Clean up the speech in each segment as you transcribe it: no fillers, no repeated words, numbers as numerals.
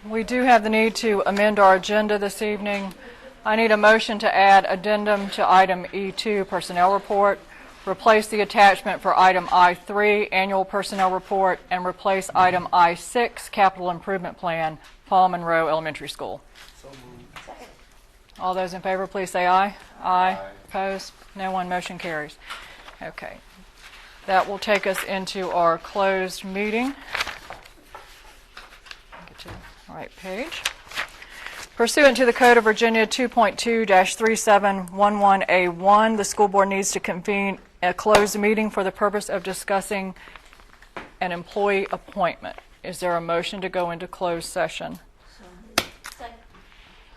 We do have the need to amend our agenda this evening. I need a motion to add addendum to item E2, Personnel Report, replace the attachment for item I3, Annual Personnel Report, and replace item I6, Capital Improvement Plan, Paul Monroe Elementary School. So moved. All those in favor, please say aye. Aye. Opposed? No one. Motion carries. Okay. That will take us into our closed meeting. Get to the right page. Pursuant to the Code of Virginia 2.2-3711A1, the school board needs to convene a closed meeting for the purpose of discussing an employee appointment. Is there a motion to go into closed session? Second.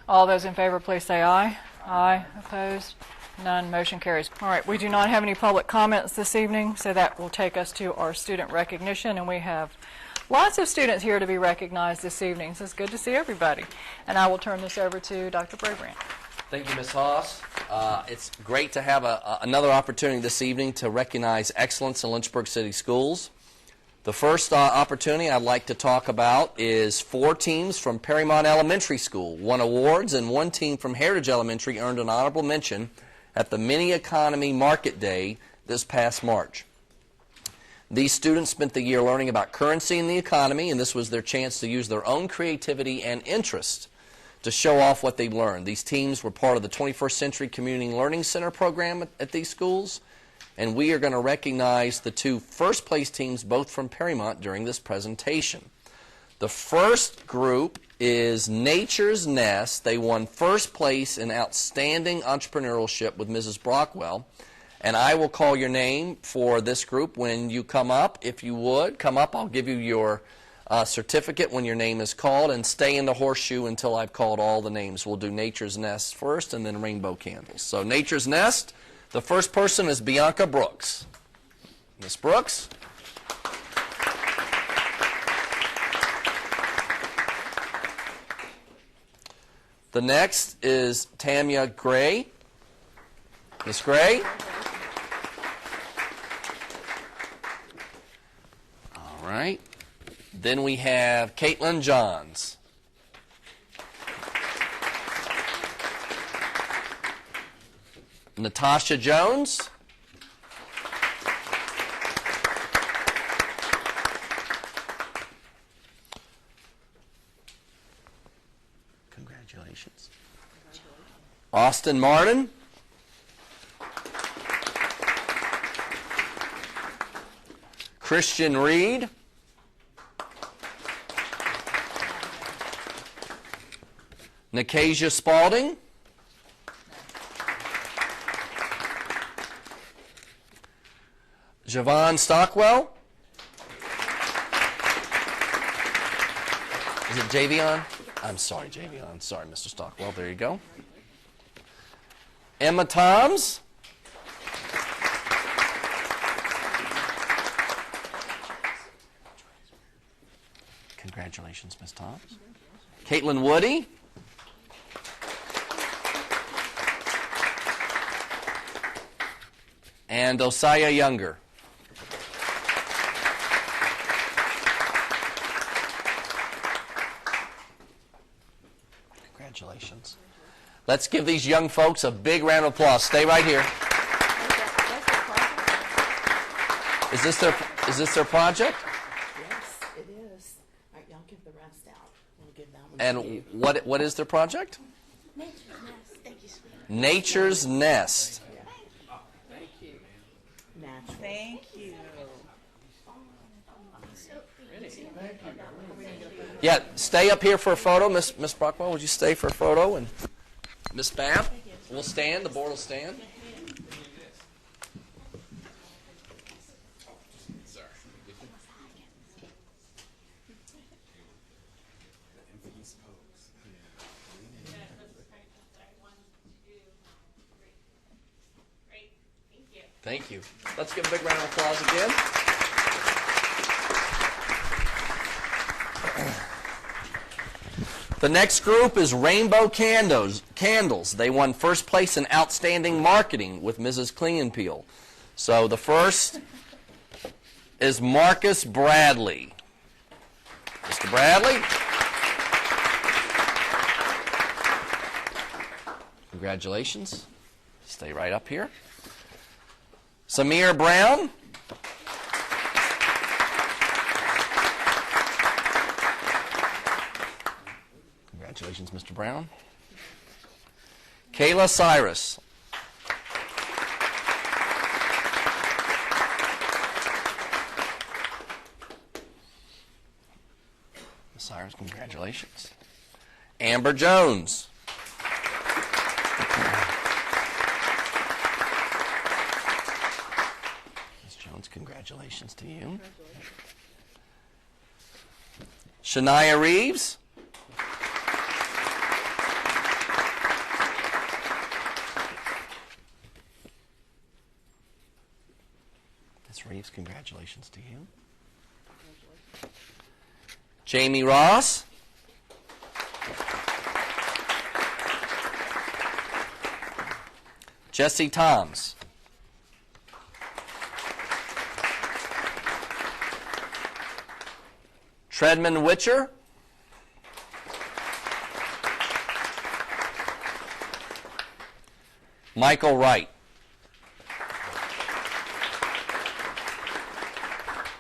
All those in favor, please say aye. Aye. Opposed? None. Motion carries. All right. We do not have any public comments this evening, so that will take us to our student recognition, and we have lots of students here to be recognized this evening, so it's good to see everybody. And I will turn this over to Dr. Brabrand. Thank you, Ms. Haas. It's great to have another opportunity this evening to recognize excellence in Lynchburg City Schools. The first opportunity I'd like to talk about is 4 teams from Perrymont Elementary School won awards, and 1 team from Heritage Elementary earned an honorable mention at the Mini Economy Market Day this past March. These students spent the year learning about currency and the economy, and this was their chance to use their own creativity and interest to show off what they've learned. These teams were part of the 21st Century Community Learning Center program at these schools, and we are going to recognize the 2 first-place teams, both from Perrymont, during this presentation. The first group is Nature's Nest. They won first place in Outstanding Entrepreneurship with Mrs. Brockwell. And I will call your name for this group when you come up. If you would, come up. I'll give you your certificate when your name is called, and stay in the horseshoe until I've called all the names. We'll do Nature's Nest first and then Rainbow Candles. So Nature's Nest, the first person is Bianca Brooks. Miss Brooks. The next is Tamia Gray. Miss Gray. All right. Then we have Caitlin Johns. Natasha Jones. Congratulations. Austin Martin. Christian Reed. Nikasia Spalding. Javon Stockwell. Is it Javion? I'm sorry, Javion. Sorry, Mr. Stockwell. There you go. Emma Toms. Congratulations, Ms. Toms. Caitlin Woody. And Osiah Younger. Congratulations. Let's give these young folks a big round of applause. Stay right here. Is this their project? Yes, it is. All right, y'all give the rest out. We'll give that one to And you. what is their project? Nature's Nest. Thank you, sweetie. Nature's Nest. Thank you. Natural. Thank you. Yeah, stay up here for a photo. Miss Brockwell, would you stay for a photo? And Miss Babb, we'll stand. The board will stand. Thank you. Let's give a big round of applause again. The next group is Rainbow Candles. They won first place in Outstanding Marketing with Mrs. Klingenpeel. So the first is Marcus Bradley. Mr. Bradley. Congratulations. Stay right up here. Samir Brown. Congratulations, Mr. Brown. Kayla Cyrus. Ms. Cyrus, congratulations. Amber Jones. Ms. Jones, congratulations to you. Shania Reeves. Ms. Reeves, congratulations to you. Jamie Ross. Jesse Toms. Treadman Witcher. Michael Wright.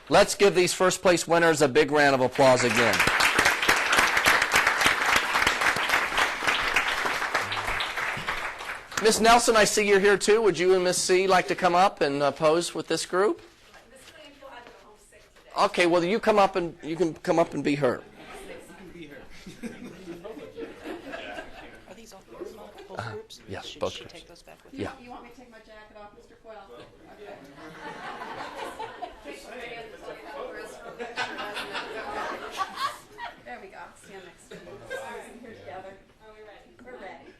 Let's give these first place winners a big round of applause again. Miss Nelson, I see you're here too. Would you and Miss C like to come up and pose with this group? Okay, well you come up and you can come up and be her. Are these all both groups? Yes, Should both she groups. take those back with Yeah. You want me to take my jacket off, Mr. Quell? Okay. There we go. Stand next to me. Here together. Are we ready? We're ready.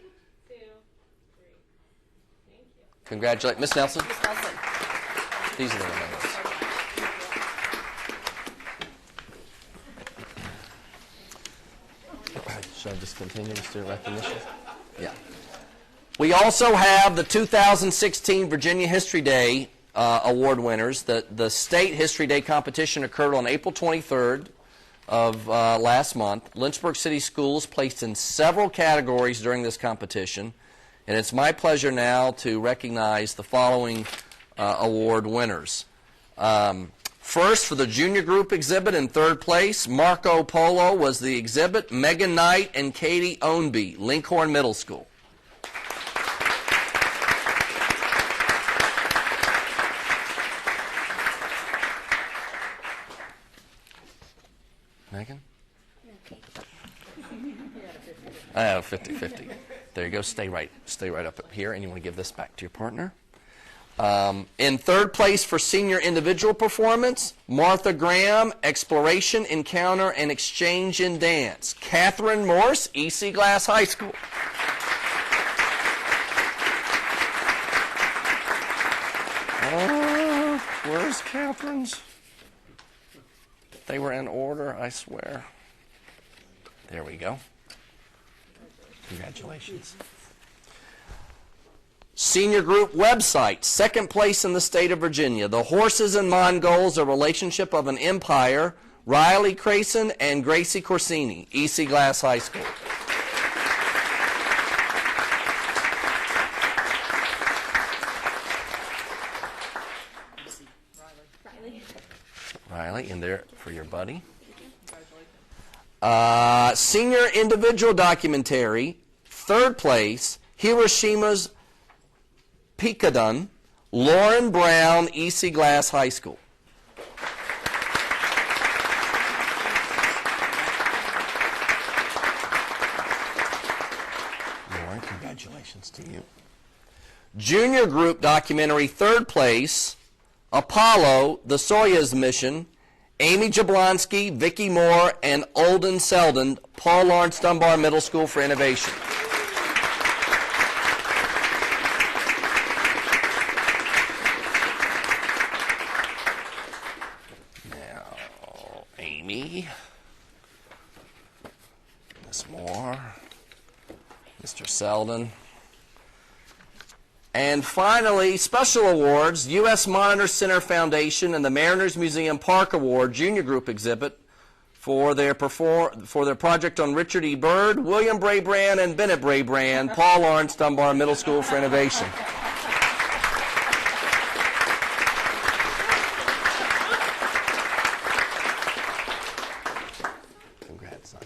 2, 3. Thank you. Congratulate Miss Nelson. Ms. Nelson. These are the winners. Should I just continue to do recognition? Yeah. We also have the 2016 Virginia History Day award winners. The State History Day competition occurred on April 23rd of last month. Lynchburg City Schools placed in several categories during this competition, and it's my pleasure now to recognize the following award winners. First, for the junior group exhibit in third place, Marco Polo was the exhibit. Megan Knight and Katie Ownby, Linkhorn Middle School. Megan? I have 50-50. There you go. Stay right up here, and you want to give this back to your partner. In third place for senior individual performance, Martha Graham, Exploration, Encounter, and Exchange in Dance. Catherine Morse, EC Glass High School. Where's Catherine's? They were in order, I swear. There we go. Congratulations. Senior group website, second place in the state of Virginia. The Horses and Mongols, A Relationship of an Empire. Riley Crayson and Gracie Corsini, EC Glass High School. Riley, in there for your buddy. Senior individual documentary, third place, Hiroshima's Pikadon, Lauren Brown, EC Glass High School. Lauren, congratulations to you. Junior group documentary, third place, Apollo, The Soyuz Mission, Amy Jablonski, Vicki Moore, and Olden Selden, Paul Lawrence Dunbar Middle School for Innovation. Now, Amy, Miss Moore. Mr. Selden. And finally, special awards, U.S. Monitor Center Foundation and the Mariners Museum Park Award Junior Group exhibit for their project on Richard E. Byrd, William Brabrand, and Bennett Brabrand, Paul Lawrence Dunbar Middle School for Innovation. Congrats, son.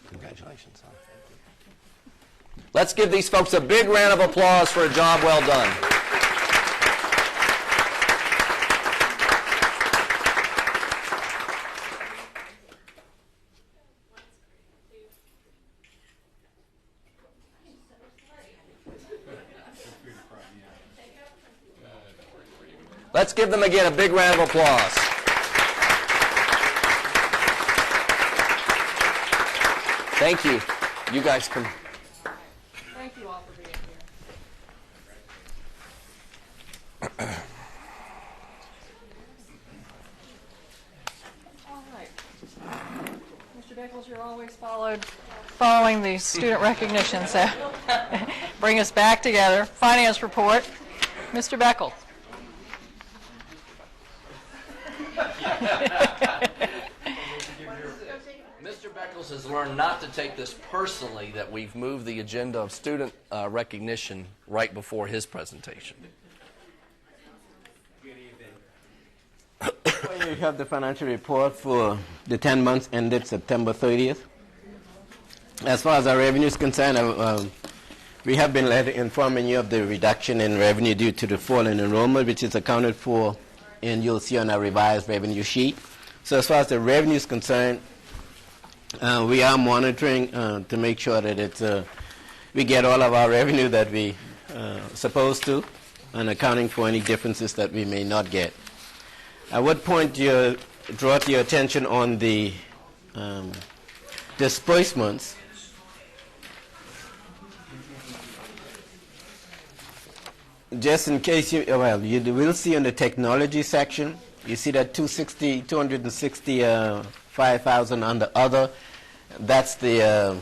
Congratulations, son. Let's give these folks a big round of applause for a job well done. Let's give them again a big round of applause. Thank you. You guys can. Thank you all for being here. All right. Mr. Beckles, you're always following the student recognition, so bring us back together. Finance report. Mr. Beckles. Mr. Beckles has learned not to take this personally that we've moved the agenda of student recognition right before his presentation. Good evening. You have the financial report for the 10 months ended September 30th. As far as our revenue is concerned, we have been informing you of the reduction in revenue due to the fall in enrollment, which is accounted for, and you'll see on our revised revenue sheet. So as far as the revenue is concerned, we are monitoring to make sure that we get all of our revenue that we supposed to, and accounting for any differences that we may not get. I would draw to your attention on the disbursements. Just in case you will see in the technology section, you see that 265,000 under other. That's the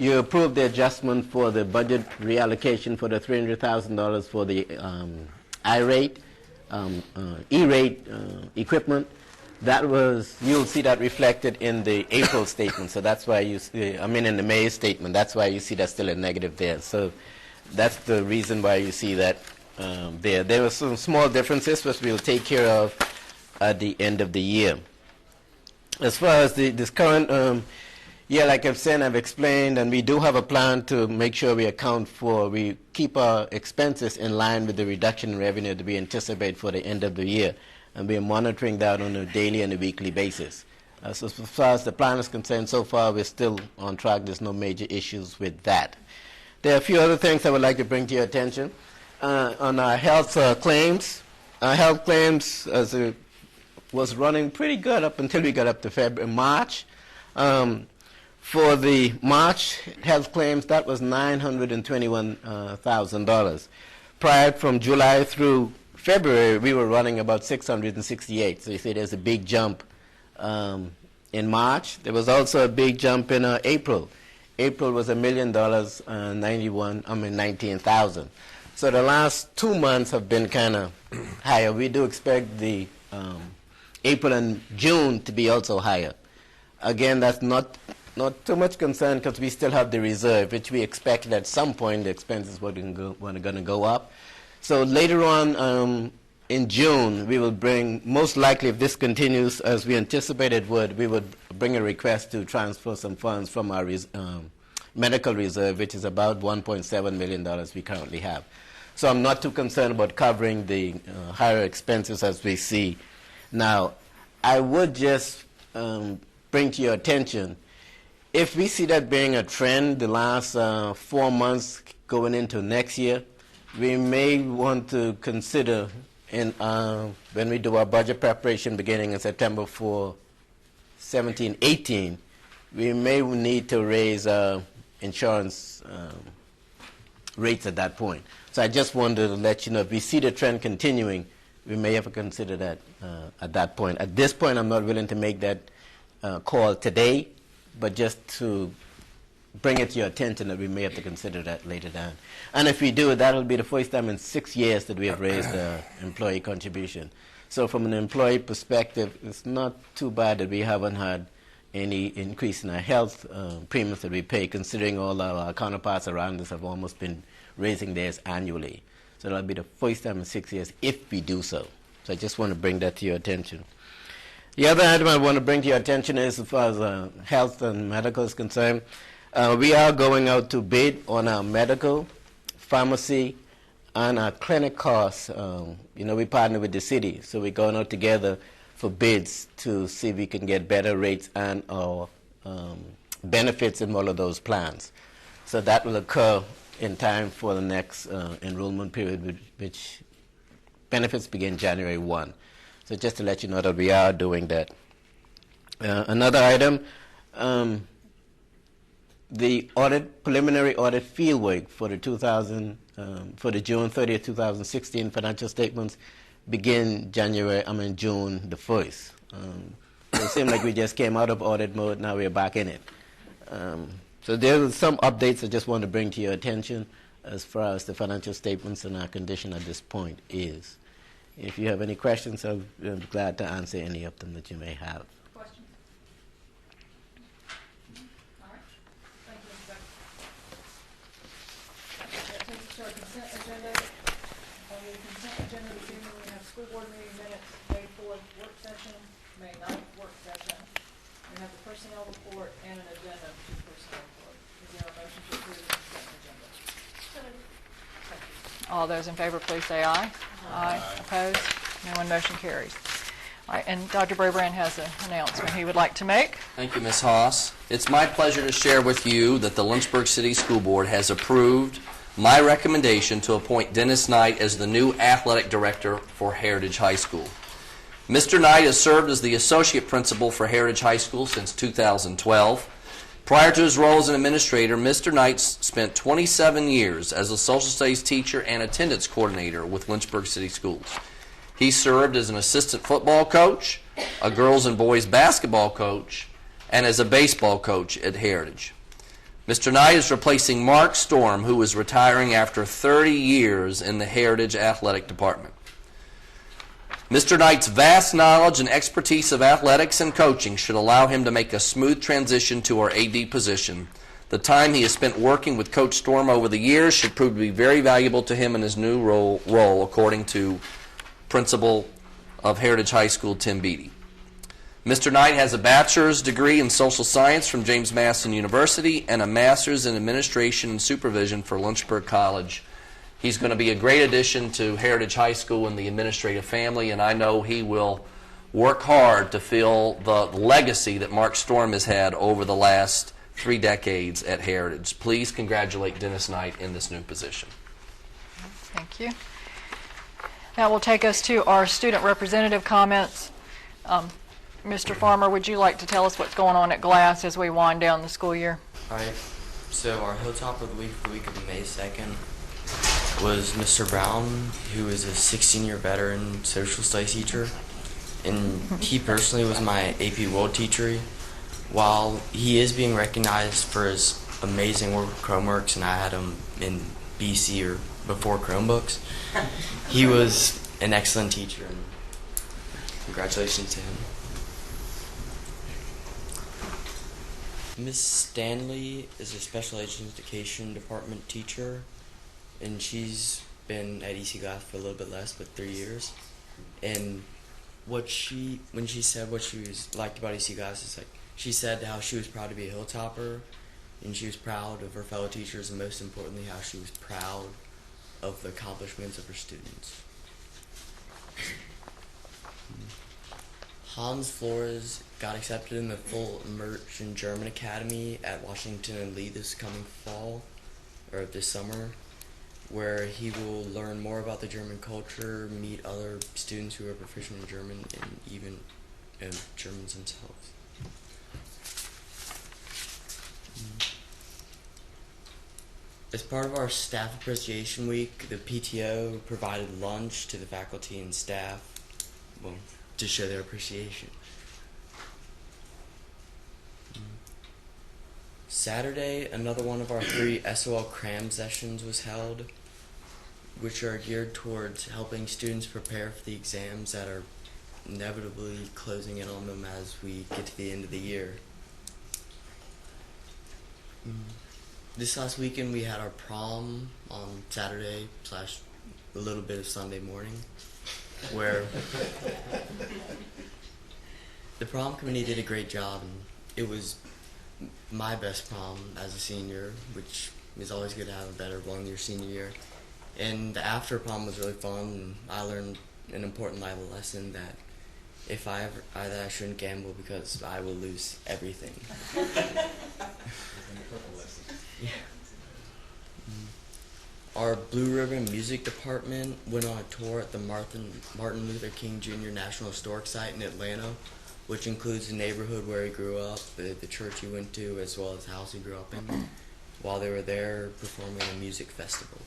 you approved the adjustment for the budget reallocation for the $300,000 for the E-rate equipment. That was, you'll see that reflected in the April statement. So that's why you see, in the May statement. That's why you see that's still a negative there. So that's the reason why you see that there. There were some small differences which we'll take care of at the end of the year. As far as this current year, like I've said, I've explained, and we do have a plan to make sure we keep our expenses in line with the reduction in revenue that we anticipate for the end of the year. And we are monitoring that on a daily and a weekly basis. So as far as the plan is concerned, so far we're still on track. There's no major issues with that. There are a few other things I would like to bring to your attention. On our health claims, was running pretty good up until we got up to March. For the March health claims, that was $921,000. Prior from July through February, we were running about 668. So you see there's a big jump in March. There was also a big jump in April. April was $1,019,000. So the last 2 months have been kind of higher. We do expect the April and June to be also higher. Again, that's not too much concern because we still have the reserve, which we expect at some point the expenses were going to go up. So later on in June, we will bring, most likely if this continues as we anticipated we would bring a request to transfer some funds from our medical reserve, which is about $1.7 million we currently have. So I'm not too concerned about covering the higher expenses as we see now. I would just bring to your attention, if we see that being a trend the last 4 months going into next year, we may want to consider when we do our budget preparation beginning in September for 17-18, we may need to raise insurance rates at that point. So I just wanted to let you know, if we see the trend continuing, we may have to consider that at that point. At this point, I'm not willing to make that call today, but just to bring it to your attention that we may have to consider that later down. And if we do, that'll be the first time in 6 years that we have raised the employee contribution. So from an employee perspective, it's not too bad that we haven't had any increase in our health premiums that we pay, considering all our counterparts around us have almost been raising theirs annually. So that'll be the first time in 6 years if we do so. So I just want to bring that to your attention. The other item I want to bring to your attention is as far as health and medical is concerned. We are going out to bid on our medical, pharmacy, and our clinic costs. We partner with the city, so we're going out together for bids to see if we can get better rates and our benefits in all of those plans. So that will occur in time for the next enrollment period, which benefits begin January 1. So just to let you know that we are doing that. Another item, the preliminary audit fieldwork for the June 30th, 2016 financial statements begin June the 1st. So it seems like we just came out of audit mode, now we're back in it. So there are some updates I just want to bring to your attention as far as the financial statements and our condition at this point is. If you have any questions, I'll be glad to answer any of them that you may have. Questions? All right. Thank you, Ms. Beckles. That takes us to our consent agenda. On the consent agenda this evening, we have school board meeting minutes, May 4th work session, May 9th work session. We have the personnel report and an addendum to the personnel report. Is there a motion to approve the consent agenda? All those in favor, please say aye. Aye. Opposed? No one. Motion carries. All right, and Dr. Brabrand has an announcement he would like to make. Thank you, Ms. Haas. It's my pleasure to share with you that the Lynchburg City School Board has approved my recommendation to appoint Dennis Knight as the new athletic director for Heritage High School. Mr. Knight has served as the associate principal for Heritage High School since 2012. Prior to his role as an administrator, Mr. Knight spent 27 years as a social studies teacher and attendance coordinator with Lynchburg City Schools. He served as an assistant football coach, a girls and boys basketball coach, and as a baseball coach at Heritage. Mr. Knight is replacing Mark Storm, who is retiring after 30 years in the Heritage Athletic Department. Mr. Knight's vast knowledge and expertise of athletics and coaching should allow him to make a smooth transition to our AD position. The time he has spent working with Coach Storm over the years should prove to be very valuable to him in his new role, according to Principal of Heritage High School, Tim Beattie. Mr. Knight has a bachelor's degree in social science from James Madison University and a master's in administration and supervision for Lynchburg College. He's going to be a great addition to Heritage High School and the administrative family, and I know he will work hard to fill the legacy that Mark Storm has had over the last 3 decades at Heritage. Please congratulate Dennis Knight in this new position. Thank you. That will take us to our student representative comments. Mr. Farmer, would you like to tell us what's going on at Glass as we wind down the school year? All right. So our Hilltop of the week of May 2nd, was Mr. Brown, who is a 16-year veteran social studies teacher. And he personally was my AP World teacher. While he is being recognized for his amazing work with Chromeworks, and I had him in BC or before Chromebooks, he was an excellent teacher, and congratulations to him. Miss Stanley is a special education department teacher, and she's been at EC Glass for a little bit less, but 3 years. And when she said what she liked about EC Glass is like, she said how she was proud to be a Hilltopper, and she was proud of her fellow teachers, and most importantly, how she was proud of the accomplishments of her students. Hans Flores got accepted in the full immersion German Academy at Washington and Lee this coming fall, or this summer, where he will learn more about the German culture, meet other students who are proficient in German, and even Germans themselves. As part of our Staff Appreciation Week, the PTO provided lunch to the faculty and staff, to show their appreciation. Saturday, another one of our 3 SOL cram sessions was held, which are geared towards helping students prepare for the exams that are inevitably closing in on them as we get to the end of the year. This last weekend we had our prom on Saturday / a little bit of Sunday morning, where the prom committee did a great job, and it was my best prom as a senior, which is always good to have a better one your senior year. And the after prom was really fun, and I learned an important life lesson that if I shouldn't gamble because I will lose everything. Yeah. Our Blue Ribbon Music Department went on a tour at the Martin Luther King Jr. National Historic Site in Atlanta, which includes the neighborhood where he grew up, the church he went to, as well as the house he grew up in, while they were there performing a music festival.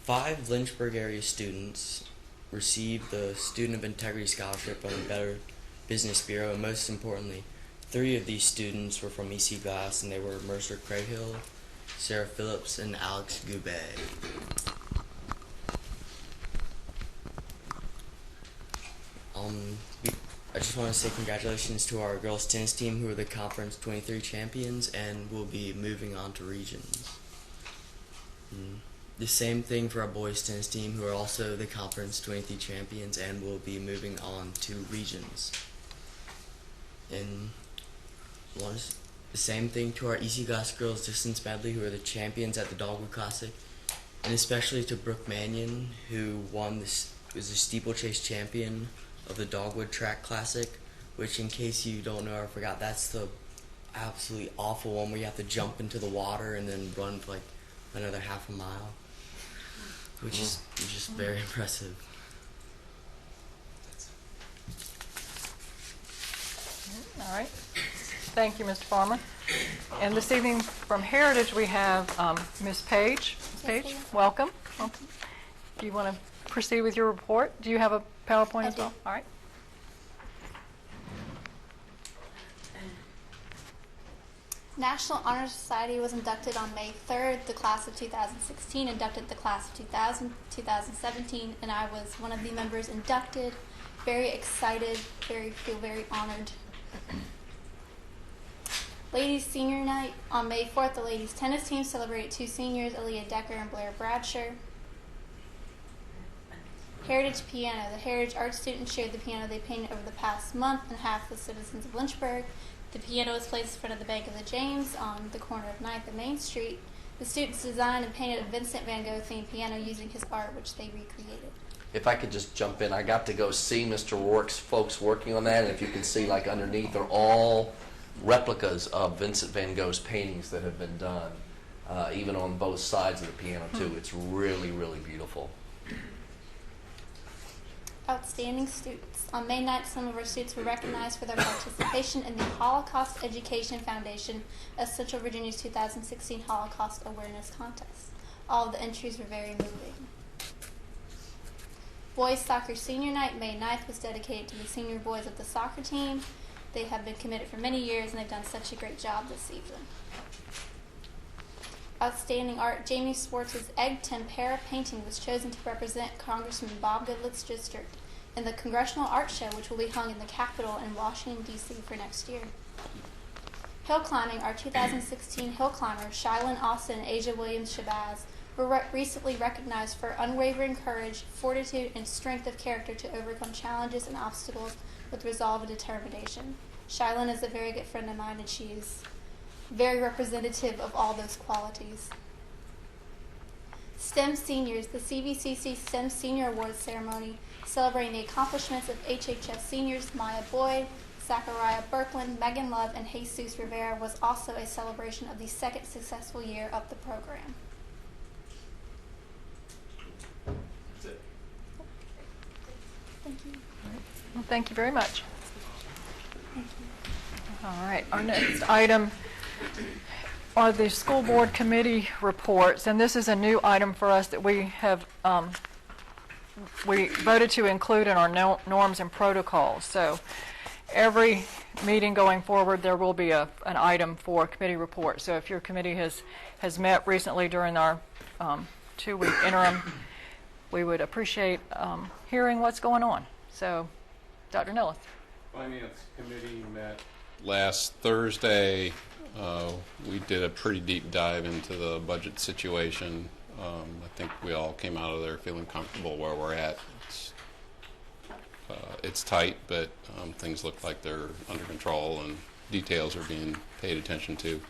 5 Lynchburg area students received the Student of Integrity Scholarship from the Better Business Bureau, and most importantly, 3 of these students were from EC Glass, and they were Mercer Craighill, Sarah Phillips, and Alex Goubet. I just want to say congratulations to our girls tennis team, who are the Conference 23 champions and will be moving on to regions. The same thing for our boys tennis team, who are also the Conference 23 champions and will be moving on to regions. And the same thing to our EC Glass girls distance medley, who are the champions at the Dogwood Classic, and especially to Brooke Mannion, who was a steeplechase champion of the Dogwood Track Classic, which, in case you don't know or forgot, that's the absolutely awful one where you have to jump into the water and then run for like another half a mile, which is just very impressive. All right. Thank you, Mr. Farmer. And this evening from Heritage we have Ms. Page. Ms. Page, ma'am. welcome. Do you want to proceed with your report? Do you have a PowerPoint as do. well? All right. National Honor Society was inducted on May 3rd. The class of 2016 inducted the class of 2017, and I was one of the members inducted. Very excited, feel very honored. Ladies Senior Night. On May 4th, the ladies tennis team celebrated 2 seniors, Aaliyah Decker and Blair Bradsher. Heritage Piano. The Heritage art students shared the piano they painted over the past month and half the citizens of Lynchburg. The piano was placed in front of the Bank of the James on the corner of 9th and Main Street. The students designed and painted a Vincent van Gogh themed piano using his art, which they recreated. If I could just jump in, I got to go see Mr. Rourke's folks working on that, and if you can see, like underneath are all replicas of Vincent van Gogh's paintings that have been done, even on both sides of the piano too. It's really, really beautiful. Outstanding students. On May 9th, some of our students were recognized for their participation in the Holocaust Education Foundation of Central Virginia's 2016 Holocaust Awareness Contest. All of the entries were very moving. Boys Soccer Senior Night, May 9th, was dedicated to the senior boys of the soccer team. They have been committed for many years, and they've done such a great job this season. Outstanding art. Jamie Swartz's Egg Tempera painting was chosen to represent Congressman Bob Goodlet's district in the Congressional Art Show, which will be hung in the Capitol in Washington, D.C. for next year. Hill climbing. Our 2016 hill climbers, Shylin Austin and Asia Williams-Shabazz, were recently recognized for unwavering courage, fortitude, and strength of character to overcome challenges and obstacles with resolve and determination. Shylin is a very good friend of mine, and she is very representative of all those qualities. STEM Seniors. The CVCC STEM Senior Awards ceremony celebrating the accomplishments of HHS seniors Maya Boyd, Zachariah Birkland, Megan Love, and Jesus Rivera was also a celebration of the second successful year of the program. That's it. Thank you. Well, thank you very much. Thank you. All right. Our next item are the school board committee reports, and this is a new item for us that we have we voted to include in our norms and protocols. So every meeting going forward, there will be an item for committee report. So if your committee has met recently during our 2-week interim, we would appreciate hearing what's going on. So, Dr. Nilles. Finance Committee met last Thursday. We did a pretty deep dive into the budget situation. I think we all came out of there feeling comfortable where we're at. It's tight, but things look like they're under control and details are being paid attention to.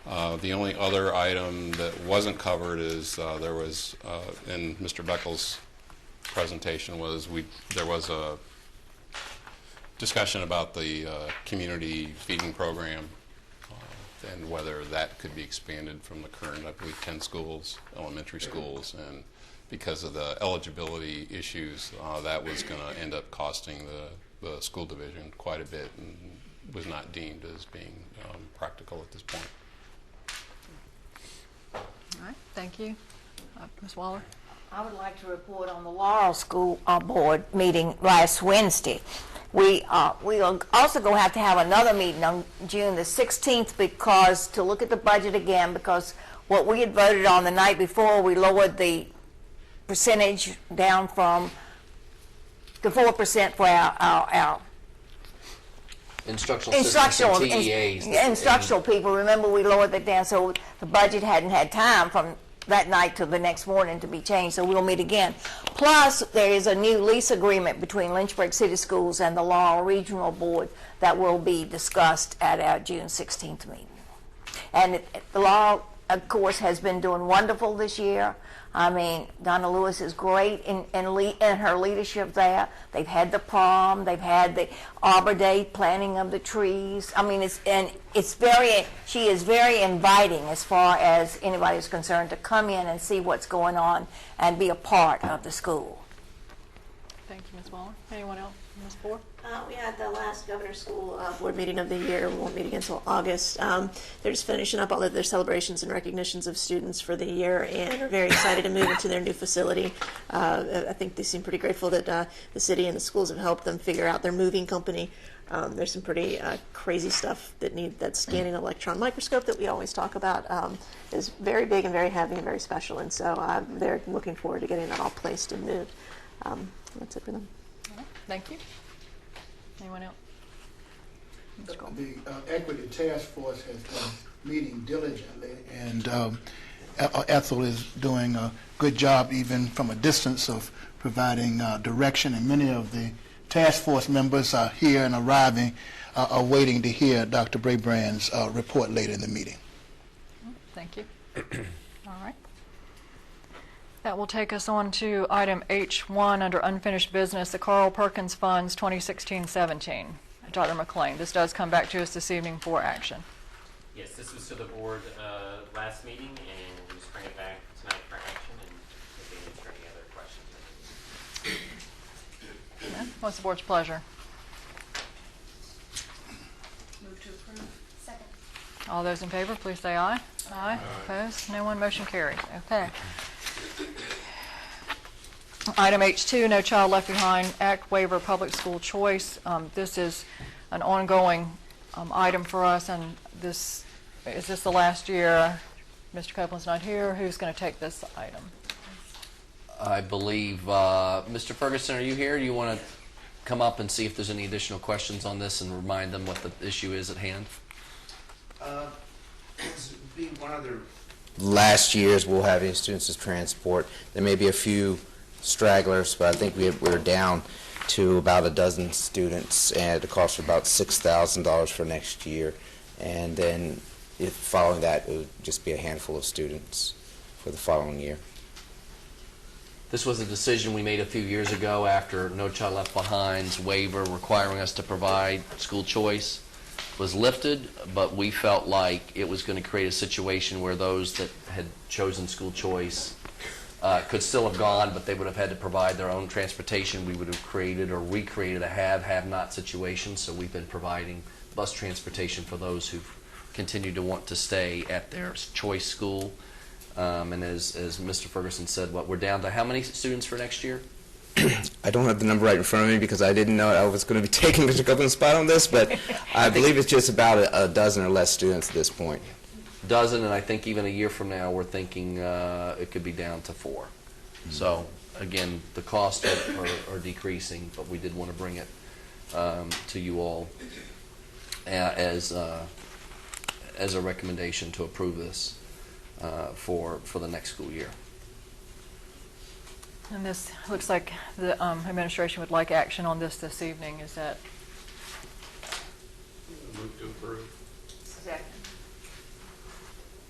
The only other item that wasn't covered is there was, in Mr. Beckles' presentation, there was a discussion about the community feeding program and whether that could be expanded from the current, I believe, 10 schools, elementary schools, and because of the eligibility issues, that was going to end up costing the school division quite a bit and was not deemed as being practical at this point. All right, thank you. Ms. Waller? I would like to report on the Laurel School Board meeting last Wednesday. We are also going to have another meeting on June the 16th because to look at the budget again, because what we had voted on the night before, we lowered the percentage down from the 4% for our Instructional assistants and TEAs. Instructional people. Remember, we lowered that down, so the budget hadn't had time from that night to the next morning to be changed, so we'll meet again. Plus, there is a new lease agreement between Lynchburg City Schools and the Laurel Regional Board that will be discussed at our June 16th meeting. And the Laurel, of course, has been doing wonderful this year. I mean, Donna Lewis is great in her leadership there. They've had the prom, they've had the Arbor Day, planting of the trees. I mean, she is very inviting as far as anybody is concerned to come in and see what's going on and be a part of the school. Thank you, Ms. Waller. Anyone else? Ms. Poore? We had the last governor's school board meeting of the year. We won't meet again until August. They're just finishing up all of their celebrations and recognitions of students for the year and are very excited to move into their new facility. I think they seem pretty grateful that the city and the schools have helped them figure out their moving company. There's some pretty crazy stuff that scanning electron microscope that we always talk about is very big and very heavy and very special. And so they're looking forward to getting that all placed and moved. That's it for them. All right. Thank you. Anyone else? The Equity Task Force has been meeting diligently, and Ethel is doing a good job even from a distance of providing direction, and many of the task force members are here and arriving, are waiting to hear Dr. Brabrand's report later in the meeting. Thank you. All right. That will take us on to item H1 under unfinished business, the Carl Perkins Funds 2016-17. Dr. McLean, this does come back to us this evening for action. Yes, this was to the board last meeting, and we'll just bring it back tonight for action and if they answer any other questions. Yeah. What's the board's pleasure? Move to approve. Second. All those in favor, please say aye. Aye. Opposed? No one. Motion carries. Okay. Item H2, No Child Left Behind Act Waiver Public School Choice. This is an ongoing item for us, and is this the last year? Mr. Copeland's not here. Who's going to take this item? I believe, Mr. Ferguson, are you here? Do you want to come up and see if there's any additional questions on this and remind them what the issue is at hand? This would be one of the last years we'll have any students to transport. There may be a few stragglers, but I think we're down to about a dozen students and it costs about $6,000 for next year. And then if following that, it would just be a handful of students for the following year. This was a decision we made a few years ago after No Child Left Behind's waiver requiring us to provide school choice was lifted, but we felt like it was going to create a situation where those that had chosen school choice could still have gone, but they would have had to provide their own transportation. We would have created or recreated a have-not situation, so we've been providing bus transportation for those who continue to want to stay at their choice school. And as Mr. Ferguson said, we're down to how many students for next year? I don't have the number right in front of me because I didn't know I was going to be taking Mr. Copeland's spot on this, but I believe it's just about a dozen or less students at this point. Dozen, and I think even a year from now, we're thinking it could be down to 4. So, again, the costs are decreasing, but we did want to bring it to you all as a recommendation to approve this for the next school year. And this looks like the administration would like action on this evening. Is that? Move to approve. Second.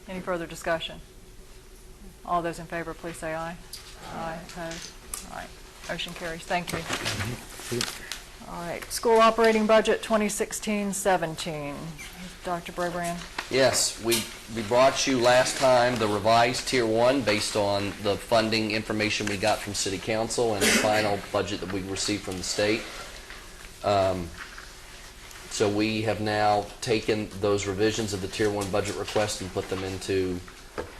Any further discussion? All those in favor, please say aye. Aye. Opposed? All right. Motion carries. Thank you. All right. School operating budget 2016-17. Dr. Brabrand. Yes, we brought you last time the revised Tier 1 based on the funding information we got from City Council and the final budget that we received from the state. So we have now taken those revisions of the Tier 1 budget request and put them into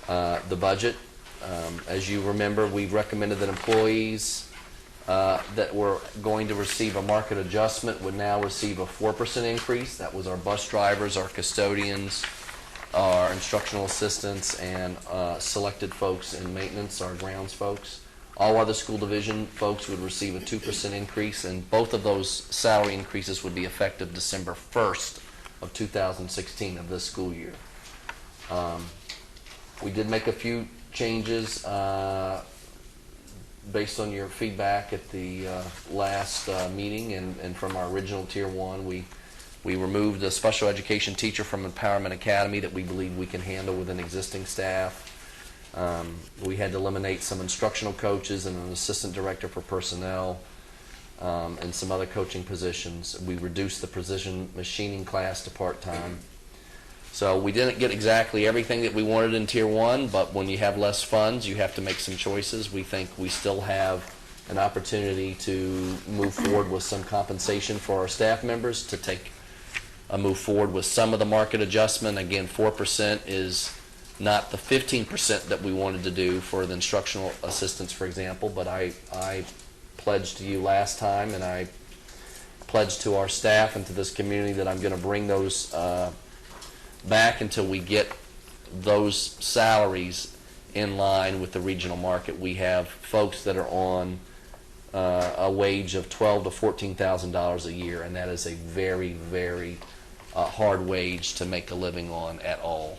the budget. As you remember, we've recommended that employees that were going to receive a market adjustment would now receive a 4% increase. That was our bus drivers, our custodians, our instructional assistants, and selected folks in maintenance, our grounds folks. All other school division folks would receive a 2% increase, and both of those salary increases would be effective December 1st of 2016 of this school year. We did make a few changes based on your feedback at the last meeting and from our original Tier 1. We removed a special education teacher from Empowerment Academy that we believe we can handle with an existing staff. We had to eliminate some instructional coaches and an assistant director for personnel and some other coaching positions. We reduced the precision machining class to part-time. So we didn't get exactly everything that we wanted in Tier 1, but when you have less funds, you have to make some choices. We think we still have an opportunity to move forward with some compensation for our staff members, to take a move forward with some of the market adjustment. Again, 4% is not the 15% that we wanted to do for the instructional assistants, for example, but I pledged to you last time, and I pledged to our staff and to this community that I'm going to bring those back until we get those salaries in line with the regional market. We have folks that are on a wage of $12,000 to $14,000 a year, and that is a very, very hard wage to make a living on at all.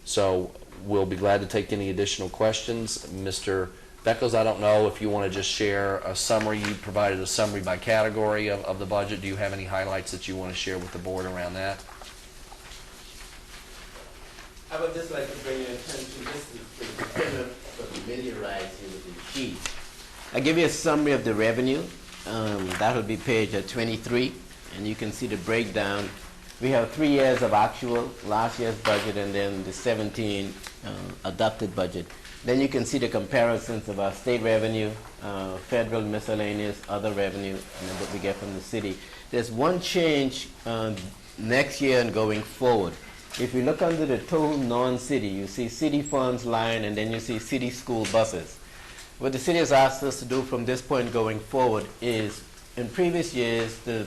So we'll be glad to take any additional questions. Mr. Beckles, I don't know if you want to just share a summary. You provided a summary by category of the budget. Do you have any highlights that you want to share with the board around that? I would just like to bring your attention just to familiarize you with the sheet. I give you a summary of the revenue. That will be page 23, and you can see the breakdown. We have 3 years of actual, last year's budget, and then the 17 adopted budget. Then you can see the comparisons of our state revenue, federal miscellaneous, other revenue, and then what we get from the city. There's one change next year and going forward. If you look under the total non-city, you see city funds line, and then you see city school buses. What the city has asked us to do from this point going forward is, in previous years, the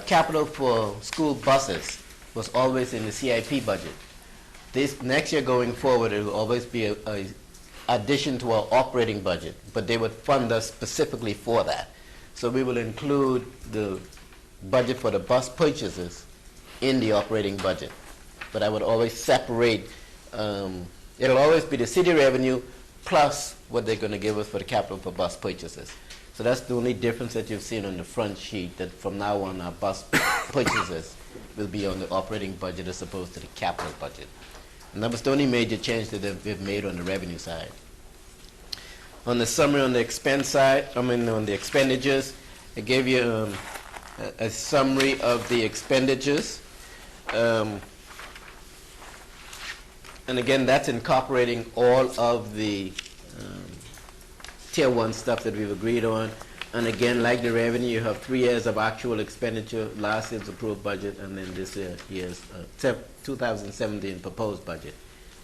capital for school buses was always in the CIP budget. This next year going forward, it will always be a addition to our operating budget, but they would fund us specifically for that. So we will include the budget for the bus purchases in the operating budget. But I would always separate, it'll always be the city revenue plus what they're going to give us for the capital for bus purchases. So that's the only difference that you've seen on the front sheet, that from now on our bus purchases will be on the operating budget as opposed to the capital budget. And that was the only major change that we've made on the revenue side. On the summary on the expense side, on the expenditures, I gave you a summary of the expenditures. And again, that's incorporating all of the Tier 1 stuff that we've agreed on. And again, like the revenue, you have 3 years of actual expenditure, last year's approved budget, and then this year's 2017 proposed budget.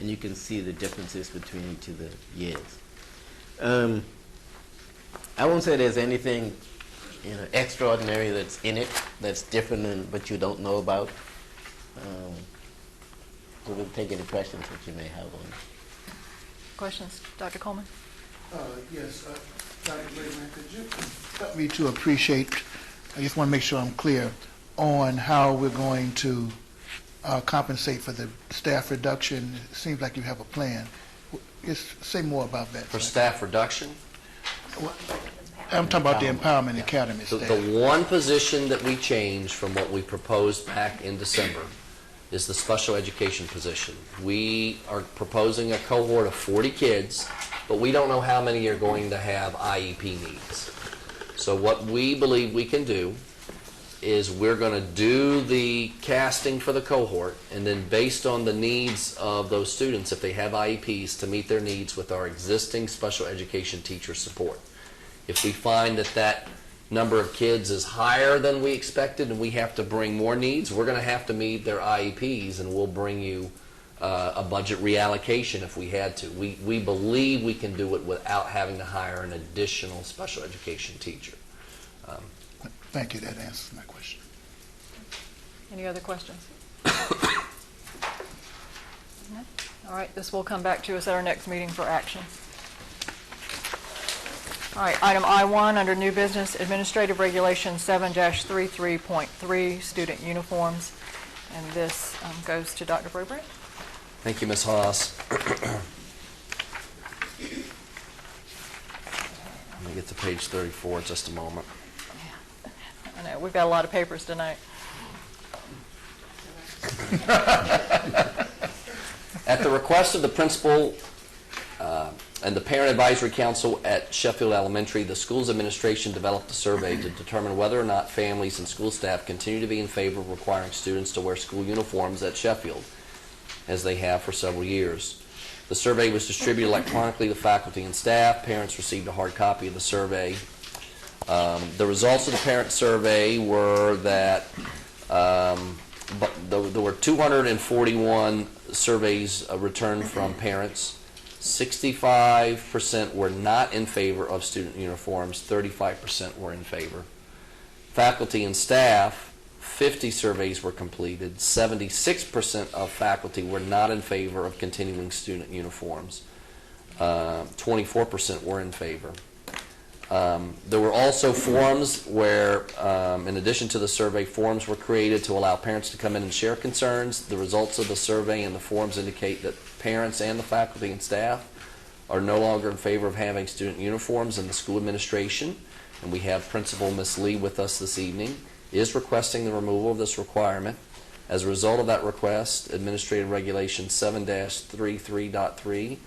And you can see the differences between each of the years. I won't say there's anything extraordinary that's in it that's different than what you don't know about. So we'll take any questions that you may have on it. Questions, Dr. Coleman? Yes, Dr. Brabrand, could you help me to appreciate, I just want to make sure I'm clear, on how we're going to compensate for the staff reduction? It seems like you have a plan. Just say more about that. For staff reduction? I'm talking about the Empowerment Academy staff. The one position that we changed from what we proposed back in December is the special education position. We are proposing a cohort of 40 kids, but we don't know how many are going to have IEP needs. So what we believe we can do is we're going to do the casting for the cohort, and then based on the needs of those students, if they have IEPs, to meet their needs with our existing special education teacher support. If we find that that number of kids is higher than we expected and we have to bring more needs, we're going to have to meet their IEPs, and we'll bring you a budget reallocation if we had to. We believe we can do it without having to hire an additional special education teacher. Thank you. That answers my question. Any other questions? No? All right, this will come back to us at our next meeting for action. All right, item I1 under new business, Administrative Regulation 7-33.3, student uniforms. And this goes to Dr. Brabrand. Thank you, Ms. Haas. Let me get to page 34 in just a moment. I know, we've got a lot of papers tonight. At the request of the principal and the Parent Advisory Council at Sheffield Elementary, the school's administration developed a survey to determine whether or not families and school staff continue to be in favor of requiring students to wear school uniforms at Sheffield, as they have for several years. The survey was distributed electronically to faculty and staff. Parents received a hard copy of the survey. The results of the parent survey were that there were 241 surveys returned from parents. 65% were not in favor of student uniforms, 35% were in favor. Faculty and staff, 50 surveys were completed. 76% of faculty were not in favor of continuing student uniforms. 24% were in favor. There were also forums where, in addition to the survey, forums were created to allow parents to come in and share concerns. The results of the survey and the forums indicate that parents and the faculty and staff are no longer in favor of having student uniforms, and the school administration, and we have Principal Ms. Lee with us this evening, is requesting the removal of this requirement. As a result of that request, Administrative Regulation 7-33.3,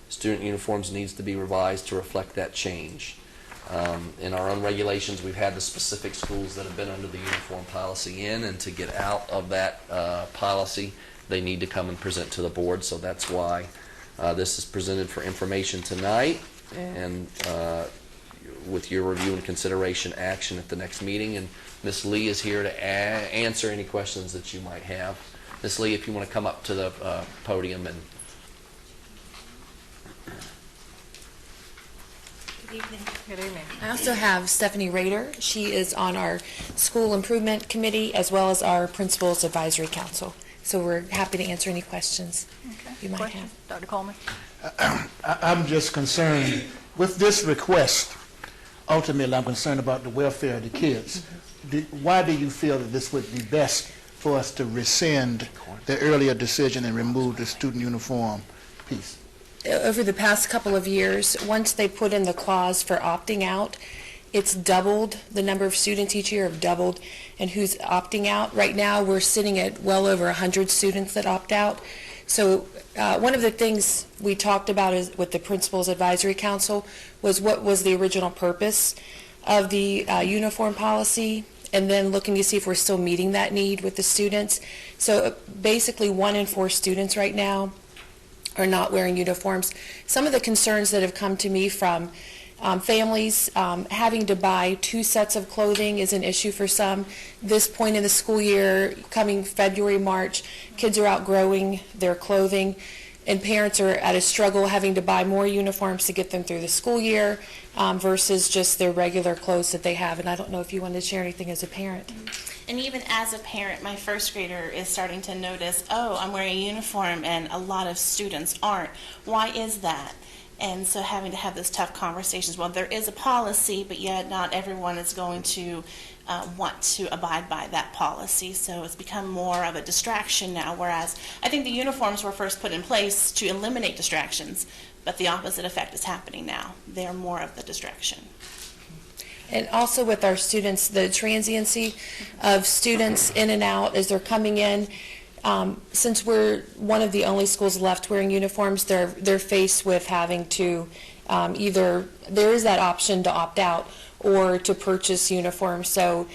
student uniforms needs to be revised to reflect that change. In our own regulations, we've had the specific schools that have been under the uniform policy in, and to get out of that policy, they need to come and present to the board. So that's why this is presented for information tonight, and with your review and consideration action at the next meeting. And Ms. Lee is here to answer any questions that you might have. Ms. Lee, if you want to come up to the podium and Good evening. Good evening. I also have Stephanie Rader. She is on our School Improvement Committee as well as our Principals Advisory Council. So we're happy to answer any questions you might have. Dr. Coleman? I'm just concerned with this request. Ultimately, I'm concerned about the welfare of the kids. Why do you feel that this would be best for us to rescind the earlier decision and remove the student uniform piece? Over the past couple of years, once they put in the clause for opting out, it's doubled. The number of students each year have doubled, and who's opting out. Right now, we're sitting at well over 100 students that opt out. So one of the things we talked about with the Principals Advisory Council was what was the original purpose of the uniform policy, and then looking to see if we're still meeting that need with the students. So basically 1 in 4 students right now are not wearing uniforms. Some of the concerns that have come to me from families having to buy 2 sets of clothing is an issue for some. This point in the school year, coming February, March, kids are outgrowing their clothing. and parents are at a struggle having to buy more uniforms to get them through the school year versus just their regular clothes that they have. And I don't know if you wanted to share anything as a parent. And even as a parent, my first grader is starting to notice, oh, I'm wearing a uniform and a lot of students aren't. Why is that? And so having to have those tough conversations. Well, there is a policy, but yet not everyone is going to want to abide by that policy. So it's become more of a distraction now, whereas I think the uniforms were first put in place to eliminate distractions, but the opposite effect is happening now. They're more of the distraction. And also with our students, the transiency of students in and out as they're coming in. Since we're one of the only schools left wearing uniforms, they're faced with having to either, there is that option to opt out or to purchase uniforms. So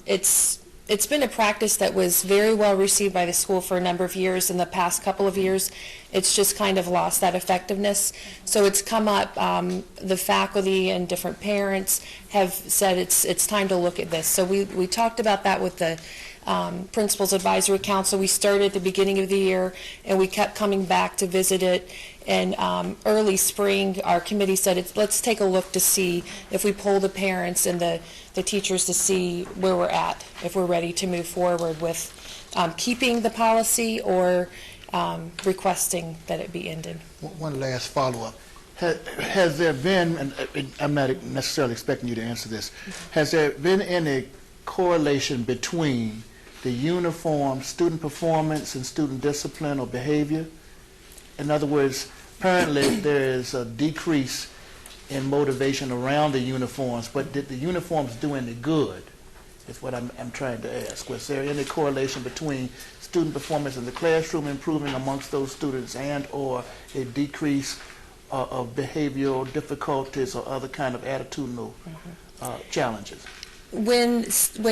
it's been a practice that was very well received by the school for a number of years. In the past couple of years, it's just kind of lost that effectiveness. So it's come up, the faculty and different parents have said it's time to look at this. So we talked about that with the Principals Advisory Council. We started at the beginning of the year, and we kept coming back to visit it. And early spring, our committee said, let's take a look to see if we poll the parents and the teachers to see where we're at, if we're ready to move forward with keeping the policy or requesting that it be ended. One last follow-up. Has there been, and I'm not necessarily expecting you to answer this, has there been any correlation between the uniform, student performance, and student discipline or behavior? In other words, apparently there is a decrease in motivation around the uniforms, but did the uniforms do any good, is what I'm trying to ask. Was there any correlation between student performance in the classroom improving amongst those students and or a decrease of behavioral difficulties or other kind of attitudinal challenges? When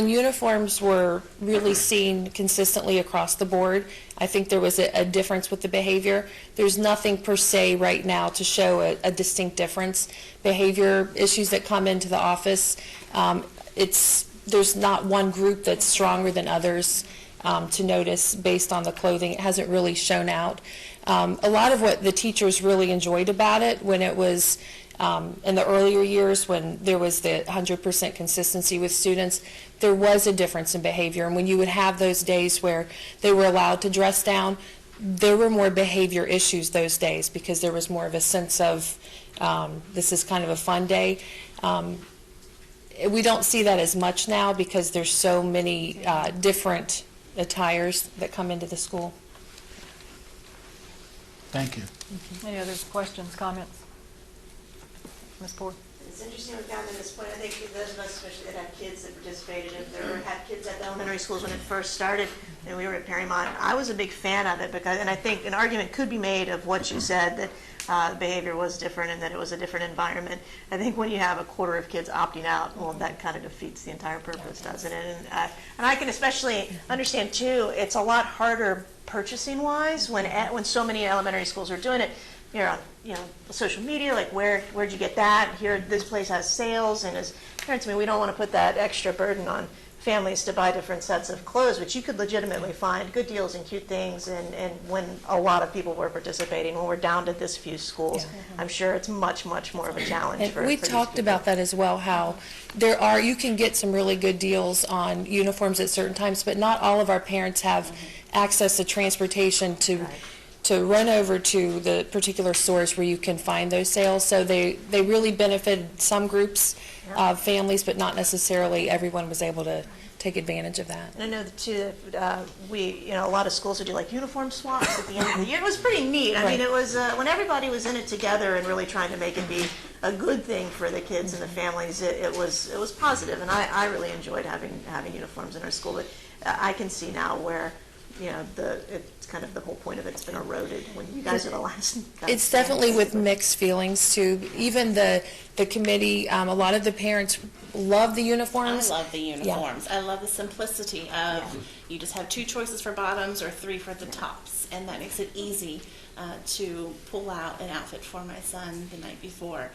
uniforms were really seen consistently across the board, I think there was a difference with the behavior. There's nothing per se right now to show a distinct difference. Behavior issues that come into the office, there's not one group that's stronger than others to notice based on the clothing. It hasn't really shown out. A lot of what the teachers really enjoyed about it when it was in the earlier years when there was the 100% consistency with students, there was a difference in behavior. And when you would have those days where they were allowed to dress down, there were more behavior issues those days because there was more of a sense of this is kind of a fun day. We don't see that as much now because there's so many different attires that come into the school. Thank you. Any other questions, comments? Ms. Poore? It's interesting we've gotten to this point. I think those of us, especially that have kids that participated, if there had kids at the elementary schools when it first started, and we were at Perrymont, I was a big fan of it because, and I think an argument could be made of what you said that behavior was different and that it was a different environment. I think when you have a quarter of kids opting out, well, that kind of defeats the entire purpose, doesn't it? And I can especially understand too. It's a lot harder purchasing-wise when so many elementary schools are doing it. You're on, social media, like where'd you get that? Here, this place has sales, and as parents, we don't want to put that extra burden on families to buy different sets of clothes, but you could legitimately find good deals and cute things, and when a lot of people were participating, when we're down to this few schools, I'm sure it's much, much more of a challenge. And we talked about that as well, how you can get some really good deals on uniforms at certain times, but not all of our parents have access to transportation to run over to the particular stores where you can find those sales. So they really benefited some groups of families, but not necessarily everyone was able to take advantage of that. And I know too that a lot of schools would do like uniform swaps at the end of the year. It was pretty neat. I mean, it was when everybody was in it together and really trying to make it be a good thing for the kids and the families. It was positive, and I really enjoyed having uniforms in our school. But I can see now where it's kind of the whole point of it's been eroded when you guys are the last. It's definitely with mixed feelings too. Even the committee, a lot of the parents love the uniforms. I love the uniforms. I love the simplicity of you just have 2 choices for bottoms or 3 for the tops, and that makes it easy to pull out an outfit for my son the night before.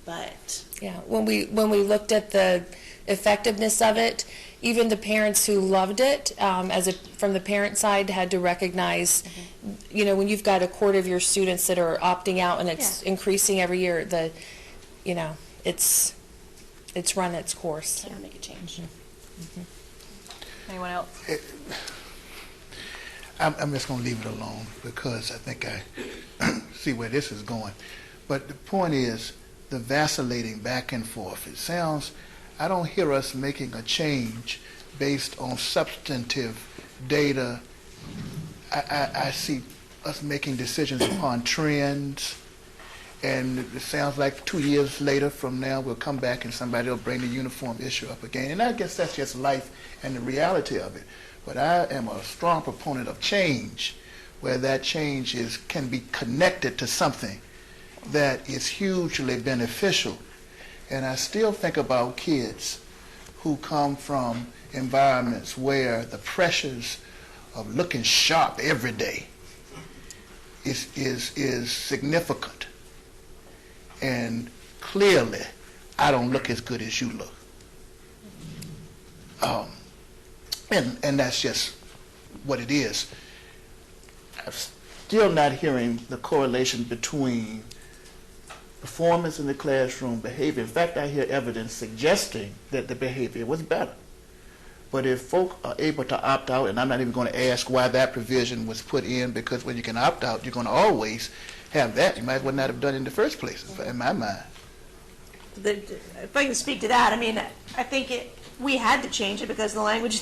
But when we looked at the effectiveness of it, even the parents who loved it, from the parent side, had to recognize, when you've got a quarter of your students that are opting out and it's increasing every year, it's run its course. Yeah, make a change. Anyone else? I'm just going to leave it alone because I think I see where this is going. But the point is the vacillating back and forth. It sounds, I don't hear us making a change based on substantive data. I see us making decisions upon trends, and it sounds like 2 years later from now we'll come back and somebody will bring the uniform issue up again. And I guess that's just life and the reality of it. But I am a strong proponent of change, where that change can be connected to something that is hugely beneficial. And I still think about kids who come from environments where the pressures of looking sharp every day is significant. And clearly, I don't look as good as you look. And that's just what it is. I'm still not hearing the correlation between performance in the classroom, behavior. In fact, I hear evidence suggesting that the behavior was better. But if folk are able to opt out, and I'm not even going to ask why that provision was put in, because when you can opt out, you're going to always have that. You might as well not have done it in the first place, in my mind. If I can speak to that, I mean, I think we had to change it because the language,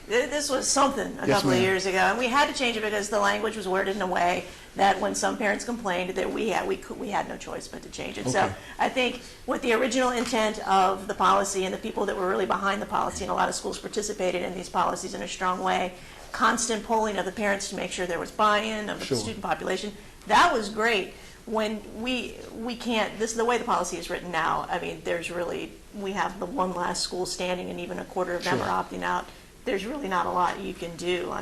this was something a couple of years ago, and we had to change it because the language was worded in a way that when some parents complained that we had no choice but to change it. Okay. So I think with the original intent of the policy and the people that were really behind the policy, and a lot of schools participated in these policies in a strong way, constant polling of the parents to make sure there was buy-in of the student population, that was great. When we can't, this is the way the policy is written now. I mean, we have the one last school standing, and even a quarter of them are opting out. There's really not a lot you can do.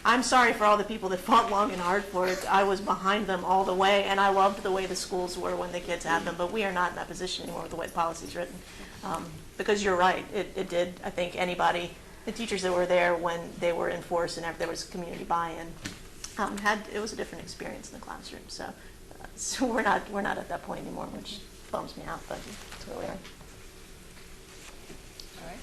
I'm sorry for all the people that fought long and hard for it. I was behind them all the way, and I loved the way the schools were when the kids had them, but we are not in that position anymore with the way the policy is written. Because you're right, it did, I think, the teachers that were there when they were enforced and there was community buy-in, it was a different experience in the classroom. So we're not at that point anymore, which bums me out, but it's where we are. All right.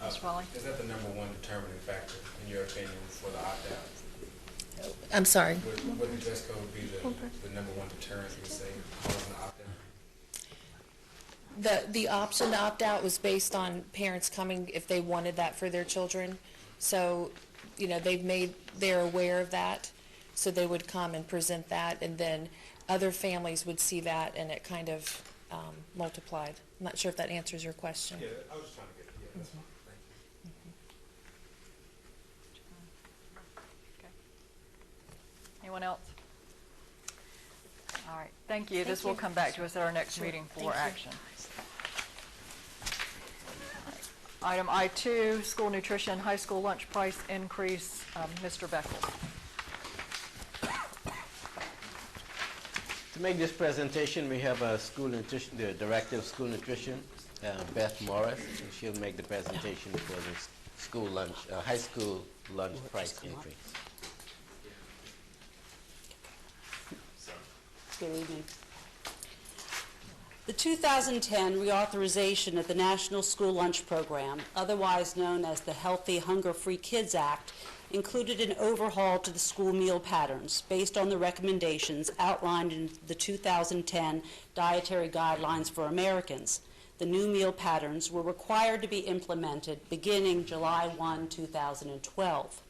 Ms. Raleigh? Is that the number one determining factor, in your opinion, for the opt-out? I'm sorry. Would the dress code be the number one deterrent, you would say, causing the opt-out? The option to opt out was based on parents coming if they wanted that for their children. So, they're aware of that, so they would come and present that, and then other families would see that, and it kind of multiplied. I'm not sure if that answers your question. Yeah, I was just trying to get it. Yeah, that's fine. Anyone else? All right, thank you. This will come back to us at our next meeting for action. Item I2, school nutrition, high school lunch price increase. Mr. Beckles. To make this presentation, we have a school nutrition, the director of school nutrition, Beth Morris, and she'll make the presentation for the school lunch, high school lunch price increase. Good evening. The 2010 reauthorization of the National School Lunch Program, otherwise known as the Healthy Hunger-Free Kids Act, included an overhaul to the school meal patterns based on the recommendations outlined in the 2010 Dietary Guidelines for Americans. The new meal patterns were required to be implemented beginning July 1, 2012.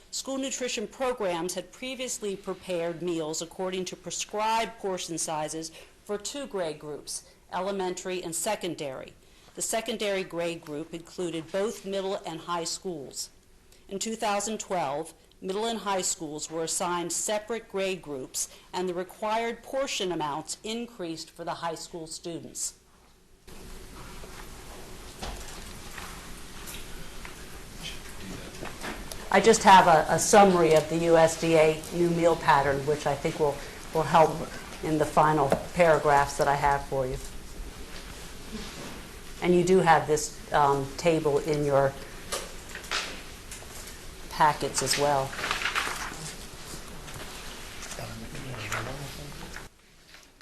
School nutrition programs had previously prepared meals according to prescribed portion sizes for 2 grade groups, elementary and secondary. The secondary grade group included both middle and high schools. In 2012, middle and high schools were assigned separate grade groups, and the required portion amounts increased for the high school students. I just have a summary of the USDA new meal pattern, which I think will help in the final paragraphs that I have for you. And you do have this table in your packets as well.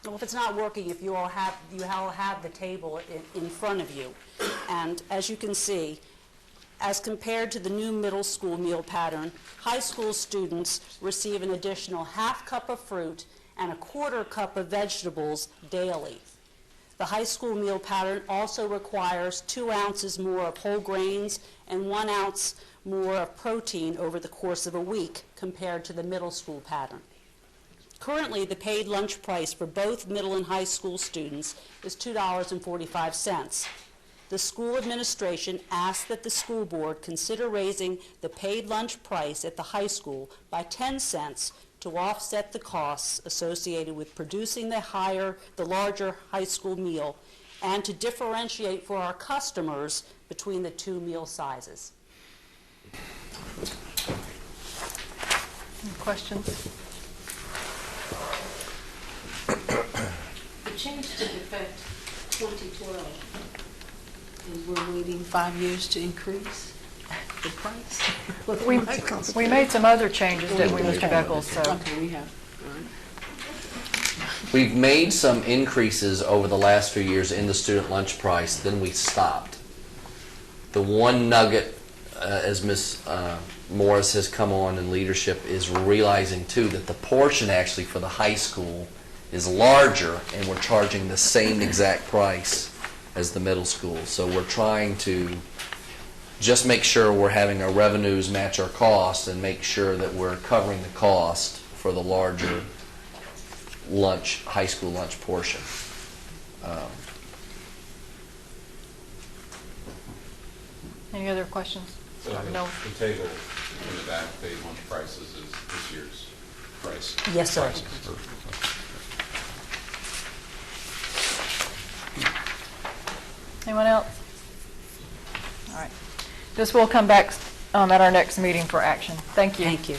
Well, if it's not working, if you all have the table in front of you. And as you can see, as compared to the new middle school meal pattern, high school students receive an additional half cup of fruit and a quarter cup of vegetables daily. The high school meal pattern also requires 2 ounces more of whole grains and 1 ounce more of protein over the course of a week compared to the middle school pattern. Currently, the paid lunch price for both middle and high school students is $2.45. The school administration asked that the school board consider raising the paid lunch price at the high school by 10 cents to offset the costs associated with producing the larger high school meal and to differentiate for our customers between the 2 meal sizes. Any questions? The change took effect 2012, and we're waiting 5 years to increase the price. We made some other changes, didn't we, Mr. Beckles? So. Okay, we have. We've made some increases over the last few years in the student lunch price, then we stopped. The one nugget, as Ms. Morris has come on in leadership, is realizing too that the portion actually for the high school is larger and we're charging the same exact price as the middle school. So we're trying to just make sure we're having our revenues match our costs and make sure that we're covering the cost for the larger lunch, high school lunch portion. Any other questions? So No. the table in the back, paid lunch prices is this year's price. Yes, sir. Anyone else? All right. This will come back at our next meeting for action. Thank you. Thank you.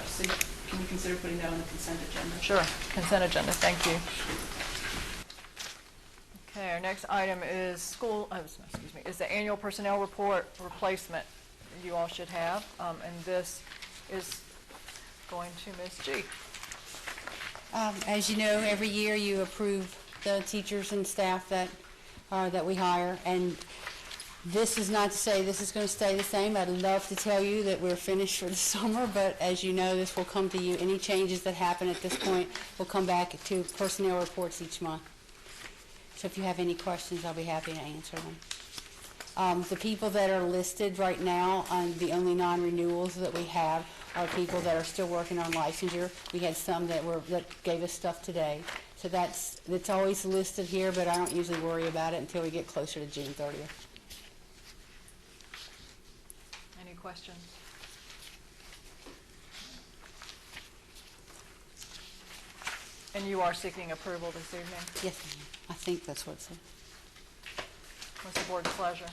So can you consider putting that on the consent agenda? Sure. Consent agenda. Thank you. Okay. Our next item is is the annual personnel report replacement you all should have, and this is going to Ms. G. As you know, every year you approve the teachers and staff that we hire, and this is not to say this is going to stay the same. I'd love to tell you that we're finished for the summer, but as you know, this will come to you. Any changes that happen at this point will come back to personnel reports each month. So if you have any questions, I'll be happy to answer them. The people that are listed right now on the only non-renewals that we have are people that are still working on licensure. We had some that gave us stuff today. So it's always listed here, but I don't usually worry about it until we get closer to June 30th. Any questions? And you are seeking approval this evening? Yes, ma'am. I think that's what it said. What's the board's pleasure?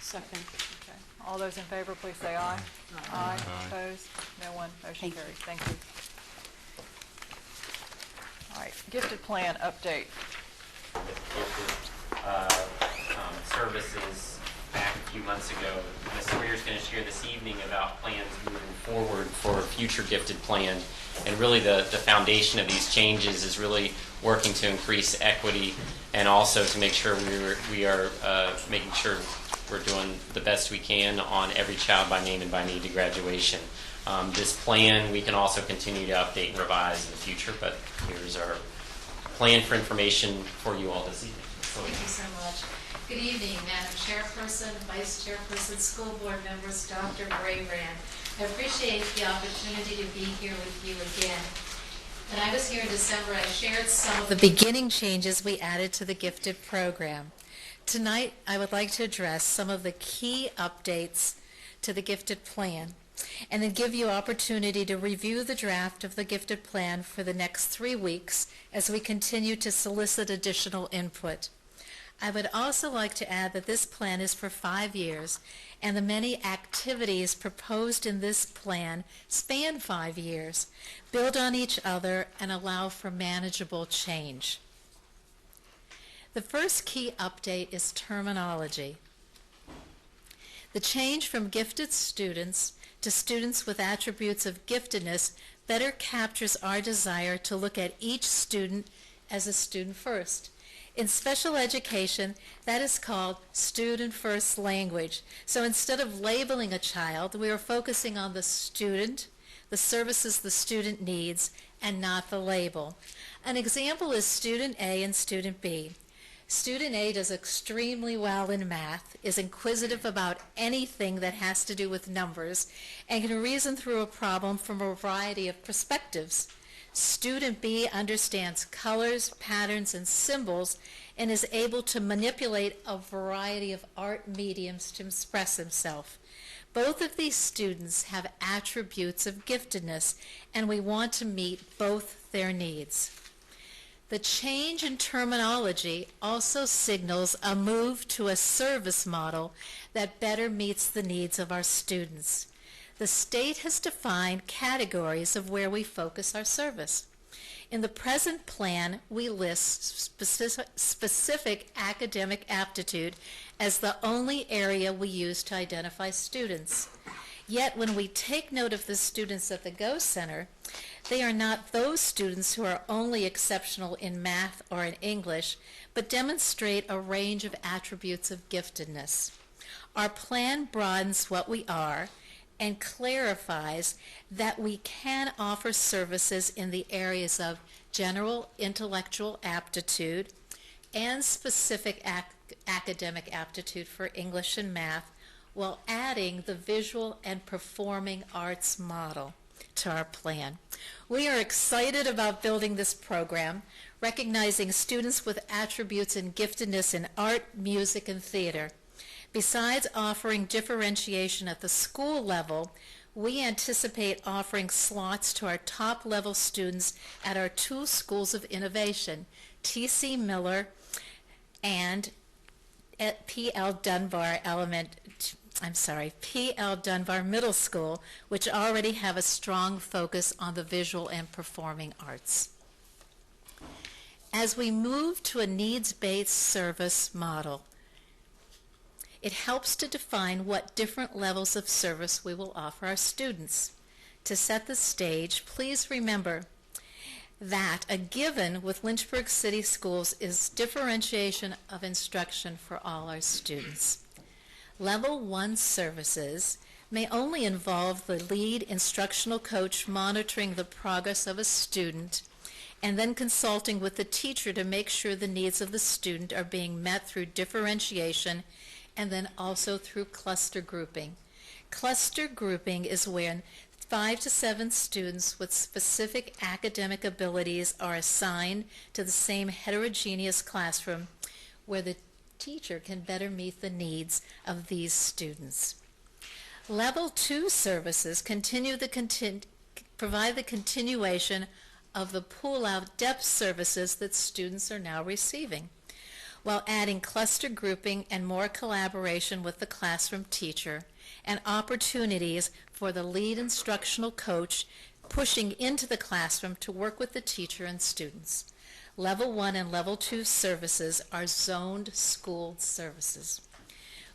Second. Okay. All those in favor, please say aye. Aye. Opposed? No one. Motion carries. Thank you. All right. Gifted plan update. Services back a few months ago. Ms. Sawyer is going to share this evening about plans moving forward for a future gifted plan. And really the foundation of these changes is really working to increase equity and also to make sure we are making sure we're doing the best we can on every child by name and by need to graduation. This plan we can also continue to update and revise in the future, but here's our plan for information for you all this evening. Thank you so much. Good evening, Madam Chairperson, Vice Chairperson, school board members, Dr. Brabrand. I appreciate the opportunity to be here with you again. When I was here in December, I shared some of the beginning changes we added to the gifted program. Tonight, I would like to address some of the key updates to the gifted plan and then give you opportunity to review the draft of the gifted plan for the next 3 weeks as we continue to solicit additional input. I would also like to add that this plan is for 5 years, and the many activities proposed in this plan span 5 years, build on each other, and allow for manageable change. The first key update is terminology. The change from gifted students to students with attributes of giftedness better captures our desire to look at each student as a student first. In special education, that is called student first language. So instead of labeling a child, we are focusing on the student, the services the student needs, and not the label. An example is student A and student B. Student A does extremely well in math, is inquisitive about anything that has to do with numbers, and can reason through a problem from a variety of perspectives. Student B understands colors, patterns, and symbols, and is able to manipulate a variety of art mediums to express himself. Both of these students have attributes of giftedness, and we want to meet both their needs. The change in terminology also signals a move to a service model that better meets the needs of our students. The state has defined categories of where we focus our service. In the present plan, we list specific academic aptitude as the only area we use to identify students. Yet when we take note of the students at the Go Center, they are not those students who are only exceptional in math or in English, but demonstrate a range of attributes of giftedness. Our plan broadens what we are and clarifies that we can offer services in the areas of general intellectual aptitude and specific academic aptitude for English and math, while adding the visual and performing arts model to our plan. We are excited about building this program, recognizing students with attributes and giftedness in art, music, and theater. Besides offering differentiation at the school level, we anticipate offering slots to our top-level students at our two schools of innovation, T.C. Miller and at P.L. Dunbar Middle School, which already have a strong focus on the visual and performing arts. As we move to a needs-based service model, it helps to define what different levels of service we will offer our students. To set the stage, please remember that a given with Lynchburg City Schools is differentiation of instruction for all our students. Level 1 services may only involve the lead instructional coach monitoring the progress of a student and then consulting with the teacher to make sure the needs of the student are being met through differentiation and then also through cluster grouping. Cluster grouping is when 5 to 7 students with specific academic abilities are assigned to the same heterogeneous classroom where the teacher can better meet the needs of these students. Level 2 services provide the continuation of the pull-out depth services that students are now receiving, while adding cluster grouping and more collaboration with the classroom teacher and opportunities for the lead instructional coach pushing into the classroom to work with the teacher and students. Level 1 and Level 2 services are zoned school services.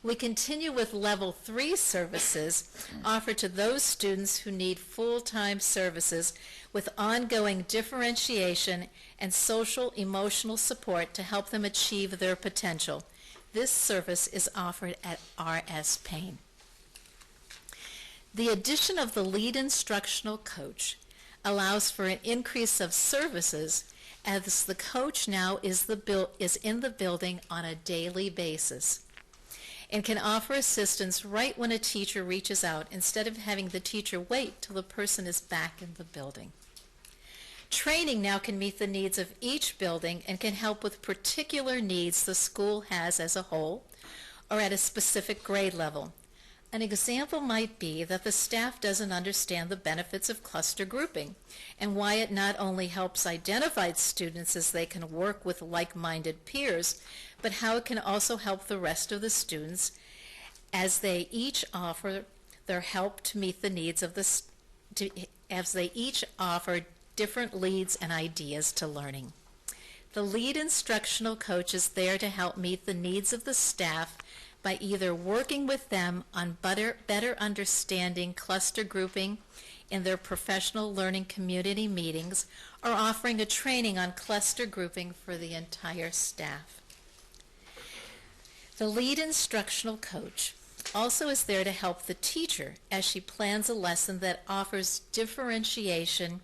We continue with Level 3 services offered to those students who need full-time services with ongoing differentiation and social emotional support to help them achieve their potential. This service is offered at R.S. Payne. The addition of the lead instructional coach allows for an increase of services as the coach now is in the building on a daily basis and can offer assistance right when a teacher reaches out instead of having the teacher wait till the person is back in the building. Training now can meet the needs of each building and can help with particular needs the school has as a whole or at a specific grade level. An example might be that the staff doesn't understand the benefits of cluster grouping and why it not only helps identify students as they can work with like-minded peers, but how it can also help the rest of the students as they each offer their help to meet the needs of as they each offer different leads and ideas to learning. The lead instructional coach is there to help meet the needs of the staff by either working with them on better understanding cluster grouping in their professional learning community meetings or offering a training on cluster grouping for the entire staff. The lead instructional coach also is there to help the teacher as she plans a lesson that offers differentiation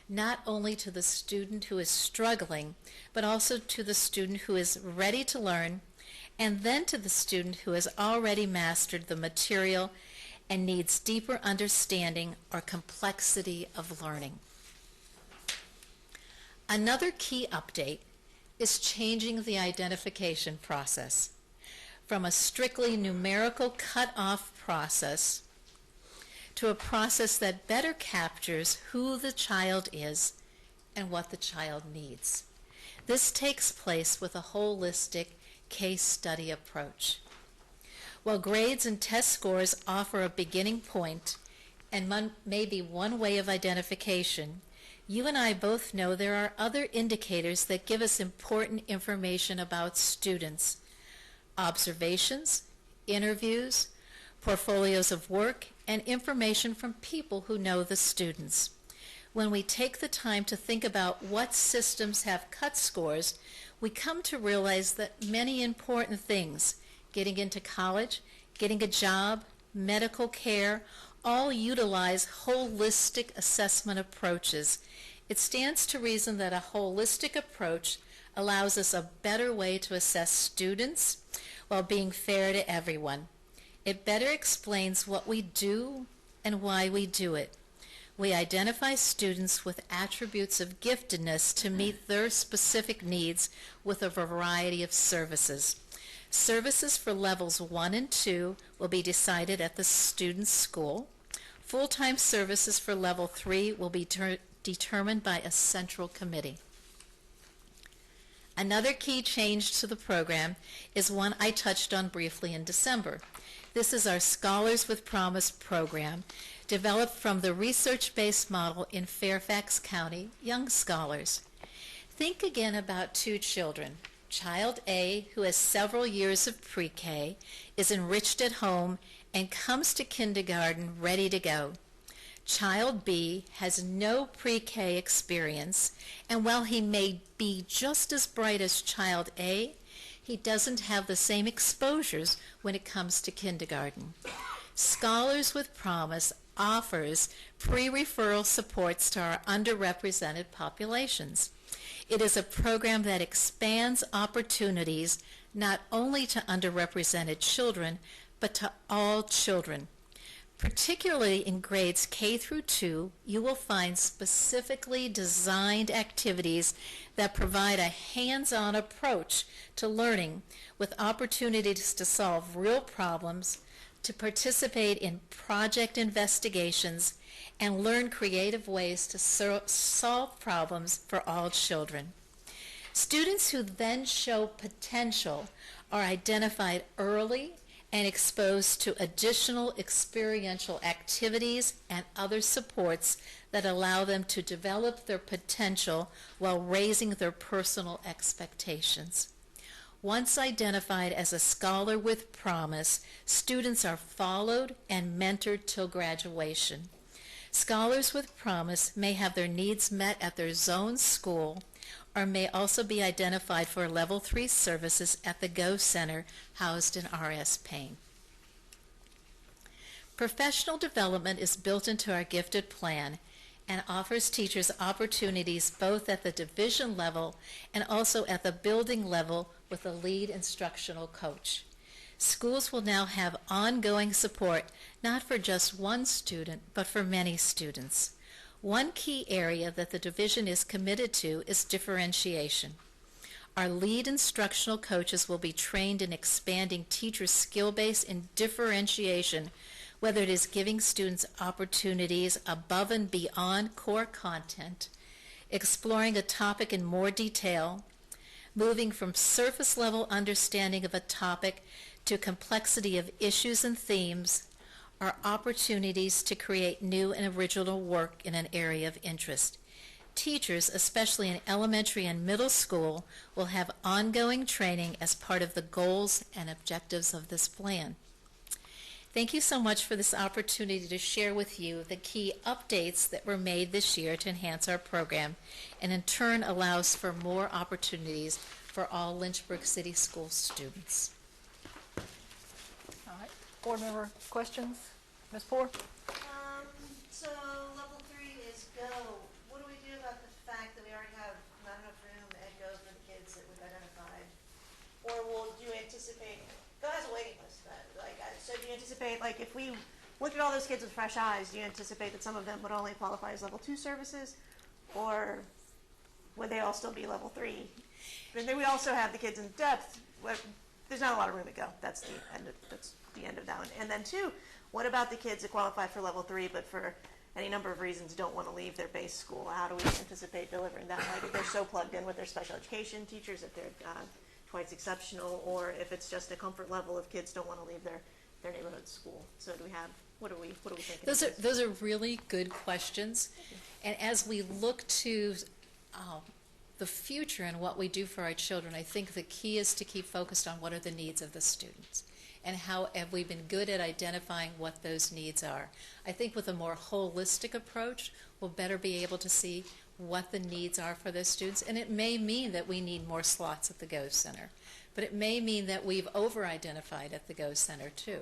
not only to the student who is struggling, but also to the student who is ready to learn, and then to the student who has already mastered the material and needs deeper understanding or complexity of learning. Another key update is changing the identification process from a strictly numerical cut-off process to a process that better captures who the child is and what the child needs. This takes place with a holistic case study approach. While grades and test scores offer a beginning point and maybe one way of identification, you and I both know there are other indicators that give us important information about students. Observations, interviews, portfolios of work, and information from people who know the students. When we take the time to think about what systems have cut scores, we come to realize that many important things, getting into college, getting a job, medical care, all utilize holistic assessment approaches. It stands to reason that a holistic approach allows us a better way to assess students while being fair to everyone. It better explains what we do and why we do it. We identify students with attributes of giftedness to meet their specific needs with a variety of services. Services for levels 1 and 2 will be decided at the student's school. Full-time services for level 3 will be determined by a central committee. Another key change to the program is one I touched on briefly in December. This is our Scholars with Promise program, developed from the research-based model in Fairfax County, Young Scholars. Think again about two children. Child A, who has several years of pre-K, is enriched at home and comes to kindergarten ready to go. Child B has no pre-K experience, and while he may be just as bright as Child A, he doesn't have the same exposures when it comes to kindergarten. Scholars with Promise offers pre-referral supports to our underrepresented populations. It is a program that expands opportunities not only to underrepresented children, but to all children. Particularly in grades K through 2, you will find specifically designed activities that provide a hands-on approach to learning with opportunities to solve real problems, to participate in project investigations, and learn creative ways to solve problems for all children. Students who then show potential are identified early and exposed to additional experiential activities and other supports that allow them to develop their potential while raising their personal expectations. Once identified as a scholar with promise, students are followed and mentored till graduation. Scholars with Promise may have their needs met at their zone school or may also be identified for Level 3 services at the GO Center housed in R.S. Payne. Professional development is built into our gifted plan and offers teachers opportunities both at the division level and also at the building level with a lead instructional coach. Schools will now have ongoing support not for just one student, but for many students. One key area that the division is committed to is differentiation. Our lead instructional coaches will be trained in expanding teachers' skill base in differentiation, whether it is giving students opportunities above and beyond core content, exploring a topic in more detail, moving from surface level understanding of a topic to complexity of issues and themes, are opportunities to create new and original work in an area of interest. Teachers, especially in elementary and middle school, will have ongoing training as part of the goals and objectives of this plan. Thank you so much for this opportunity to share with you the key updates that were made this year to enhance our program, and in turn allows for more opportunities for all Lynchburg City School students. All right, board member questions? Ms. Poore? So level 3 is Go. What do we do about the fact that we already have not enough room at Go for the kids that we've identified? Or do you anticipate, Go has a waiting list, so do you anticipate, like, if we looked at all those kids with fresh eyes, do you anticipate that some of them would only qualify as level 2 services? Or would they all still be level 3? And then we also have the kids in depth. There's not a lot of room to go. That's the end of that one. And then 2, what about the kids that qualify for level 3 but for any number of reasons don't want to leave their base school? How do we anticipate delivering that? Like if they're so plugged in with their special education teachers, if they're twice exceptional, or if it's just a comfort level of kids don't want to leave their neighborhood school. So do we have, what are we thinking? Those are really good questions. And as we look to the future and what we do for our children, I think the key is to keep focused on what are the needs of the students and how have we been good at identifying what those needs are. I think with a more holistic approach, we'll better be able to see what the needs are for those students. And it may mean that we need more slots at the Go Center, but it may mean that we've over-identified at the Go Center too.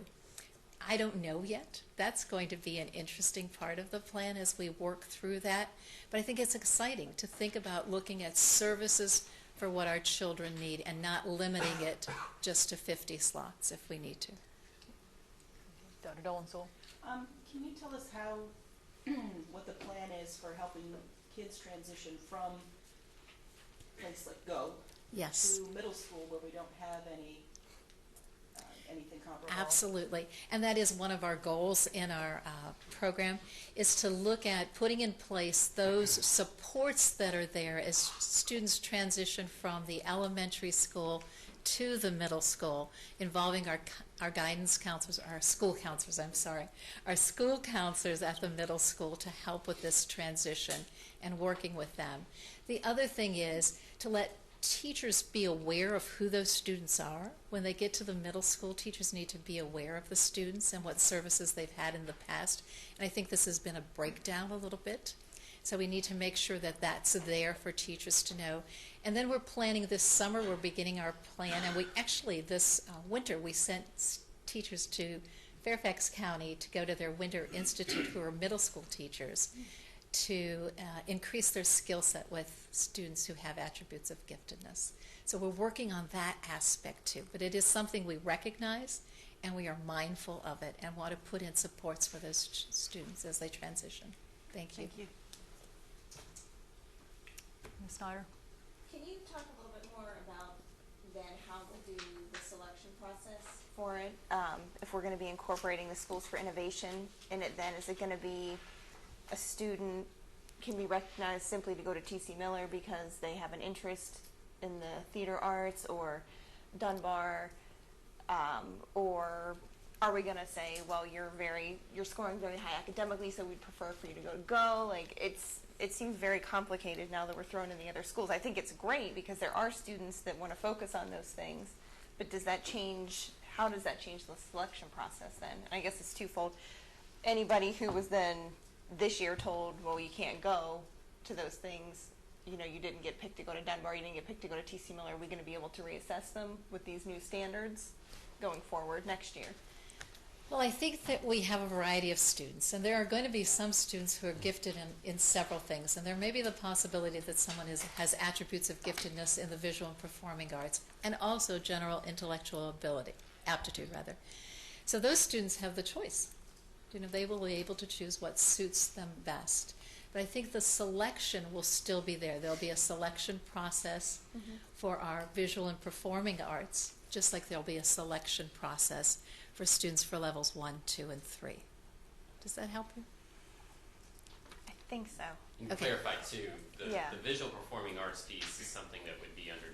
I don't know yet. That's going to be an interesting part of the plan as we work through that. But I think it's exciting to think about looking at services for what our children need and not limiting it just to 50 slots if we need to. Dr. Dolensole? Can you tell us how, what the plan is for helping kids transition from a place like Go to middle school where we don't have anything comparable? Absolutely. And that is one of our goals in our program, is to look at putting in place those supports that are there as students transition from the elementary school to the middle school, involving our guidance counselors, our school counselors at the middle school to help with this transition and working with them. The other thing is to let teachers be aware of who those students are. When they get to the middle school, teachers need to be aware of the students and what services they've had in the past. And I think this has been a breakdown a little bit. So we need to make sure that that's there for teachers to know. And then we're planning this summer, we're beginning our plan, and we actually, this winter, we sent teachers to Fairfax County to go to their Winter Institute, who are middle school teachers, to increase their skill set with students who have attributes of giftedness. So we're working on that aspect too, but it is something we recognize and we are mindful of it and want to put in supports for those students as they transition. Thank you. Thank you. Ms. Snyder? Can you talk a little bit more about then how we'll do the selection process for it? If we're going to be incorporating the Schools for Innovation in it, then is it going to be a student can be recognized simply to go to T.C. Miller because they have an interest in the theater arts or Dunbar, or are we going to say, well, you're scoring very high academically, so we'd prefer for you to go? Like it seems very complicated now that we're thrown in the other schools. I think it's great because there are students that want to focus on those things, but does that change? How does that change the selection process then? And I guess it's twofold. Anybody who was then this year told, well, you can't go to those things, you didn't get picked to go to Dunbar, you didn't get picked to go to T.C. Miller, are we going to be able to reassess them with these new standards going forward next year? Well, I think that we have a variety of students, and there are going to be some students who are gifted in several things, and there may be the possibility that someone has attributes of giftedness in the visual and performing arts, and also general intellectual aptitude. So those students have the choice. They will be able to choose what suits them best. But I think the selection will still be there. There'll be a selection process for our visual and performing arts, just like there'll be a selection process for students for levels 1, 2, and 3. Does that help you? I think so. And to clarify too, the visual performing arts piece is something that would be under,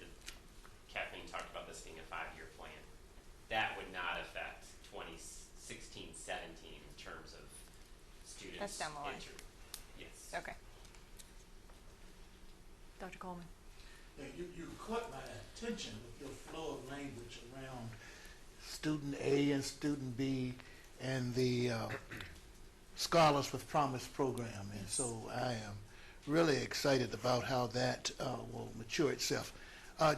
Kathleen talked about this being a 5-year plan. That would not affect 2016, 17 in terms of students. That's down the line. Yes. Okay. Dr. Coleman. Yeah, you caught my attention with your flow of language around student A and student B and the Scholars with Promise program. And so I am really excited about how that will mature itself.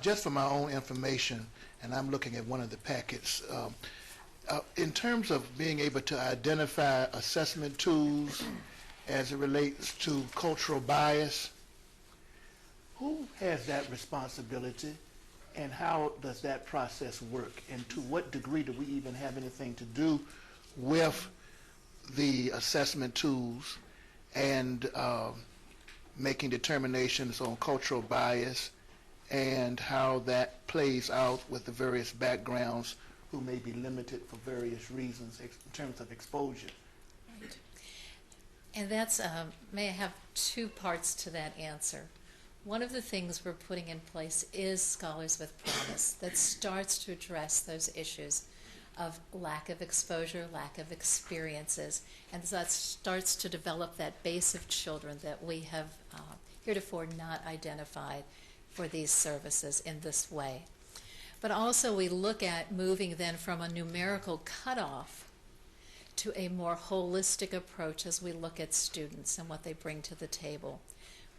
Just for my own information, and I'm looking at one of the packets, in terms of being able to identify assessment tools as it relates to cultural bias, who has that responsibility, and how does that process work, and to what degree do we even have anything to do with the assessment tools and making determinations on cultural bias and how that plays out with the various backgrounds who may be limited for various reasons in terms of exposure? Right. And that's, may I have two parts to that answer. One of the things we're putting in place is Scholars with Promise that starts to address those issues of lack of exposure, lack of experiences, and that starts to develop that base of children that we have heretofore not identified for these services in this way. But also we look at moving then from a numerical cutoff to a more holistic approach as we look at students and what they bring to the table.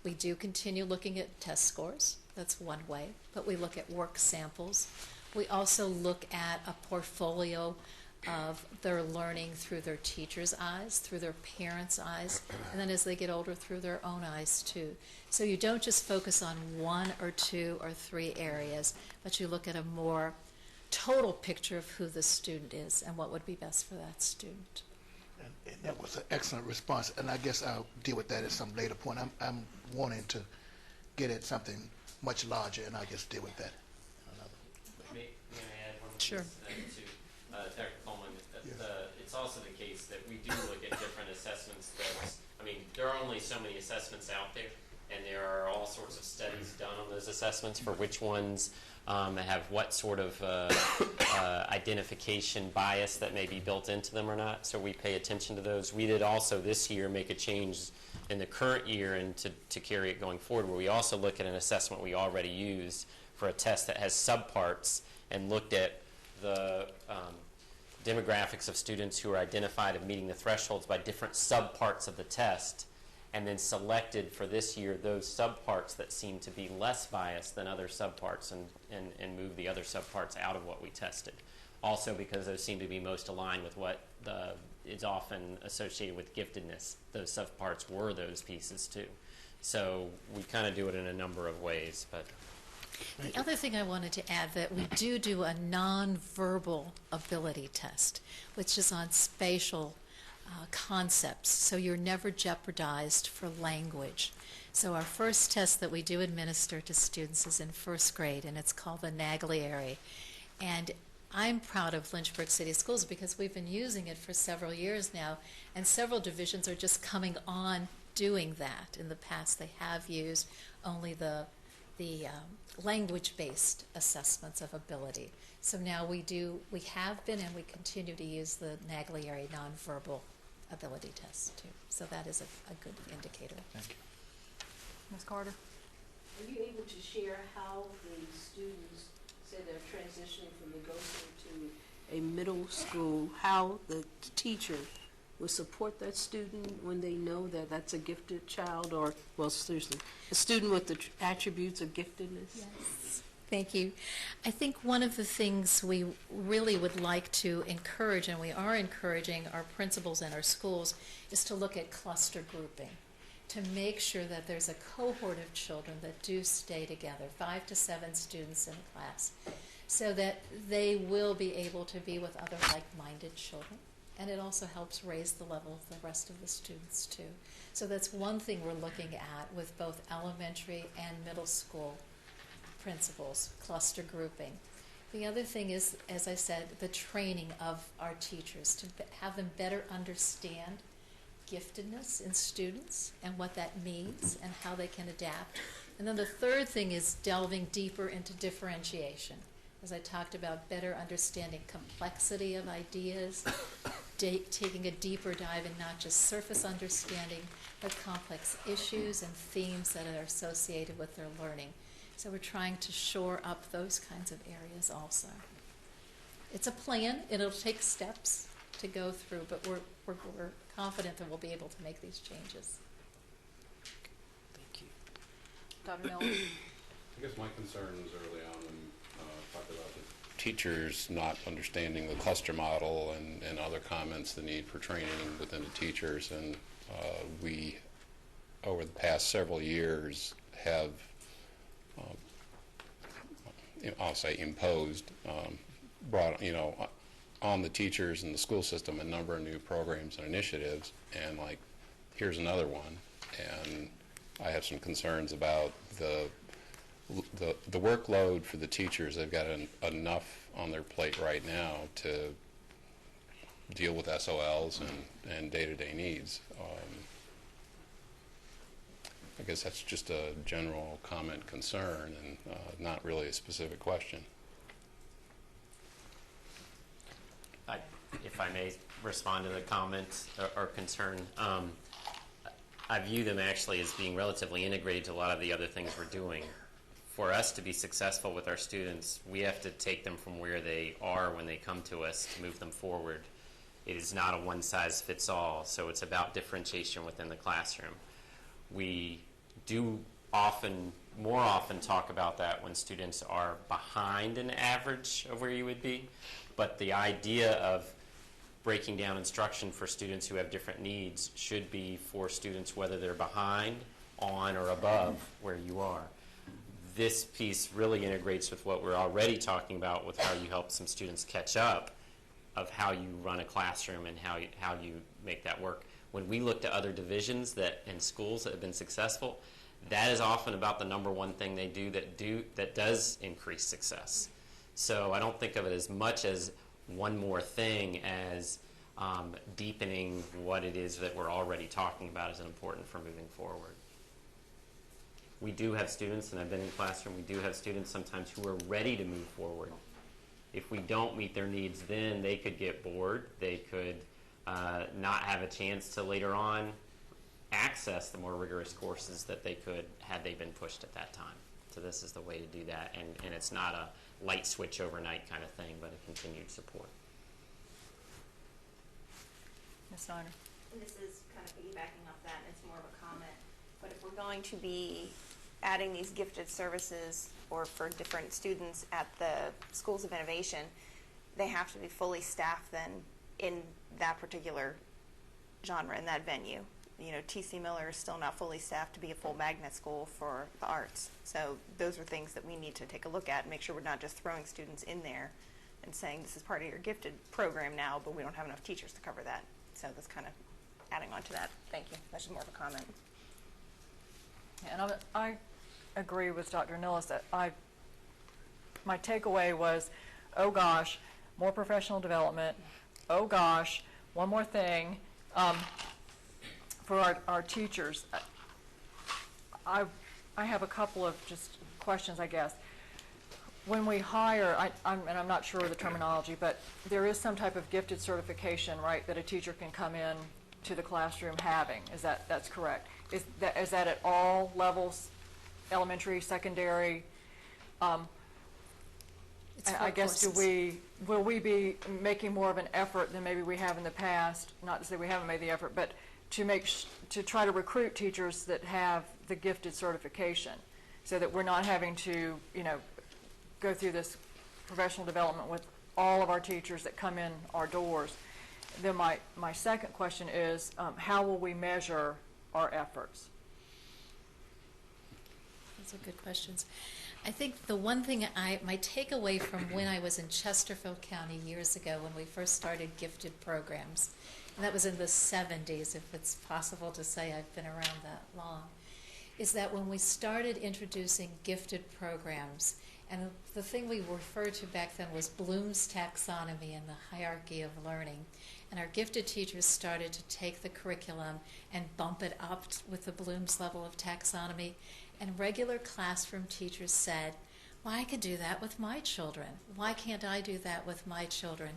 We do continue looking at test scores, that's one way, but we look at work samples. We also look at a portfolio of their learning through their teachers' eyes, through their parents' eyes, and then as they get older through their own eyes too. So you don't just focus on one or two or three areas, but you look at a more total picture of who the student is and what would be best for that student. And that was an excellent response, and I guess I'll deal with that at some later point. I'm wanting to get at something much larger, and I'll just deal with that. May I add one Sure. piece to Dr. Coleman? It's also the case that we do look at different assessments. I mean, there are only so many assessments out there, and there are all sorts of studies done on those assessments for which ones have what sort of identification bias that may be built into them or not. So we pay attention to those. We did also this year make a change in the current year and to carry it going forward, where we also look at an assessment we already used for a test that has subparts and looked at the demographics of students who are identified of meeting the thresholds by different subparts of the test, and then selected for this year those subparts that seem to be less biased than other subparts and move the other subparts out of what we tested. Also because those seem to be most aligned with what is often associated with giftedness. Those subparts were those pieces too. So we kind of do it in a number of ways. But the other thing I wanted to add, that we do a nonverbal ability test, which is on spatial concepts, so you're never jeopardized for language. So our first test that we do administer to students is in first grade, and it's called the Naglieri. And I'm proud of Lynchburg City Schools because we've been using it for several years now, and several divisions are just coming on doing that. In the past, they have used only the language-based assessments of ability. So now we have been, and we continue to use the Naglieri nonverbal ability test too. So that is a good indicator. Thank you. Ms. Carter? Are you able to share how the students, say they're transitioning from negotiating to a middle school, how the teacher will support that student when they know that that's a gifted child, or, well, seriously, a student with the attributes of giftedness? Yes. Thank you. I think one of the things we really would like to encourage, and we are encouraging our principals and our schools, is to look at cluster grouping, to make sure that there's a cohort of children that do stay together, 5 to 7 students in a class, so that they will be able to be with other like-minded children. And it also helps raise the level of the rest of the students too. So that's one thing we're looking at with both elementary and middle school principals, cluster grouping. The other thing is, as I said, the training of our teachers to have them better understand giftedness in students and what that means and how they can adapt. And then the third thing is delving deeper into differentiation. As I talked about, better understanding complexity of ideas, taking a deeper dive in not just surface understanding, but complex issues and themes that are associated with their learning. So we're trying to shore up those kinds of areas also. It's a plan. It'll take steps to go through, but we're confident that we'll be able to make these changes. Thank you. Dr. Nilles? I guess my concerns early on when talked about the teachers not understanding the cluster model and other comments, the need for training within the teachers, and we, over the past several years, have, I'll say, imposed, brought, on the teachers and the school system a number of new programs and initiatives, and like, here's another one, and I have some concerns about the workload for the teachers. They've got enough on their plate right now to deal with SOLs and day-to-day needs. I guess that's just a general comment concern and not really a specific question. If I may respond to the comments or concern, I view them actually as being relatively integrated to a lot of the other things we're doing. For us to be successful with our students, we have to take them from where they are when they come to us to move them forward. It is not a one-size-fits-all, so it's about differentiation within the classroom. We do more often talk about that when students are behind an average of where you would be, but the idea of breaking down instruction for students who have different needs should be for students whether they're behind, on, or above where you are. This piece really integrates with what we're already talking about with how you help some students catch up of how you run a classroom and how you make that work. When we look to other divisions and schools that have been successful, that is often about the number one thing they do that does increase success. So I don't think of it as much as one more thing as deepening what it is that we're already talking about as important for moving forward. We do have students, and I've been in classroom, we do have students sometimes who are ready to move forward. If we don't meet their needs then, they could get bored. They could not have a chance to later on access the more rigorous courses that they could had they been pushed at that time. So this is the way to do that, and it's not a light switch overnight kind of thing, but a continued support. Ms. Snyder? And this is kind of piggybacking off that, and it's more of a comment, but if we're going to be adding these gifted services or for different students at the schools of innovation, they have to be fully staffed then in that particular genre, in that venue. T.C. Miller is still not fully staffed to be a full magnet school for the arts. So those are things that we need to take a look at and make sure we're not just throwing students in there and saying this is part of your gifted program now, but we don't have enough teachers to cover that. So that's kind of adding on to that. Thank you. That's just more of a comment. Yeah, and I agree with Dr. Nilles that my takeaway was, oh gosh, more professional development. Oh gosh, one more thing. For our teachers, I have a couple of just questions, I guess. When we hire, and I'm not sure of the terminology, but there is some type of gifted certification, right, that a teacher can come in to the classroom having. That's correct? Is that at all levels, elementary, secondary? I guess will we be making more of an effort than maybe we have in the past? Not to say we haven't made the effort, but to try to recruit teachers that have the gifted certification, so that we're not having to go through this professional development with all of our teachers that come in our doors. Then my second question is, how will we measure our efforts? Those are good questions. I think the one thing my takeaway from when I was in Chesterfield County years ago when we first started gifted programs, and that was in the 70s, if it's possible to say I've been around that long, is that when we started introducing gifted programs, and the thing we referred to back then was Bloom's taxonomy and the hierarchy of learning, and our gifted teachers started to take the curriculum and bump it up with the Bloom's level of taxonomy, and regular classroom teachers said, well, I could do that with my children. Why can't I do that with my children?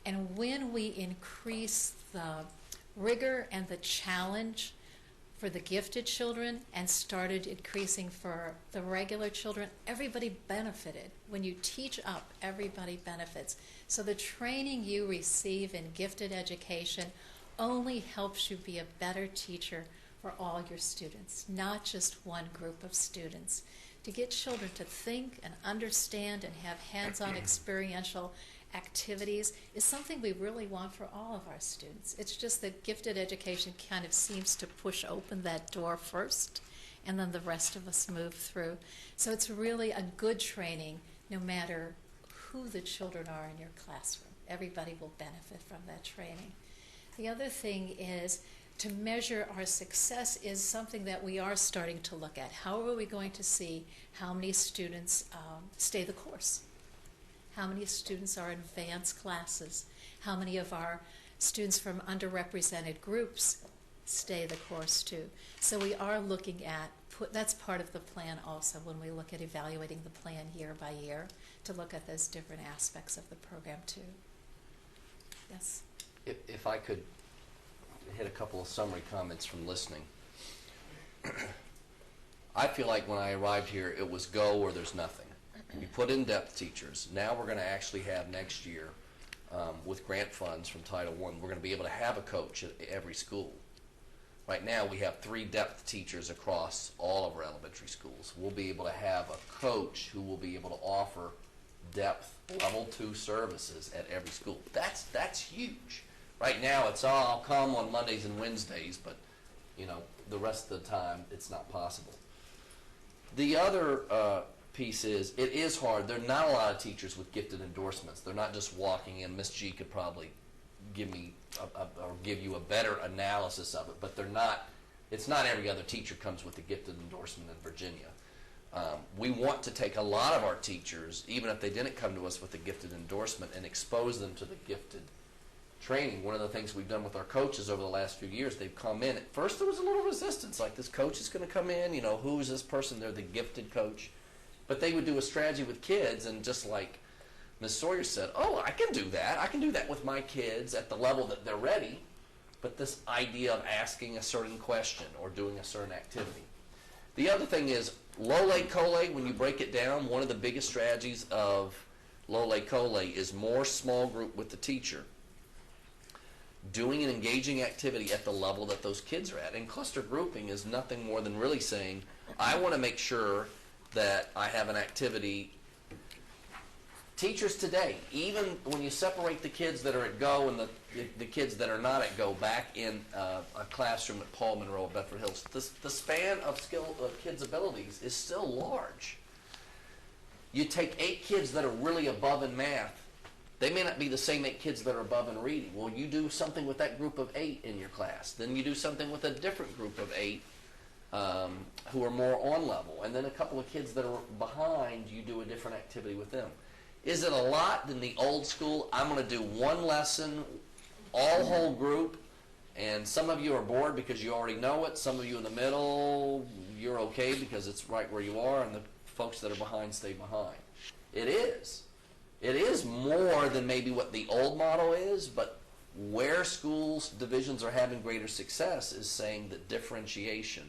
And when we increase the rigor and the challenge for the gifted children and started increasing for the regular children, everybody benefited. When you teach up, everybody benefits. So the training you receive in gifted education only helps you be a better teacher for all your students, not just one group of students. To get children to think and understand and have hands-on experiential activities is something we really want for all of our students. It's just that gifted education kind of seems to push open that door first, and then the rest of us move through. So it's really a good training no matter who the children are in your classroom. Everybody will benefit from that training. The other thing is to measure our success is something that we are starting to look at. How are we going to see how many students stay the course? How many students are in advanced classes? How many of our students from underrepresented groups stay the course too? So we are looking at, that's part of the plan also when we look at evaluating the plan year by year, to look at those different aspects of the program too. Yes? If I could hit a couple of summary comments from listening. I feel like when I arrived here, it was go or there's nothing. We put in depth teachers. Now we're going to actually have next year, with grant funds from Title I, we're going to be able to have a coach at every school. Right now we have 3 depth teachers across all of our elementary schools. We'll be able to have a coach who will be able to offer depth level 2 services at every school. That's huge. Right now it's I'll come on Mondays and Wednesdays, but the rest of the time it's not possible. The other piece is, it is hard. There are not a lot of teachers with gifted endorsements. They're not just walking in. Miss G could probably give me or give you a better analysis of it, but they're not. It's not every other teacher comes with a gifted endorsement in Virginia. We want to take a lot of our teachers, even if they didn't come to us with a gifted endorsement, and expose them to the gifted training. One of the things we've done with our coaches over the last few years, they've come in. At first there was a little resistance, like this coach is going to come in, who is this person? They're the gifted coach. But they would do a strategy with kids, and just like Ms. Sawyer said, oh, I can do that. I can do that with my kids at the level that they're ready. But this idea of asking a certain question or doing a certain activity. The other thing is Lole-Cole, when you break it down, one of the biggest strategies of Lole-Cole is more small group with the teacher, doing an engaging activity at the level that those kids are at. And cluster grouping is nothing more than really saying, I want to make sure that I have an activity. Teachers today, even when you separate the kids that are at Go and the kids that are not at Go back in a classroom at Paul Monroe at Bedford Hills, the span of kids' abilities is still large. You take 8 kids that are really above in math. They may not be the same 8 kids that are above in reading. Well, you do something with that group of 8 in your class. Then you do something with a different group of 8 who are more on level. And then a couple of kids that are behind, you do a different activity with them. Is it a lot than the old school? I'm going to do one lesson, all whole group, and some of you are bored because you already know it. Some of you in the middle, you're okay because it's right where you are, and the folks that are behind stay behind. It is. It is more than maybe what the old model is, but where schools, divisions are having greater success is saying that differentiation.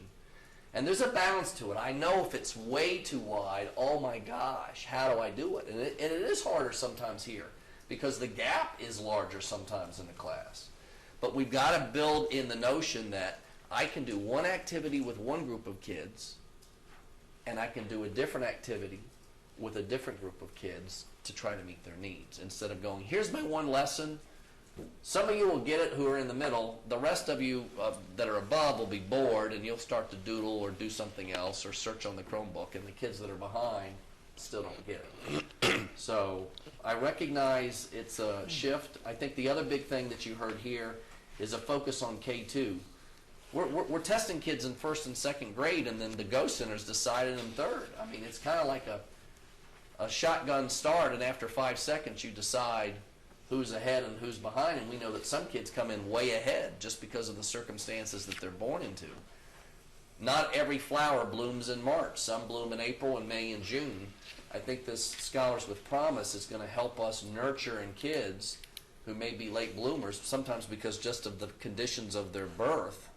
And there's a balance to it. I know if it's way too wide, oh my gosh, how do I do it? And it is harder sometimes here because the gap is larger sometimes in the class. But we've got to build in the notion that I can do one activity with one group of kids and I can do a different activity with a different group of kids to try to meet their needs. Instead of going, here's my one lesson. Some of you will get it who are in the middle. The rest of you that are above will be bored, and you'll start to doodle or do something else or search on the Chromebook, and the kids that are behind still don't get it. So I recognize it's a shift. I think the other big thing that you heard here is a focus on K2. We're testing kids in 1st and 2nd grade, and then the Go Centers decided in 3rd. I mean, it's kind of like a shotgun start, and after 5 seconds you decide who's ahead and who's behind, and we know that some kids come in way ahead just because of the circumstances that they're born into. Not every flower blooms in March. Some bloom in April and May and June. I think this Scholars with Promise is going to help us nurture in kids who may be late bloomers, sometimes because just of the conditions of their birth,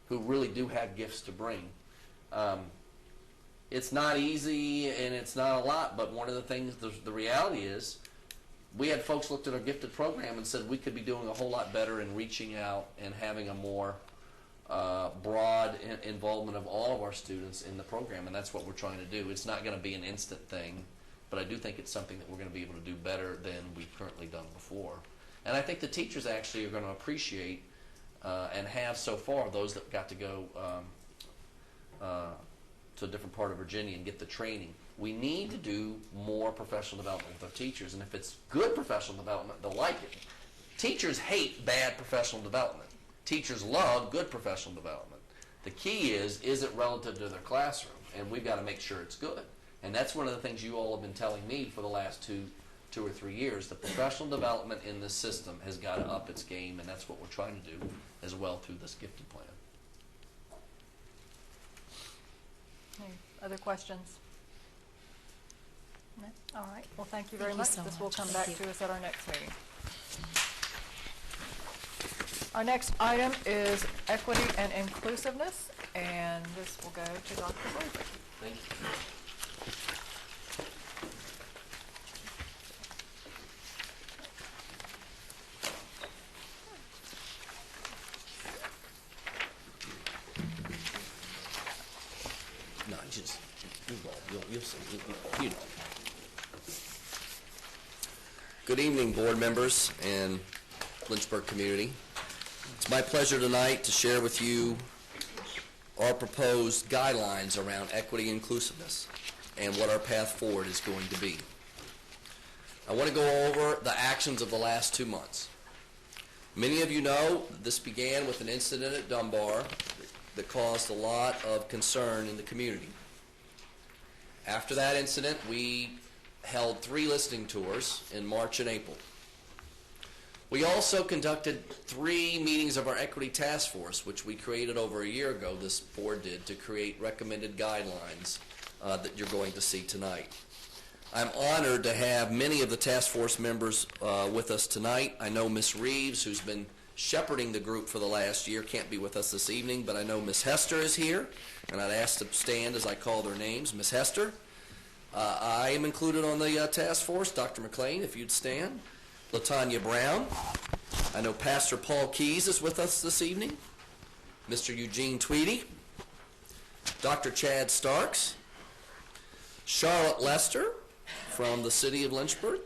who really do have gifts to bring. It's not easy and it's not a lot, but one of the things, the reality is, we had folks looked at our gifted program and said we could be doing a whole lot better in reaching out and having a more broad involvement of all of our students in the program, and that's what we're trying to do. It's not going to be an instant thing, but I do think it's something that we're going to be able to do better than we've currently done before. And I think the teachers actually are going to appreciate and have so far, those that got to go to a different part of Virginia and get the training. We need to do more professional development with our teachers, and if it's good professional development, they'll like it. Teachers hate bad professional development. Teachers love good professional development. The key is it relative to their classroom? And we've got to make sure it's good. And that's one of the things you all have been telling me for the last two or 3 years. The professional development in this system has got to up its game, and that's what we're trying to do as well through this gifted plan. Any other questions? No? All right. Well, thank you very much. This will come back to us at our next meeting. Our next item is equity and inclusiveness, and this will go to Dr. Brabrand. Thank you. No, just you'll see. You know. Good evening, board members and Lynchburg community. It's my pleasure tonight to share with you our proposed guidelines around equity and inclusiveness and what our path forward is going to be. I want to go over the actions of the last 2 months. Many of you know this began with an incident at Dunbar that caused a lot of concern in the community. After that incident, we held 3 listening tours in March and April. We also conducted 3 meetings of our equity task force, which we created over a year ago, this board did, to create recommended guidelines that you're going to see tonight. I'm honored to have many of the task force members with us tonight. I know Ms. Reeves, who's been shepherding the group for the last year, can't be with us this evening, but I know Ms. Hester is here, and I'd ask to stand as I call their names. Ms. Hester, I am included on the task force. Dr. McLean, if you'd stand. LaTanya Brown. I know Pastor Paul Keys is with us this evening. Mr. Eugene Tweedy. Dr. Chad Starks. Charlotte Lester from the city of Lynchburg.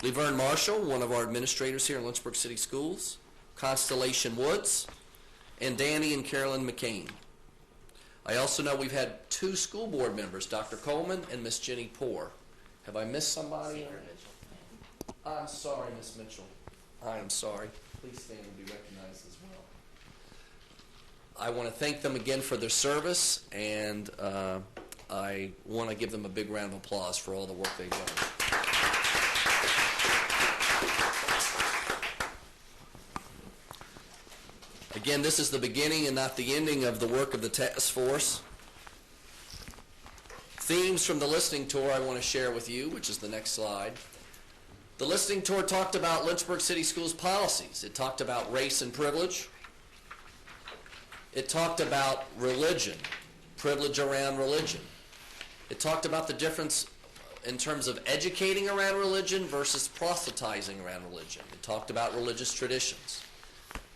Laverne Marshall, one of our administrators here in Lynchburg City Schools. Constellation Woods. And Danny and Carolyn McCain. I also know we've had 2 school board members, Dr. Coleman and Miss Jenny Poore. Have I missed somebody? I'm sorry, Miss Mitchell. I am sorry. Please stand and be recognized as well. I want to thank them again for their service, and I want to give them a big round of applause for all the work they've done. Again, this is the beginning and not the ending of the work of the task force. Themes from the listening tour I want to share with you, which is the next slide. The listening tour talked about Lynchburg City Schools policies. It talked about race and privilege. It talked about religion, privilege around religion. It talked about the difference in terms of educating around religion versus proselytizing around religion. It talked about religious traditions.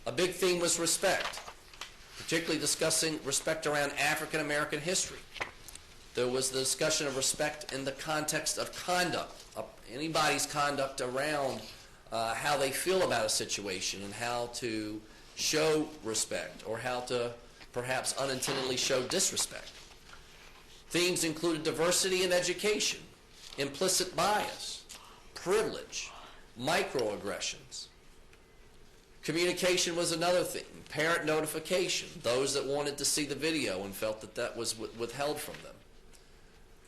A big theme was respect, particularly discussing respect around African American history. There was the discussion of respect in the context of conduct, anybody's conduct around how they feel about a situation and how to show respect or how to perhaps unintendedly show disrespect. Themes included diversity in education, implicit bias, privilege, microaggressions. Communication was another thing. Parent notification, those that wanted to see the video and felt that that was withheld from them.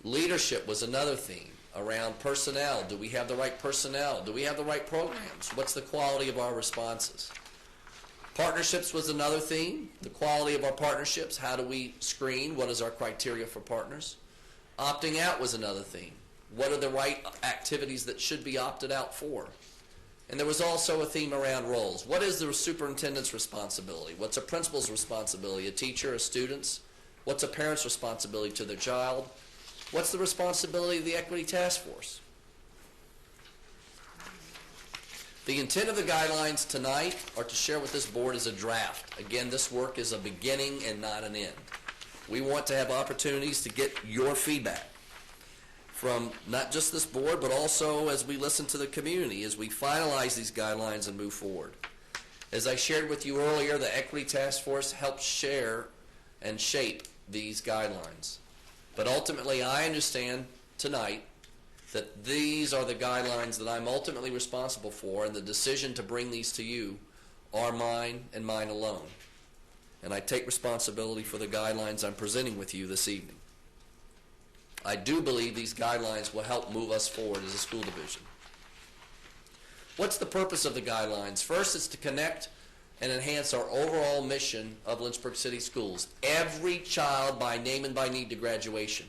Leadership was another theme around personnel. Do we have the right personnel? Do we have the right programs? What's the quality of our responses? Partnerships was another theme. The quality of our partnerships. How do we screen? What is our criteria for partners? Opting out was another theme. What are the right activities that should be opted out for? And there was also a theme around roles. What is the superintendent's responsibility? What's a principal's responsibility? A teacher, a student's? What's a parent's responsibility to their child? What's the responsibility of the Equity Task Force? The intent of the guidelines tonight are to share with this board as a draft. Again, this work is a beginning and not an end. We want to have opportunities to get your feedback from not just this board, but also as we listen to the community, as we finalize these guidelines and move forward. As I shared with you earlier, the Equity Task Force helps share and shape these guidelines. But ultimately, I understand tonight that these are the guidelines that I'm ultimately responsible for, and the decision to bring these to you are mine and mine alone. And I take responsibility for the guidelines I'm presenting with you this evening. I do believe these guidelines will help move us forward as a school division. What's the purpose of the guidelines? First, it's to connect and enhance our overall mission of Lynchburg City Schools. Every child by name and by need to graduation.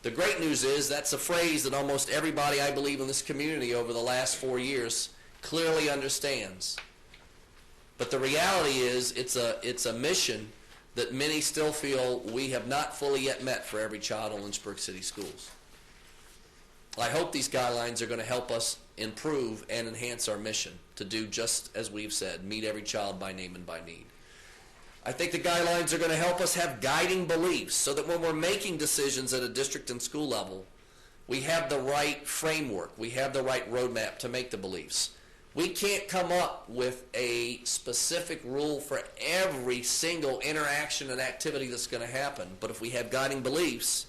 The great news is that's a phrase that almost everybody, I believe, in this community over the last 4 years clearly understands. But the reality is it's a mission that many still feel we have not fully yet met for every child in Lynchburg City Schools. I hope these guidelines are going to help us improve and enhance our mission to do just as we've said, meet every child by name and by need. I think the guidelines are going to help us have guiding beliefs so that when we're making decisions at a district and school level, we have the right framework, we have the right roadmap to make the beliefs. We can't come up with a specific rule for every single interaction and activity that's going to happen, but if we have guiding beliefs,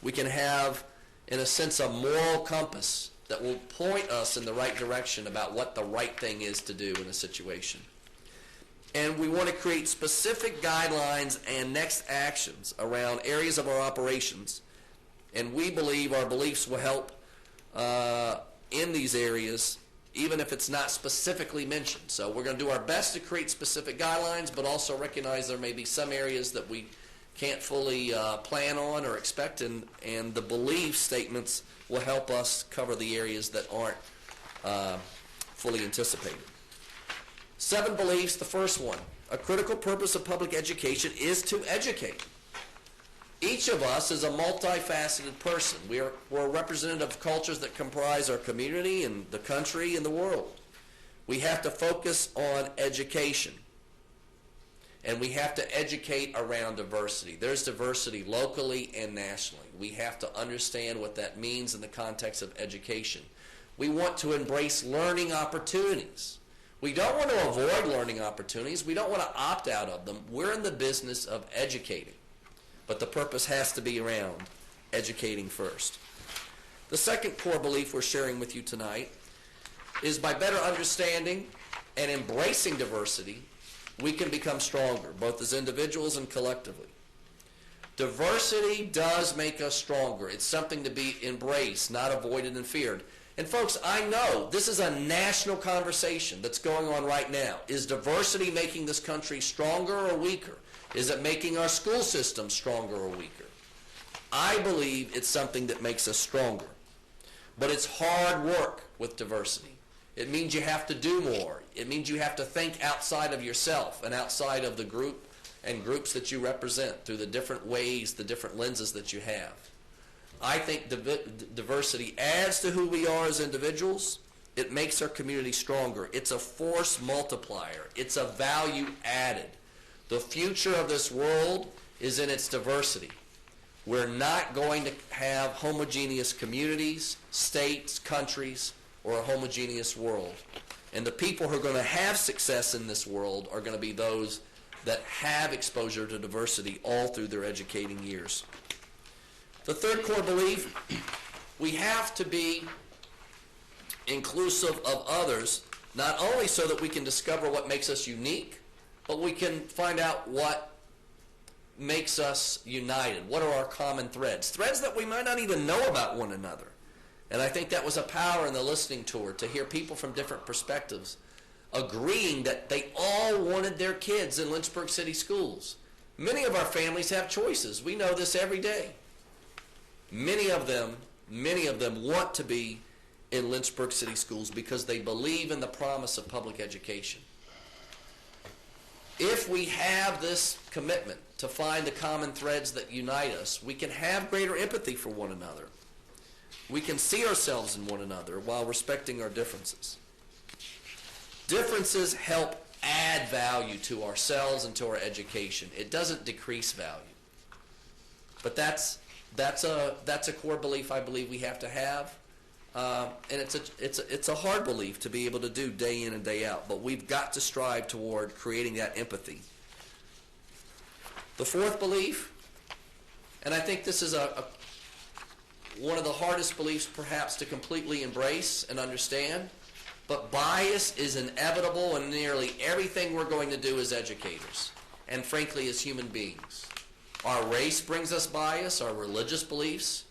we can have, in a sense, a moral compass that will point us in the right direction about what the right thing is to do in a situation. And we want to create specific guidelines and next actions around areas of our operations, and we believe our beliefs will help in these areas even if it's not specifically mentioned. So we're going to do our best to create specific guidelines, but also recognize there may be some areas that we can't fully plan on or expect, and the belief statements will help us cover the areas that aren't fully anticipated. 7 beliefs. The first one, a critical purpose of public education is to educate. Each of us is a multifaceted person. We're a representative of cultures that comprise our community and the country and the world. We have to focus on education. And we have to educate around diversity. There's diversity locally and nationally. We have to understand what that means in the context of education. We want to embrace learning opportunities. We don't want to avoid learning opportunities. We don't want to opt out of them. We're in the business of educating. But the purpose has to be around educating first. The second core belief we're sharing with you tonight is by better understanding and embracing diversity, we can become stronger, both as individuals and collectively. Diversity does make us stronger. It's something to be embraced, not avoided and feared. And folks, I know this is a national conversation that's going on right now. Is diversity making this country stronger or weaker? Is it making our school system stronger or weaker? I believe it's something that makes us stronger. But it's hard work with diversity. It means you have to do more. It means you have to think outside of yourself and outside of the group and groups that you represent through the different ways, the different lenses that you have. I think diversity adds to who we are as individuals. It makes our community stronger. It's a force multiplier. It's a value added. The future of this world is in its diversity. We're not going to have homogeneous communities, states, countries, or a homogeneous world. And the people who are going to have success in this world are going to be those that have exposure to diversity all through their educating years. The third core belief, we have to be inclusive of others, not only so that we can discover what makes us unique, but we can find out what makes us united. What are our common threads? Threads that we might not even know about one another. And I think that was a power in the listening tour, to hear people from different perspectives agreeing that they all wanted their kids in Lynchburg City Schools. Many of our families have choices. We know this every day. Many of them want to be in Lynchburg City Schools because they believe in the promise of public education. If we have this commitment to find the common threads that unite us, we can have greater empathy for one another. We can see ourselves in one another while respecting our differences. Differences help add value to ourselves and to our education. It doesn't decrease value. But that's a core belief I believe we have to have. And it's a hard belief to be able to do day in and day out, but we've got to strive toward creating that empathy. The fourth belief, and I think this is one of the hardest beliefs perhaps to completely embrace and understand, but bias is inevitable in nearly everything we're going to do as educators, and frankly as human beings. Our race brings us bias, our religious beliefs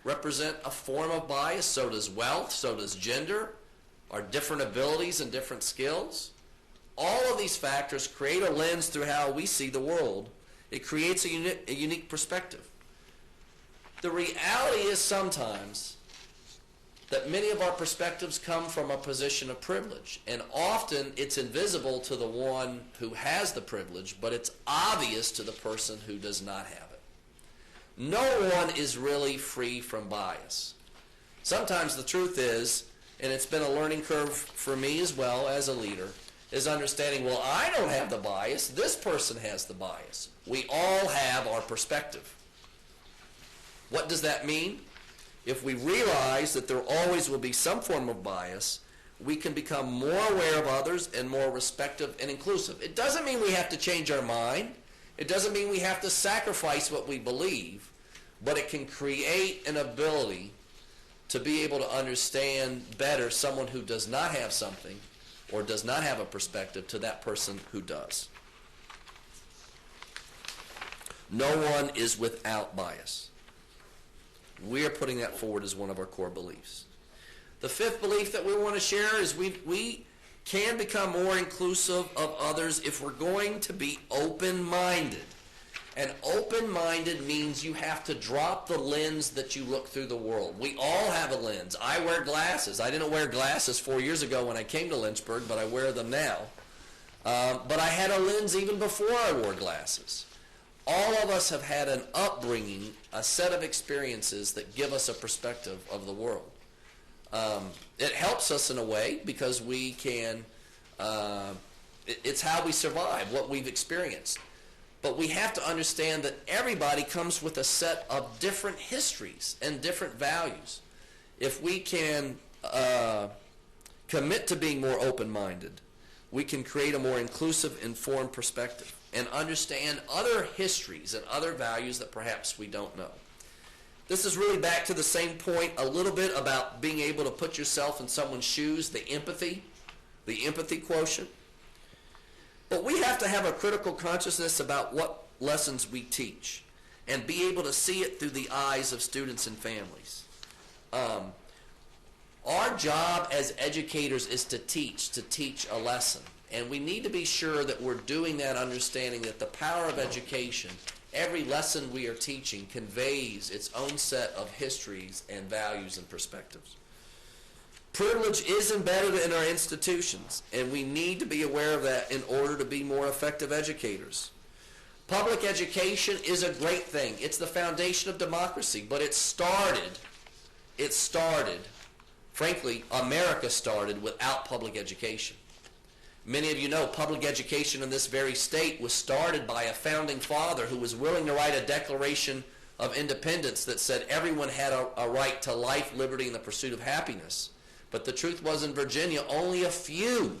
represent a form of bias, so does wealth, so does gender, our different abilities and different skills. All of these factors create a lens through how we see the world. It creates a unique perspective. The reality is sometimes that many of our perspectives come from a position of privilege, and often it's invisible to the one who has the privilege, but it's obvious to the person who does not have it. No one is really free from bias. Sometimes the truth is, and it's been a learning curve for me as well as a leader, is understanding, well, I don't have the bias, this person has the bias. We all have our perspective. What does that mean? If we realize that there always will be some form of bias, we can become more aware of others and more respectful and inclusive. It doesn't mean we have to change our mind. It doesn't mean we have to sacrifice what we believe, but it can create an ability to be able to understand better someone who does not have something or does not have a perspective to that person who does. No one is without bias. We are putting that forward as one of our core beliefs. The fifth belief that we want to share is we can become more inclusive of others if we're going to be open-minded. And open-minded means you have to drop the lens that you look through the world. We all have a lens. I wear glasses. I didn't wear glasses 4 years ago when I came to Lynchburg, but I wear them now. But I had a lens even before I wore glasses. All of us have had an upbringing, a set of experiences that give us a perspective of the world. It helps us in a way because we can, it's how we survive, what we've experienced. But we have to understand that everybody comes with a set of different histories and different values. If we can commit to being more open-minded, we can create a more inclusive, informed perspective and understand other histories and other values that perhaps we don't know. This is really back to the same point a little bit about being able to put yourself in someone's shoes, the empathy quotient. But we have to have a critical consciousness about what lessons we teach and be able to see it through the eyes of students and families. Our job as educators is to teach a lesson. And we need to be sure that we're doing that understanding that the power of education, every lesson we are teaching conveys its own set of histories and values and perspectives. Privilege is embedded in our institutions, and we need to be aware of that in order to be more effective educators. Public education is a great thing. It's the foundation of democracy, but it started, frankly, America started without public education. Many of you know public education in this very state was started by a founding father who was willing to write a Declaration of Independence that said everyone had a right to life, liberty, and the pursuit of happiness. But the truth was in Virginia, only a few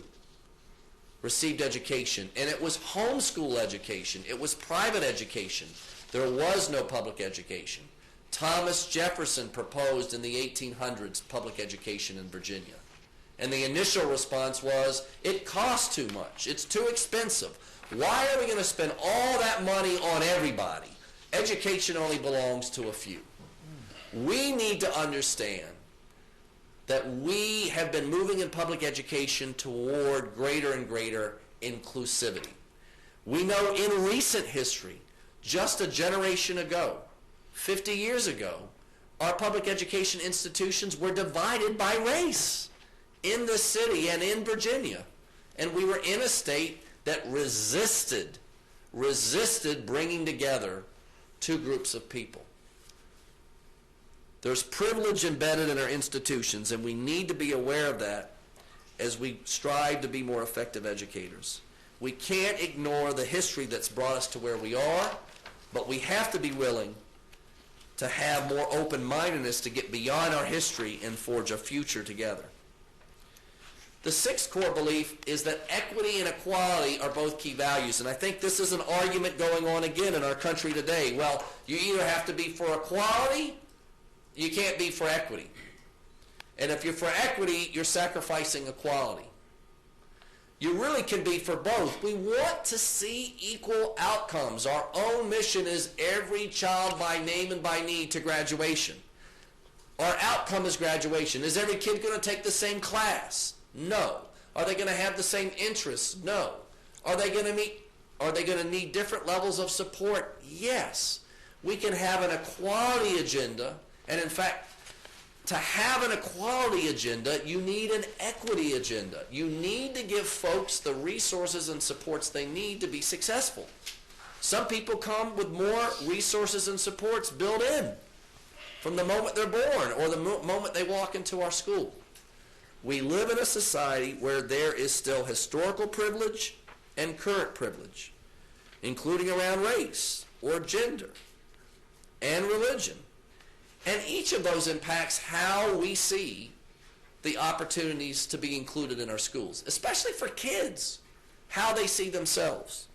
received education, and it was homeschool education. It was private education. There was no public education. Thomas Jefferson proposed in the 1800s public education in Virginia. And the initial response was, it costs too much. It's too expensive. Why are we going to spend all that money on everybody? Education only belongs to a few. We need to understand that we have been moving in public education toward greater and greater inclusivity. We know in recent history, just a generation ago, 50 years ago, our public education institutions were divided by race in this city and in Virginia. And we were in a state that resisted bringing together two groups of people. There's privilege embedded in our institutions, and we need to be aware of that as we strive to be more effective educators. We can't ignore the history that's brought us to where we are, but we have to be willing to have more open-mindedness to get beyond our history and forge a future together. The sixth core belief is that equity and equality are both key values, and I think this is an argument going on again in our country today. Well, you either have to be for equality, you can't be for equity. And if you're for equity, you're sacrificing equality. You really can be for both. We want to see equal outcomes. Our own mission is every child by name and by need to graduation. Our outcome is graduation. Is every kid going to take the same class? No. Are they going to have the same interests? No. Are they going to need different levels of support? Yes. We can have an equality agenda, and in fact, to have an equality agenda, you need an equity agenda. You need to give folks the resources and supports they need to be successful. Some people come with more resources and supports built in from the moment they're born or the moment they walk into our school. We live in a society where there is still historical privilege and current privilege, including around race or gender and religion. And each of those impacts how we see the opportunities to be included in our schools, especially for kids, how they see themselves.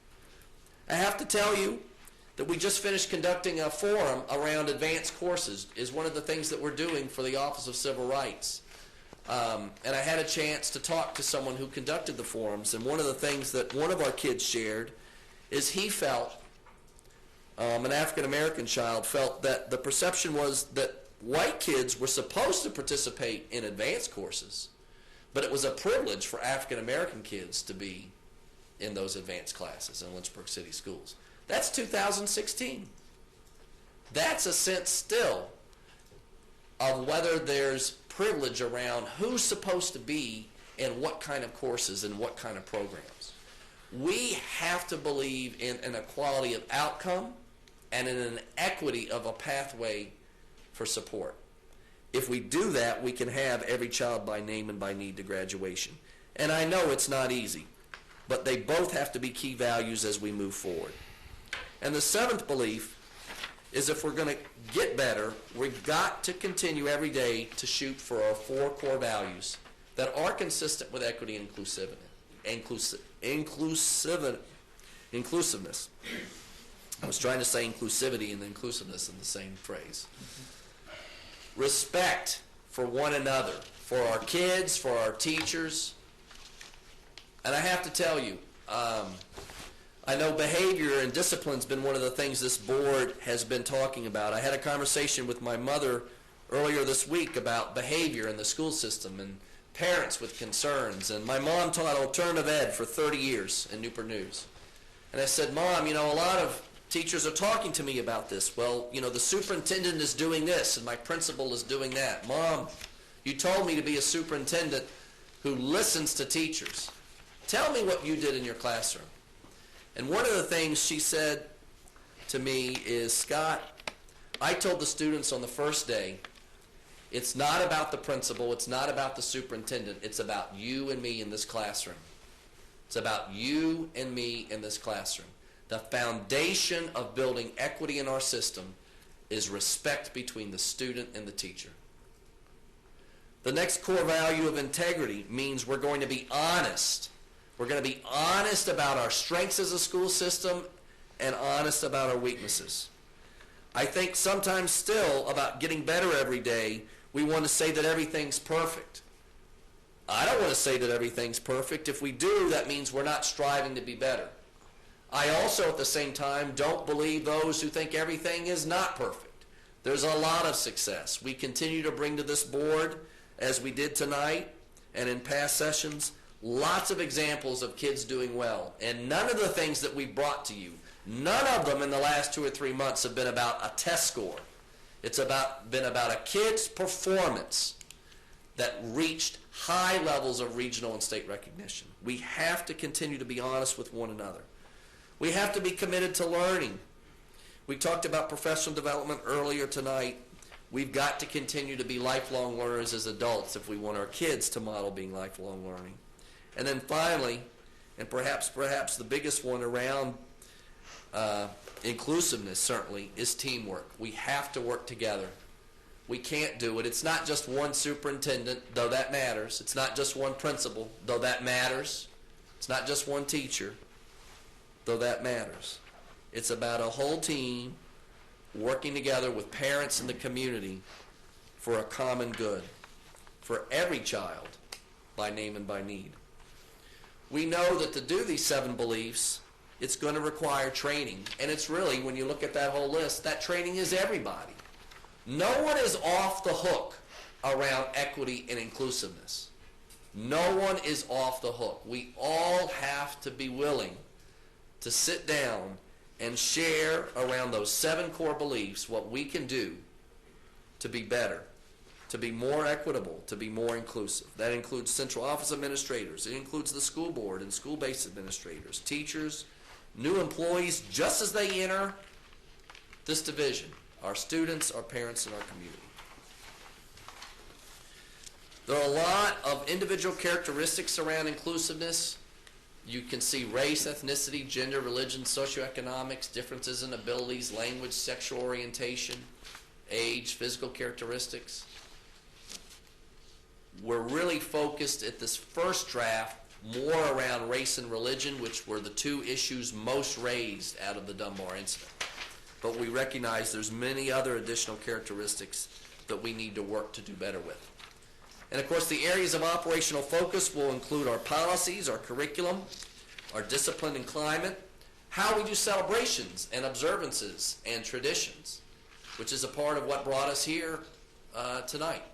I have to tell you that we just finished conducting a forum around advanced courses, is one of the things that we're doing for the Office of Civil Rights. And I had a chance to talk to someone who conducted the forums, and one of the things that one of our kids shared is he felt, an African-American child felt that the perception was that white kids were supposed to participate in advanced courses, but it was a privilege for African-American kids to be in those advanced classes in Lynchburg City Schools. That's 2016. That's a sense still of whether there's privilege around who's supposed to be in what kind of courses and what kind of programs. We have to believe in an equality of outcome and in an equity of a pathway for support. If we do that, we can have every child by name and by need to graduation. And I know it's not easy, but they both have to be key values as we move forward. And the seventh belief is if we're going to get better, we've got to continue every day to shoot for our 4 core values that are consistent with equity and inclusiveness. I was trying to say inclusivity and inclusiveness in the same phrase. Respect for one another, for our kids, for our teachers. And I have to tell you, I know behavior and discipline has been one of the things this board has been talking about. I had a conversation with my mother earlier this week about behavior in the school system and parents with concerns. And my mom taught alternative ed for 30 years in Newport News. And I said, Mom, a lot of teachers are talking to me about this. Well, the superintendent is doing this and my principal is doing that. Mom, you told me to be a superintendent who listens to teachers. Tell me what you did in your classroom. And one of the things she said to me is, Scott, I told the students on the first day, it's not about the principal, it's not about the superintendent, it's about you and me in this classroom. It's about you and me in this classroom. The foundation of building equity in our system is respect between the student and the teacher. The next core value of integrity means we're going to be honest. We're going to be honest about our strengths as a school system and honest about our weaknesses. I think sometimes still about getting better every day, we want to say that everything's perfect. I don't want to say that everything's perfect. If we do, that means we're not striving to be better. I also, at the same time, don't believe those who think everything is not perfect. There's a lot of success. We continue to bring to this board, as we did tonight and in past sessions, lots of examples of kids doing well. And none of the things that we brought to you, none of them in the last 2 or 3 months have been about a test score. It's been about a kid's performance that reached high levels of regional and state recognition. We have to continue to be honest with one another. We have to be committed to learning. We talked about professional development earlier tonight. We've got to continue to be lifelong learners as adults if we want our kids to model being lifelong learning. And then finally, and perhaps the biggest one around inclusiveness certainly, is teamwork. We have to work together. We can't do it. It's not just one superintendent, though that matters. It's not just one principal, though that matters. It's not just one teacher, though that matters. It's about a whole team working together with parents and the community for a common good, for every child, by name and by need. We know that to do these 7 beliefs, it's going to require training. And it's really, when you look at that whole list, that training is everybody. No one is off the hook around equity and inclusiveness. No one is off the hook. We all have to be willing to sit down and share around those 7 core beliefs what we can do to be better, to be more equitable, to be more inclusive. That includes central office administrators. It includes the school board and school-based administrators, teachers, new employees, just as they enter this division, our students, our parents, and our community. There are a lot of individual characteristics around inclusiveness. You can see race, ethnicity, gender, religion, socioeconomics, differences in abilities, language, sexual orientation, age, physical characteristics. We're really focused at this first draft more around race and religion, which were the 2 issues most raised out of the Dunbar incident. But we recognize there's many other additional characteristics that we need to work to do better with. And of course, the areas of operational focus will include our policies, our curriculum, our discipline and climate, how we do celebrations and observances and traditions, which is a part of what brought us here tonight.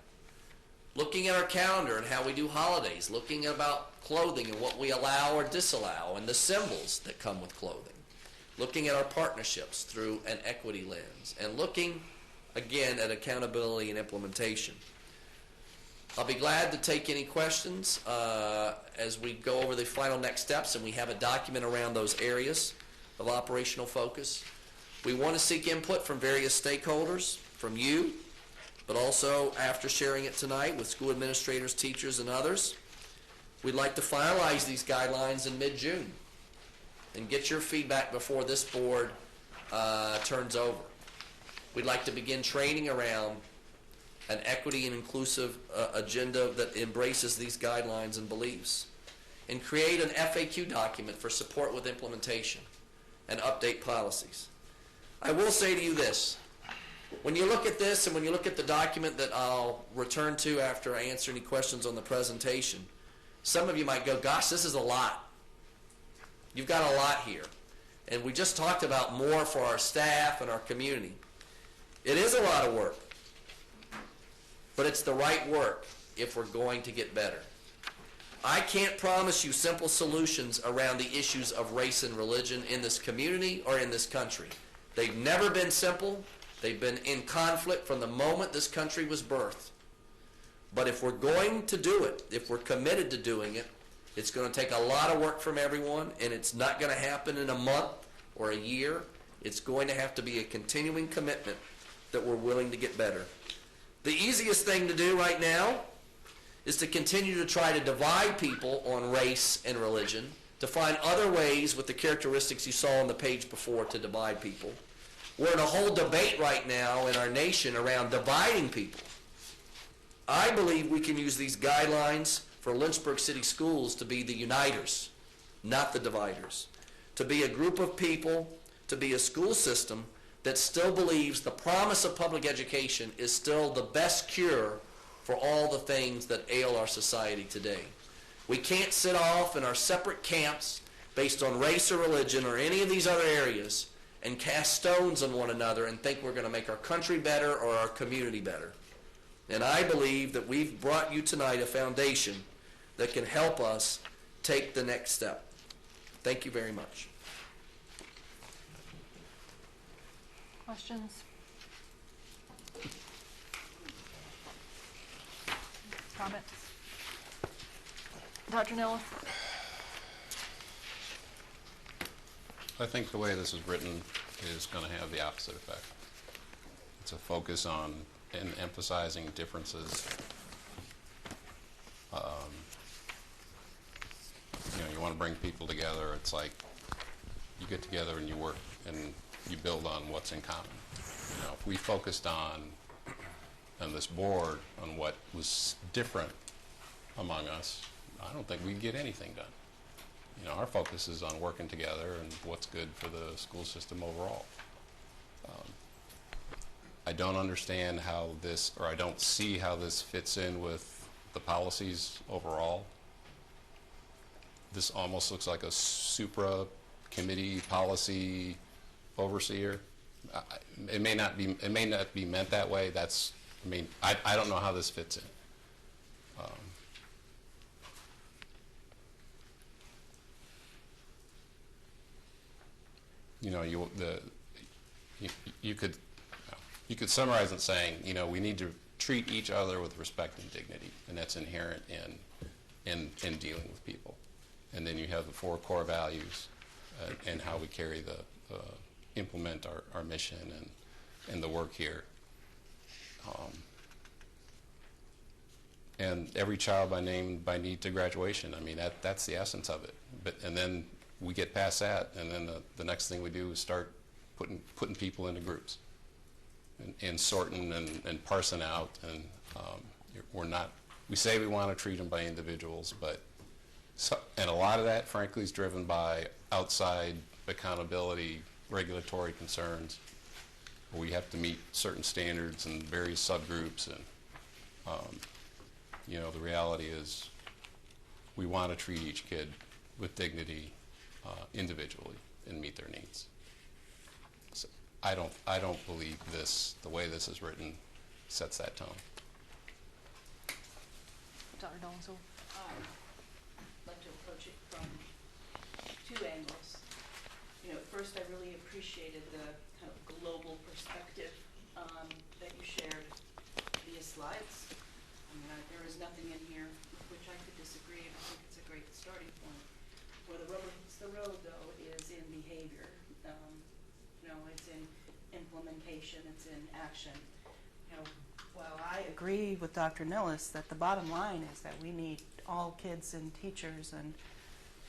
Looking at our calendar and how we do holidays, looking about clothing and what we allow or disallow and the symbols that come with clothing. Looking at our partnerships through an equity lens, and looking, again, at accountability and implementation. I'll be glad to take any questions as we go over the final next steps, and we have a document around those areas of operational focus. We want to seek input from various stakeholders, from you, but also after sharing it tonight with school administrators, teachers, and others. We'd like to finalize these guidelines in mid-June and get your feedback before this board turns over. We'd like to begin training around an equity and inclusive agenda that embraces these guidelines and beliefs, and create an FAQ document for support with implementation and update policies. I will say to you this. When you look at this and when you look at the document that I'll return to after I answer any questions on the presentation, some of you might go, gosh, this is a lot. You've got a lot here. And we just talked about more for our staff and our community. It is a lot of work, but it's the right work if we're going to get better. I can't promise you simple solutions around the issues of race and religion in this community or in this country. They've never been simple. They've been in conflict from the moment this country was birthed. But if we're going to do it, if we're committed to doing it, it's going to take a lot of work from everyone, and it's not going to happen in a month or a year. It's going to have to be a continuing commitment that we're willing to get better. The easiest thing to do right now is to continue to try to divide people on race and religion, to find other ways with the characteristics you saw on the page before to divide people. We're in a whole debate right now in our nation around dividing people. I believe we can use these guidelines for Lynchburg City Schools to be the uniters, not the dividers. To be a group of people, to be a school system that still believes the promise of public education is still the best cure for all the things that ail our society today. We can't sit off in our separate camps based on race or religion or any of these other areas and cast stones on one another and think we're going to make our country better or our community better. And I believe that we've brought you tonight a foundation that can help us take the next step. Thank you very much. Questions? comments? Dr. Nilles? I think the way this is written is going to have the opposite effect. It's a focus on and emphasizing differences. You want to bring people together. It's like you get together and you work and you build on what's in common. If we focused on this board on what was different among us, I don't think we'd get anything done. Our focus is on working together and what's good for the school system overall. I don't understand how this, or I don't see how this fits in with the policies overall. This almost looks like a supra-committee policy overseer. It may not be meant that way. I don't know how this fits in. You could summarize it saying, we need to treat each other with respect and dignity, and that's inherent in dealing with people. And then you have the 4 core values and how we implement our mission and the work here. And every child by name, by need to graduation. That's the essence of it. And then we get past that, and then the next thing we do is start putting people into groups and sorting and parsing out. And we say we want to treat them by individuals, and a lot of that, frankly, is driven by outside accountability, regulatory concerns. We have to meet certain standards and various subgroups, and the reality is we want to treat each kid with dignity individually and meet their needs. So I don't believe the way this is written sets that tone. Dr. Donzel? I'd like to approach it from 2 angles. At first I really appreciated the kind of global perspective that you shared via slides. There is nothing in here with which I could disagree, and I think it's a great starting point. Where the rubber hits the road, though, is in behavior. It's in implementation, it's in action. While I agree with Dr. Nilles that the bottom line is that we need all kids and teachers and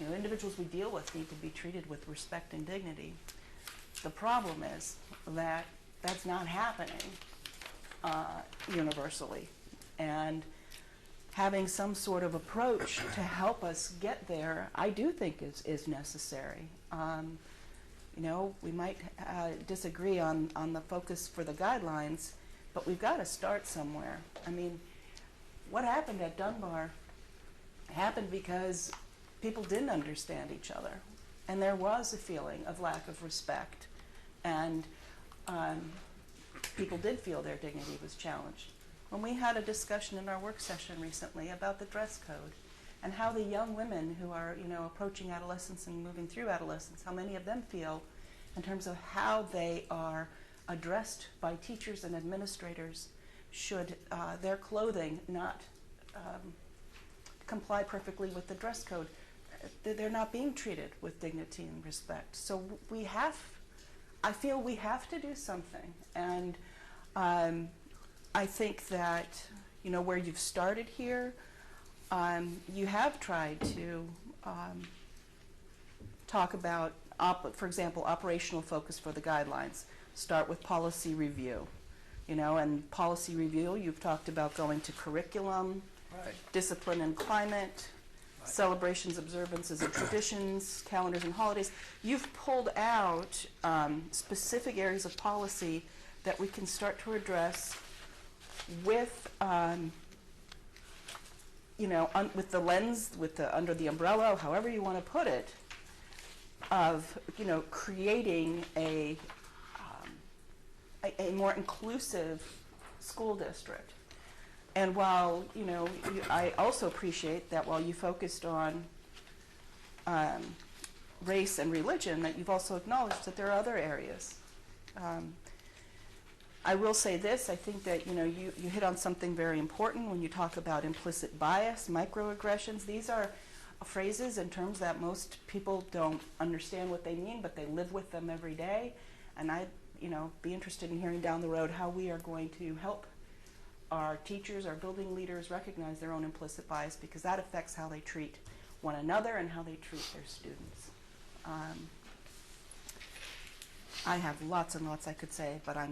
individuals we deal with need to be treated with respect and dignity. The problem is that that's not happening universally. And having some sort of approach to help us get there, I do think is necessary. We might disagree on the focus for the guidelines, but we've got to start somewhere. What happened at Dunbar happened because people didn't understand each other, and there was a feeling of lack of respect, and people did feel their dignity was challenged. When we had a discussion in our work session recently about the dress code and how the young women who are, approaching adolescence and moving through adolescence, how many of them feel in terms of how they are addressed by teachers and administrators should their clothing not comply perfectly with the dress code. They're not being treated with dignity and respect. So I feel we have to do something. And I think that, where you've started here, you have tried to talk about, for example, operational focus for the guidelines. Start with policy review. And policy review, you've talked about going to curriculum, right, discipline and climate, right, celebrations, observances, and traditions, calendars and holidays. You've pulled out specific areas of policy that we can start to address with, with the lens, under the umbrella, however you want to put it, of creating a more inclusive school district. And while I also appreciate that while you focused on race and religion, that you've also acknowledged that there are other areas. I will say this, I think that, you hit on something very important when you talk about implicit bias, microaggressions. These are phrases and terms that most people don't understand what they mean, but they live with them every day. And I'd, be interested in hearing down the road how we are going to help our teachers, our building leaders recognize their own implicit bias, because that affects how they treat one another and how they treat their students. I have lots and lots I could say, but I'll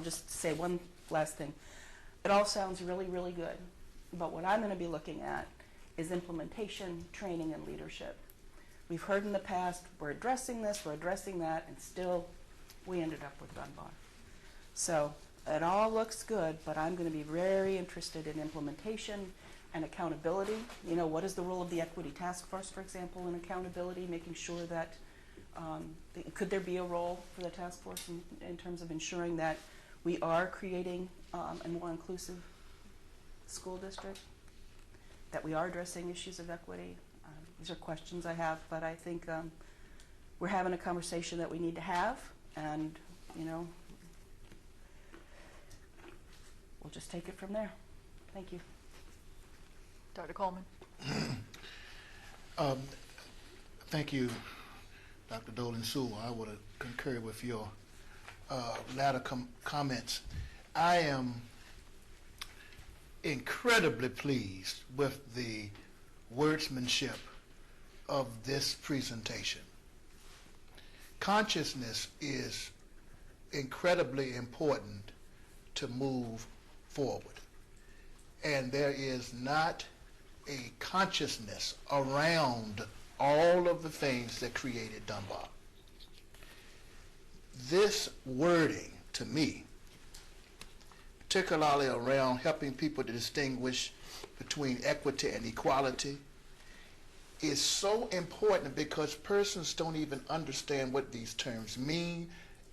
just say one last thing. It all sounds really, really good, but what I'm going to be looking at is implementation, training, and leadership. We've heard in the past, we're addressing this, we're addressing that, and still we ended up with Dunbar. So it all looks good, but I'm going to be very interested in implementation and accountability. What is the role of the Equity Task Force, for example, in accountability, making sure that could there be a role for the task force in terms of ensuring that we are creating a more inclusive school district, that we are addressing issues of equity? These are questions I have, but I think we're having a conversation that we need to have, and we'll just take it from there. Thank you. Dr. Coleman. Thank you, Dr. Dolan Sewell. I would concur with your latter comments. I am incredibly pleased with the wordsmanship of this presentation. Consciousness is incredibly important to move forward. And there is not a consciousness around all of the things that created Dunbar. This wording, to me, particularly around helping people to distinguish between equity and equality, is so important because persons don't even understand what these terms mean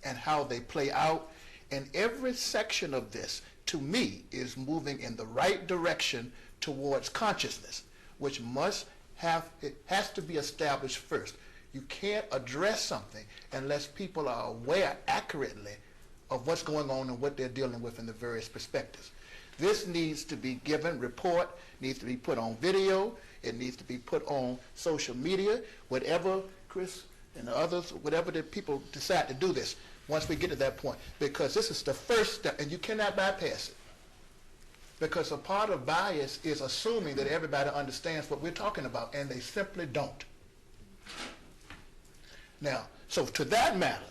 and how they play out. And every section of this, to me, is moving in the right direction towards consciousness, which it has to be established first. You can't address something unless people are aware accurately of what's going on and what they're dealing with in the various perspectives. This needs to be given report, needs to be put on video, it needs to be put on social media, whatever Chris and the others, whatever the people decide to do this, once we get to that point, because this is the first step, and you cannot bypass it. Because a part of bias is assuming that everybody understands what we're talking about, and they simply don't. Now, so to that matter,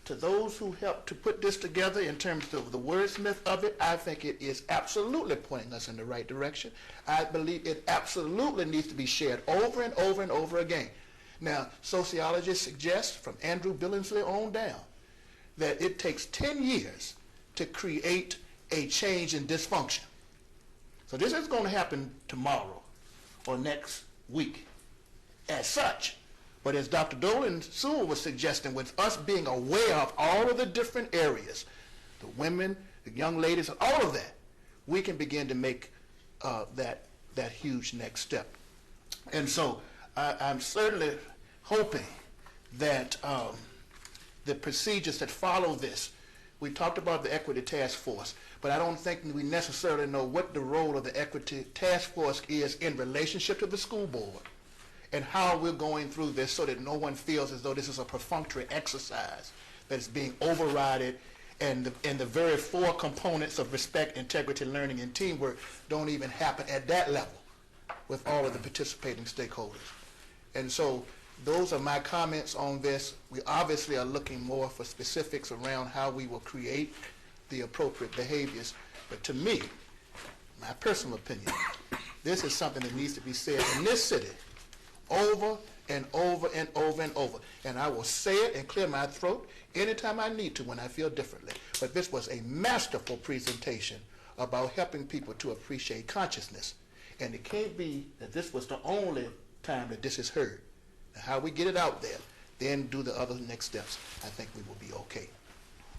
to those who helped to put this together in terms of the wordsmith of it, I think it is absolutely pointing us in the right direction. I believe it absolutely needs to be shared over and over and over again. Now, sociologists suggest, from Andrew Billingsley on down, that it takes 10 years to create a change in dysfunction. So this is going to happen tomorrow or next week as such. But as Dr. Dolan Sewell was suggesting, with us being aware of all of the different areas, the women, the young ladies, all of that, we can begin to make that huge next step. And so I'm certainly hoping that the procedures that follow this, we talked about the Equity Task Force, but I don't think we necessarily know what the role of the Equity Task Force is in relationship to the school board, and how we're going through this so that no one feels as though this is a perfunctory exercise that's being overridden, and the very four components of respect, integrity, learning, and teamwork don't even happen at that level with all of the participating stakeholders. And so those are my comments on this. We obviously are looking more for specifics around how we will create the appropriate behaviors. But to me, my personal opinion, this is something that needs to be said in this city over and over and over and over. And I will say it and clear my throat anytime I need to when I feel differently. But this was a masterful presentation about helping people to appreciate consciousness. And it can't be that this was the only time that this is heard. Now, how we get it out there, then do the other next steps, I think we will be okay.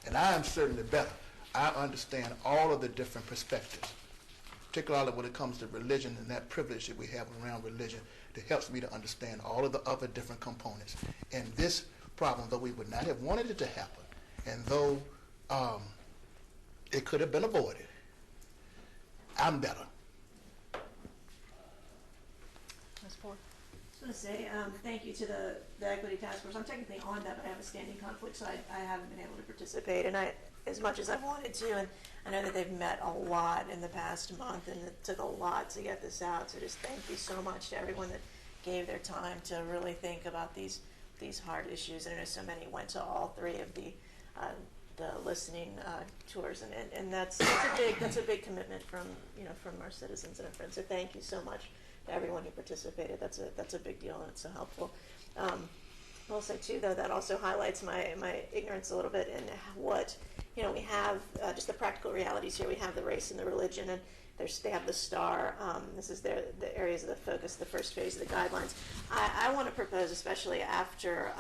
And I am certainly better. I understand all of the different perspectives, particularly when it comes to religion and that privilege that we have around religion. It helps me to understand all of the other different components. And this problem, though we would not have wanted it to happen, And though it could have been avoided, I'm better. Ms. Poore? I was going to say thank you to the Equity Task Force. I'm technically on that, but I have a standing conflict, so I haven't been able to participate. And as much as I've wanted to, and I know that they've met a lot in the past month, and it took a lot to get this out. So just thank you so much to everyone that gave their time to really think about these hard issues. And I know so many went to all three of the listening tours, and that's a big commitment from our citizens and our friends. So thank you so much to everyone who participated. That's a big deal, and it's so helpful. I'll say too, though, that also highlights my ignorance a little bit in what we have, just the practical realities here. We have the race and the religion, and they have the STAR. This is the areas of the focus, the first phase of the guidelines. I want to propose, especially after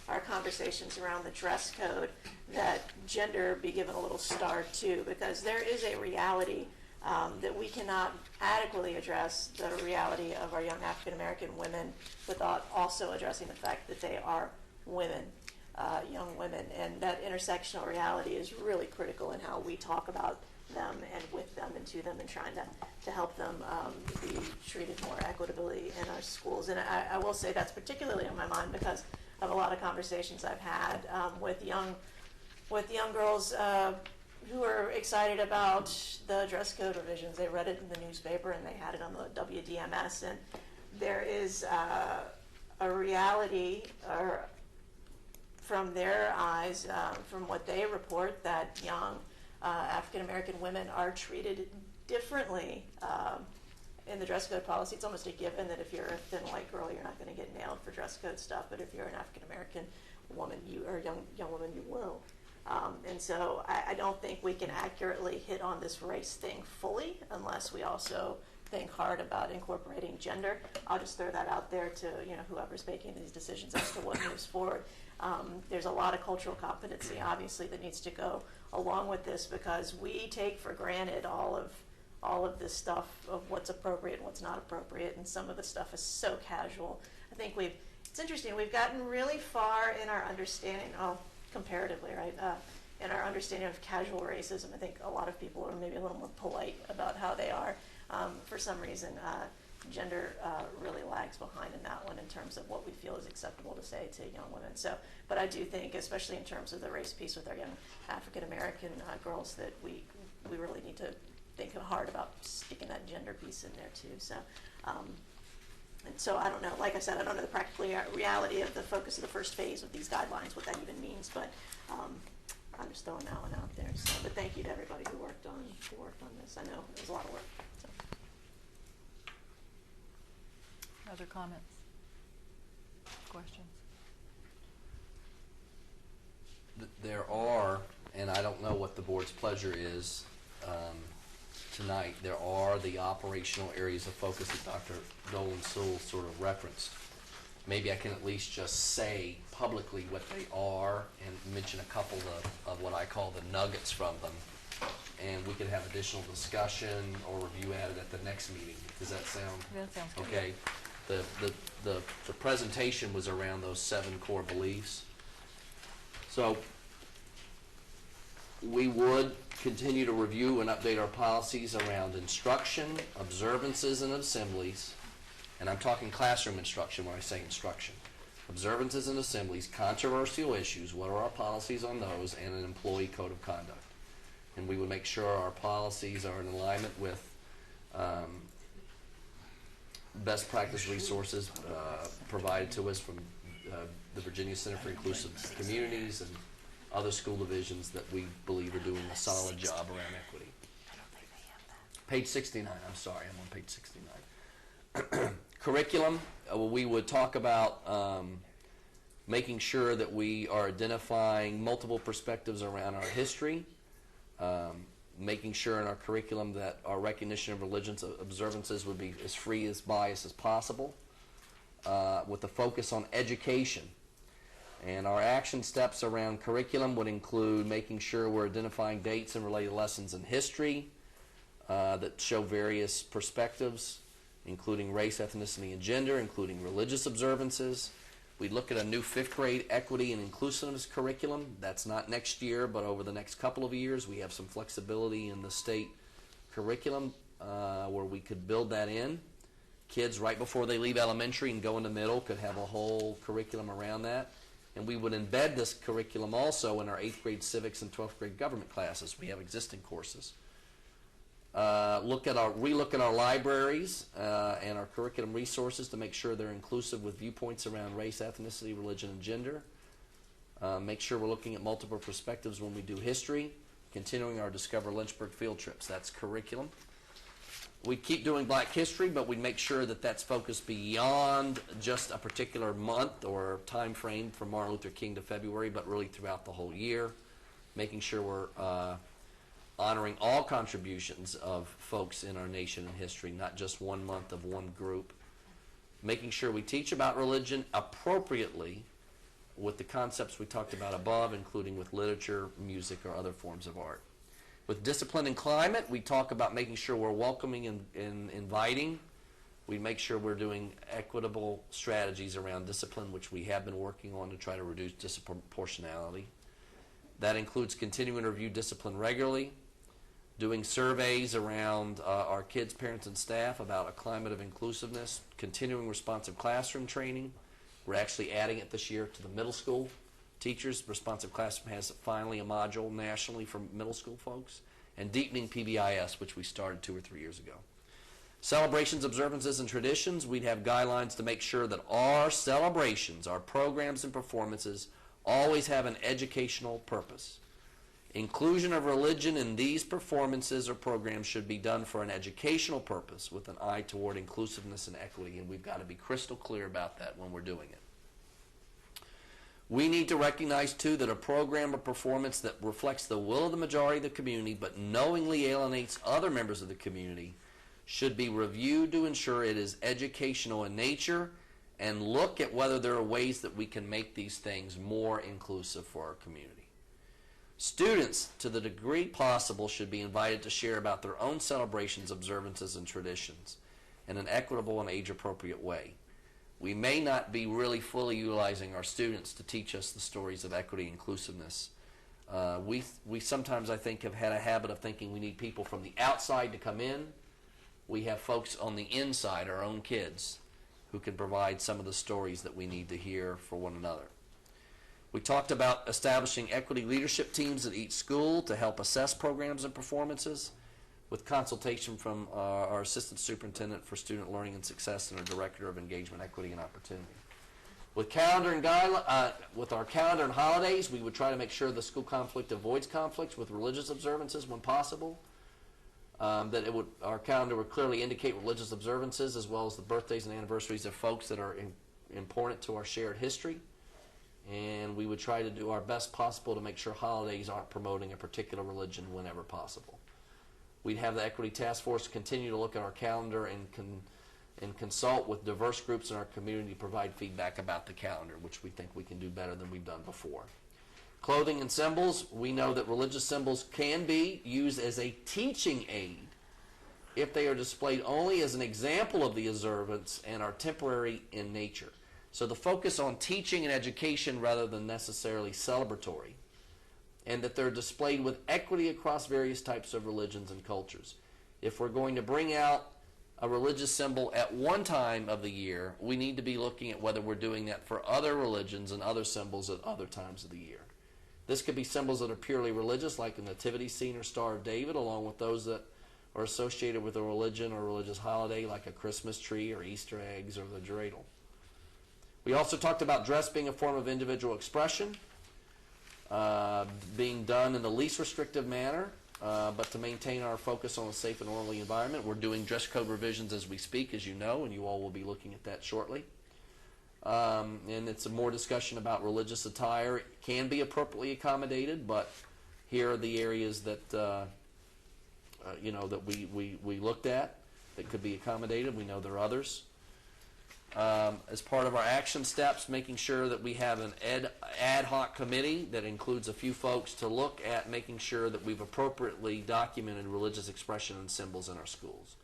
our conversations around the dress code, that gender be given a little star too, because there is a reality that we cannot adequately address the reality of our young African American women without also addressing the fact that they are women, young women, and that intersectional reality is really critical in how we talk about them and with them and to them, and trying to help them be treated more equitably in our schools. And I will say that's particularly on my mind because of a lot of conversations I've had with young girls who are excited about the dress code revisions. They read it in the newspaper and they had it on the WDMS, and there is a reality from their eyes, from what they report, that young African American women are treated differently in the dress code policy. It's almost a given that if you're a thin white girl, you're not going to get nailed for dress code stuff, but if you're an African American woman, or young woman, you will. And so I don't think we can accurately hit on this race thing fully unless we also think hard about incorporating gender. I'll just throw that out there to whoever's making these decisions as to what moves forward. There's a lot of cultural competency, obviously, that needs to go along with this, because we take for granted all of this stuff of what's appropriate and what's not appropriate, and some of the stuff is so casual. I think it's interesting, we've gotten really far in our understanding, comparatively, right, in our understanding of casual racism. I think a lot of people are maybe a little more polite about how they are. For some reason, gender really lags behind in that one in terms of what we feel is acceptable to say to young women. So, but I do think, especially in terms of the race piece with our young African American girls, that we really need to think hard about sticking that gender piece in there too. So, and so I don't know, like I said, I don't know the practical reality of the focus of the first phase of these guidelines, what that even means, but I'm just throwing that one out there. So, but thank you to everybody who worked on this. I know it was a lot of work. So. Other comments? Questions? There are, and I don't know what the board's pleasure is tonight, there are the operational areas of focus that Dr. Dolan Sewell sort of referenced. Maybe I can at least just say publicly what they are and mention a couple of what I call the nuggets from them. And we could have additional discussion or review added at the next meeting. Does that sound? That sounds good. Okay. The presentation was around those 7 core beliefs. So we would continue to review and update our policies around instruction, observances, and assemblies. And I'm talking classroom instruction when I say instruction. Observances and assemblies, controversial issues, what are our policies on those, and an employee code of conduct. And we would make sure our policies are in alignment with best practice resources provided to us from the Virginia Center for Inclusive Communities and other school divisions that we believe are doing a solid job around equity. Page 69, I'm sorry, I'm on page 69. Curriculum, we would talk about making sure that we are identifying multiple perspectives around our history, making sure in our curriculum that our recognition of religious observances would be as free as bias as possible, with a focus on education. And our action steps around curriculum would include making sure we're identifying dates and related lessons in history that show various perspectives, including race, ethnicity, and gender, including religious observances. We look at a new 5th grade equity and inclusiveness curriculum. That's not next year, but over the next couple of years, we have some flexibility in the state curriculum where we could build that in. Kids right before they leave elementary and go into middle could have a whole curriculum around that. And we would embed this curriculum also in our 8th grade civics and 12th grade government classes. We have existing courses. Relook at our libraries and our curriculum resources to make sure they're inclusive with viewpoints around race, ethnicity, religion, and gender. Make sure we're looking at multiple perspectives when we do history. Continuing our Discover Lynchburg field trips. That's curriculum. We keep doing Black History, but we make sure that that's focused beyond just a particular month or time frame from Martin Luther King to February, but really throughout the whole year. Making sure we're honoring all contributions of folks in our nation and history, not just 1 month of one group. Making sure we teach about religion appropriately with the concepts we talked about above, including with literature, music, or other forms of art. With discipline and climate, we talk about making sure we're welcoming and inviting. We make sure we're doing equitable strategies around discipline, which we have been working on to try to reduce disproportionality. That includes continuing to review discipline regularly, doing surveys around our kids, parents, and staff about a climate of inclusiveness, continuing responsive classroom training. We're actually adding it this year to the middle school teachers. Responsive Classroom has finally a module nationally for middle school folks. And deepening PBIS, which we started 2 or 3 years ago. Celebrations, observances, and traditions. We'd have guidelines to make sure that our celebrations, our programs and performances always have an educational purpose. Inclusion of religion in these performances or programs should be done for an educational purpose with an eye toward inclusiveness and equity, and we've got to be crystal clear about that when we're doing it. We need to recognize, too, that a program or performance that reflects the will of the majority of the community but knowingly alienates other members of the community should be reviewed to ensure it is educational in nature and look at whether there are ways that we can make these things more inclusive for our community. Students, to the degree possible, should be invited to share about their own celebrations, observances, and traditions in an equitable and age-appropriate way. We may not be really fully utilizing our students to teach us the stories of equity and inclusiveness. We sometimes, I think, have had a habit of thinking we need people from the outside to come in. We have folks on the inside, our own kids, who can provide some of the stories that we need to hear for one another. We talked about establishing equity leadership teams at each school to help assess programs and performances, with consultation from our Assistant Superintendent for Student Learning and Success and our Director of Engagement, Equity, and Opportunity. With with our calendar and holidays, we would try to make sure the school conflict avoids conflicts with religious observances when possible. Our calendar would clearly indicate religious observances as well as the birthdays and anniversaries of folks that are important to our shared history. And we would try to do our best possible to make sure holidays aren't promoting a particular religion whenever possible. We'd have the Equity Task Force continue to look at our calendar and consult with diverse groups in our community to provide feedback about the calendar, which we think we can do better than we've done before. Clothing and symbols. We know that religious symbols can be used as a teaching aid if they are displayed only as an example of the observance and are temporary in nature. So the focus on teaching and education rather than necessarily celebratory, and that they're displayed with equity across various types of religions and cultures. If we're going to bring out a religious symbol at one time of the year, we need to be looking at whether we're doing that for other religions and other symbols at other times of the year. This could be symbols that are purely religious, like the nativity scene or Star of David, along with those that are associated with a religion or religious holiday, like a Christmas tree or Easter eggs or the dreidel. We also talked about dress being a form of individual expression, being done in the least restrictive manner, but to maintain our focus on a safe and orderly environment. We're doing dress code revisions as we speak, as you know, and you all will be looking at that shortly. And it's more discussion about religious attire. It can be appropriately accommodated, but here are the areas that that we looked at that could be accommodated. We know there are others. As part of our action steps, making sure that we have an ad hoc committee that includes a few folks to look at making sure that we've appropriately documented religious expression and symbols in our schools.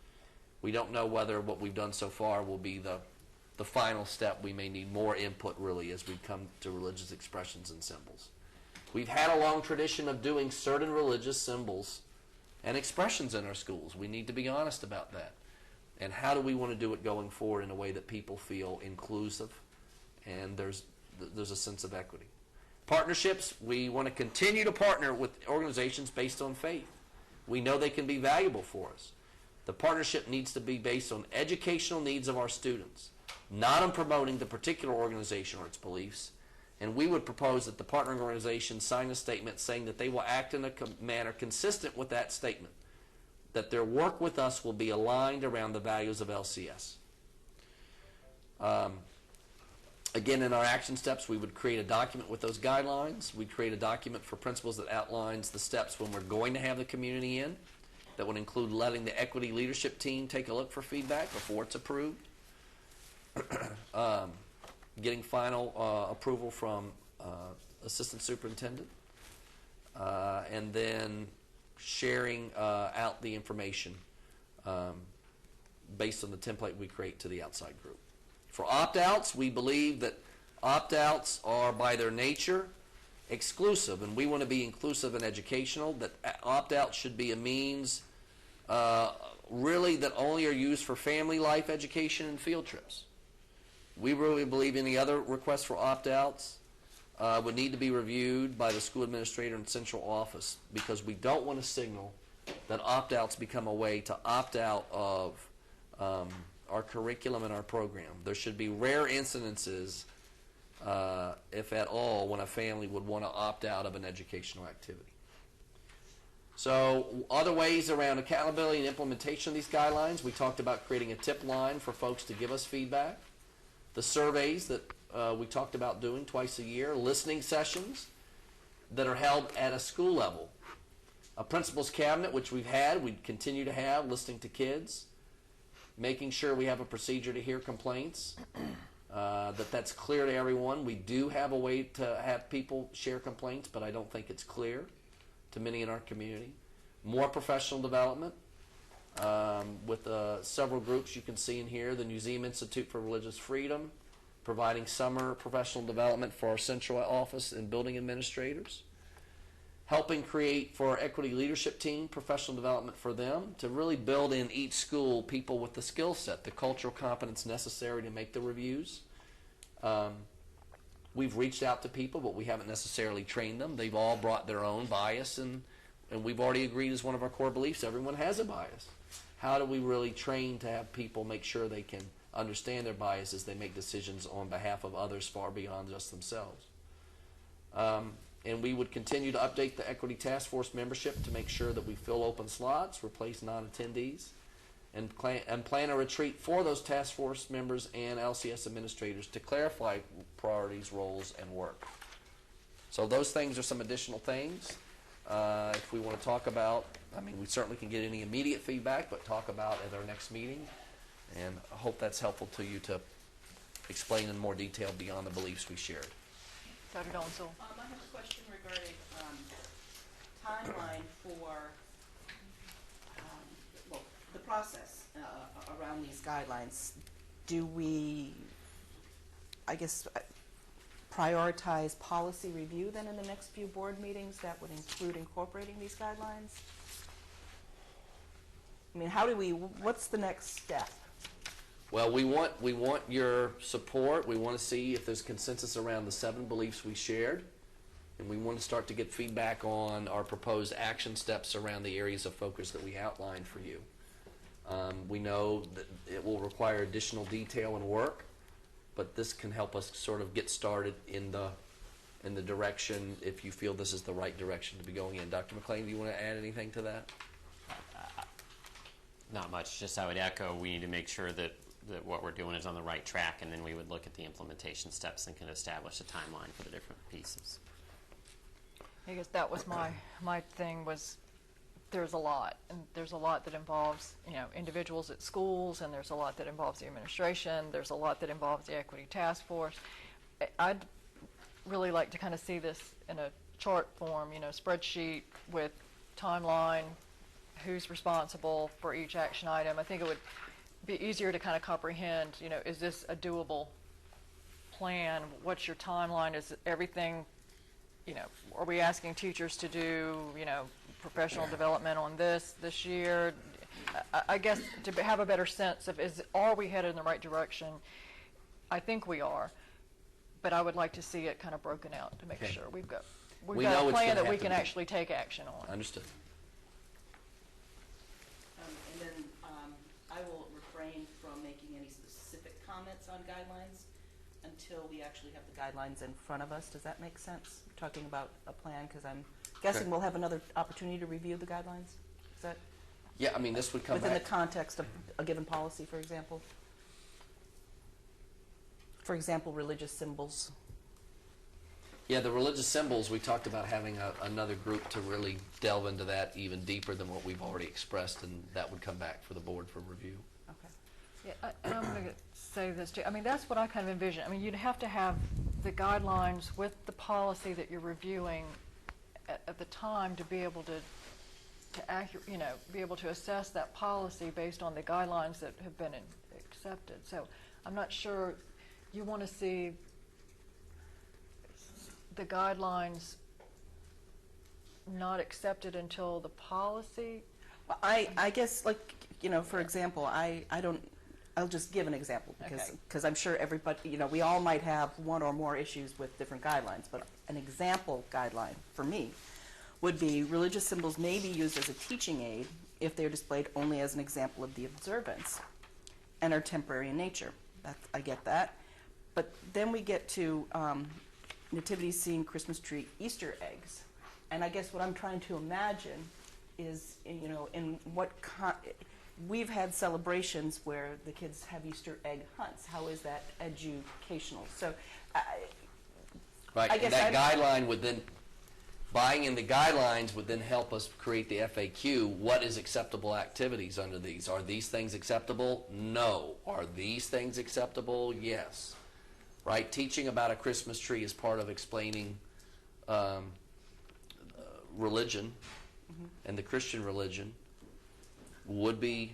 We don't know whether what we've done so far will be the the final step, we may need more input really as we come to religious expressions and symbols. We've had a long tradition of doing certain religious symbols and expressions in our schools. We need to be honest about that. And how do we want to do it going forward in a way that people feel inclusive and there's a sense of equity? Partnerships, we want to continue to partner with organizations based on faith. We know they can be valuable for us. The partnership needs to be based on educational needs of our students, not on promoting the particular organization or its beliefs. And we would propose that the partnering organization sign a statement saying that they will act in a manner consistent with that statement, that their work with us will be aligned around the values of LCS. Again, in our action steps, we would create a document with those guidelines. We'd create a document for principals that outlines the steps when we're going to have the community in. That would include letting the equity leadership team take a look for feedback before it's approved. Getting final approval from assistant superintendent. And then sharing out the information based on the template we create to the outside group. For opt-outs, we believe that opt-outs are by their nature exclusive, and we want to be inclusive and educational, that opt-outs should be a means really that only are used for family life education and field trips. We really believe any other requests for opt-outs would need to be reviewed by the school administrator and central office, because we don't want to signal that opt-outs become a way to opt out of our curriculum and our program. There should be rare incidences, if at all, when a family would want to opt out of an educational activity. So other ways around accountability and implementation of these guidelines, we talked about creating a tip line for folks to give us feedback. The surveys that we talked about doing twice a year, listening sessions that are held at a school level. A principal's cabinet, which we've had, we continue to have, listening to kids. Making sure we have a procedure to hear complaints, that's clear to everyone. We do have a way to have people share complaints, but I don't think it's clear to many in our community. More professional development with several groups you can see in here. The Museum Institute for Religious Freedom, providing summer professional development for our central office and building administrators. Helping create for our equity leadership team professional development for them to really build in each school people with the skill set, the cultural competence necessary to make the reviews. We've reached out to people, but we haven't necessarily trained them. They've all brought their own bias, and we've already agreed as one of our core beliefs, everyone has a bias. How do we really train to have people make sure they can understand their bias as they make decisions on behalf of others far beyond just themselves? And we would continue to update the Equity Task Force membership to make sure that we fill open slots, replace non-attendees, and plan a retreat for those task force members and LCS administrators to clarify priorities, roles, and work. So those things are some additional things. If we want to talk about, I mean, we certainly can get any immediate feedback, but talk about at our next meeting. And I hope that's helpful to you to explain in more detail beyond the beliefs we shared. Dr. Donzel. I have a question regarding timeline for the process around these guidelines. Do we, I guess, prioritize policy review then in the next few board meetings that would include incorporating these guidelines? I mean, what's the next step? Well, we want your support. We want to see if there's consensus around the 7 beliefs we shared, and we want to start to get feedback on our proposed action steps around the areas of focus that we outlined for you. We know that it will require additional detail and work, but this can help us sort of get started in the direction if you feel this is the right direction to be going in. Dr. McLean, do you want to add anything to that? Not much. Just I would echo, we need to make sure that what we're doing is on the right track, and then we would look at the implementation steps and can establish a timeline for the different pieces. I guess that was my thing was there's a lot, and there's a lot that involves, individuals at schools, and there's a lot that involves the administration, there's a lot that involves the equity task force. I'd really like to kind of see this in a chart form, spreadsheet with timeline, who's responsible for each action item. I think it would be easier to kind of comprehend, is this a doable plan? What's your timeline? Is everything, are we asking teachers to do, professional development on this year? I guess to have a better sense of, are we headed in the right direction? I think we are, but I would like to see it kind of broken out to make sure we've got a plan that we can actually take action on. Understood. And then I will refrain from making any specific comments on guidelines until we actually have the guidelines in front of us. Does that make sense? Talking about a plan, because I'm guessing we'll have another opportunity to review the guidelines. Is that? Yeah, I mean, this would come within back. the context of a given policy, for example. For example, religious symbols. Yeah, the religious symbols, we talked about having another group to really delve into that even deeper than what we've already expressed, and that would come back for the board for review. Okay. Yeah, and I'm going to say this too. I mean, that's what I kind of envision. I mean, you'd have to have the guidelines with the policy that you're reviewing at the time to be able to be able to assess that policy based on the guidelines that have been accepted. So I'm not sure you want to see the guidelines not accepted until the policy. Well, I guess, like, for example, I'll just give an example because I'm sure everybody, we all might have one or more issues with different guidelines, but an example guideline for me would be religious symbols may be used as a teaching aid if they're displayed only as an example of the observance and are temporary in nature. I get that. But then we get to nativity scene, Christmas tree, Easter eggs. And I guess what I'm trying to imagine is, in what we've had celebrations where the kids have Easter egg hunts. How is that educational? So, right, I guess and that guideline would then, buying in the guidelines would then help us create the FAQ. What is acceptable activities under these? Are these things acceptable? No. Are these things acceptable? Yes. Right? Teaching about a Christmas tree is part of explaining religion and the Christian religion would be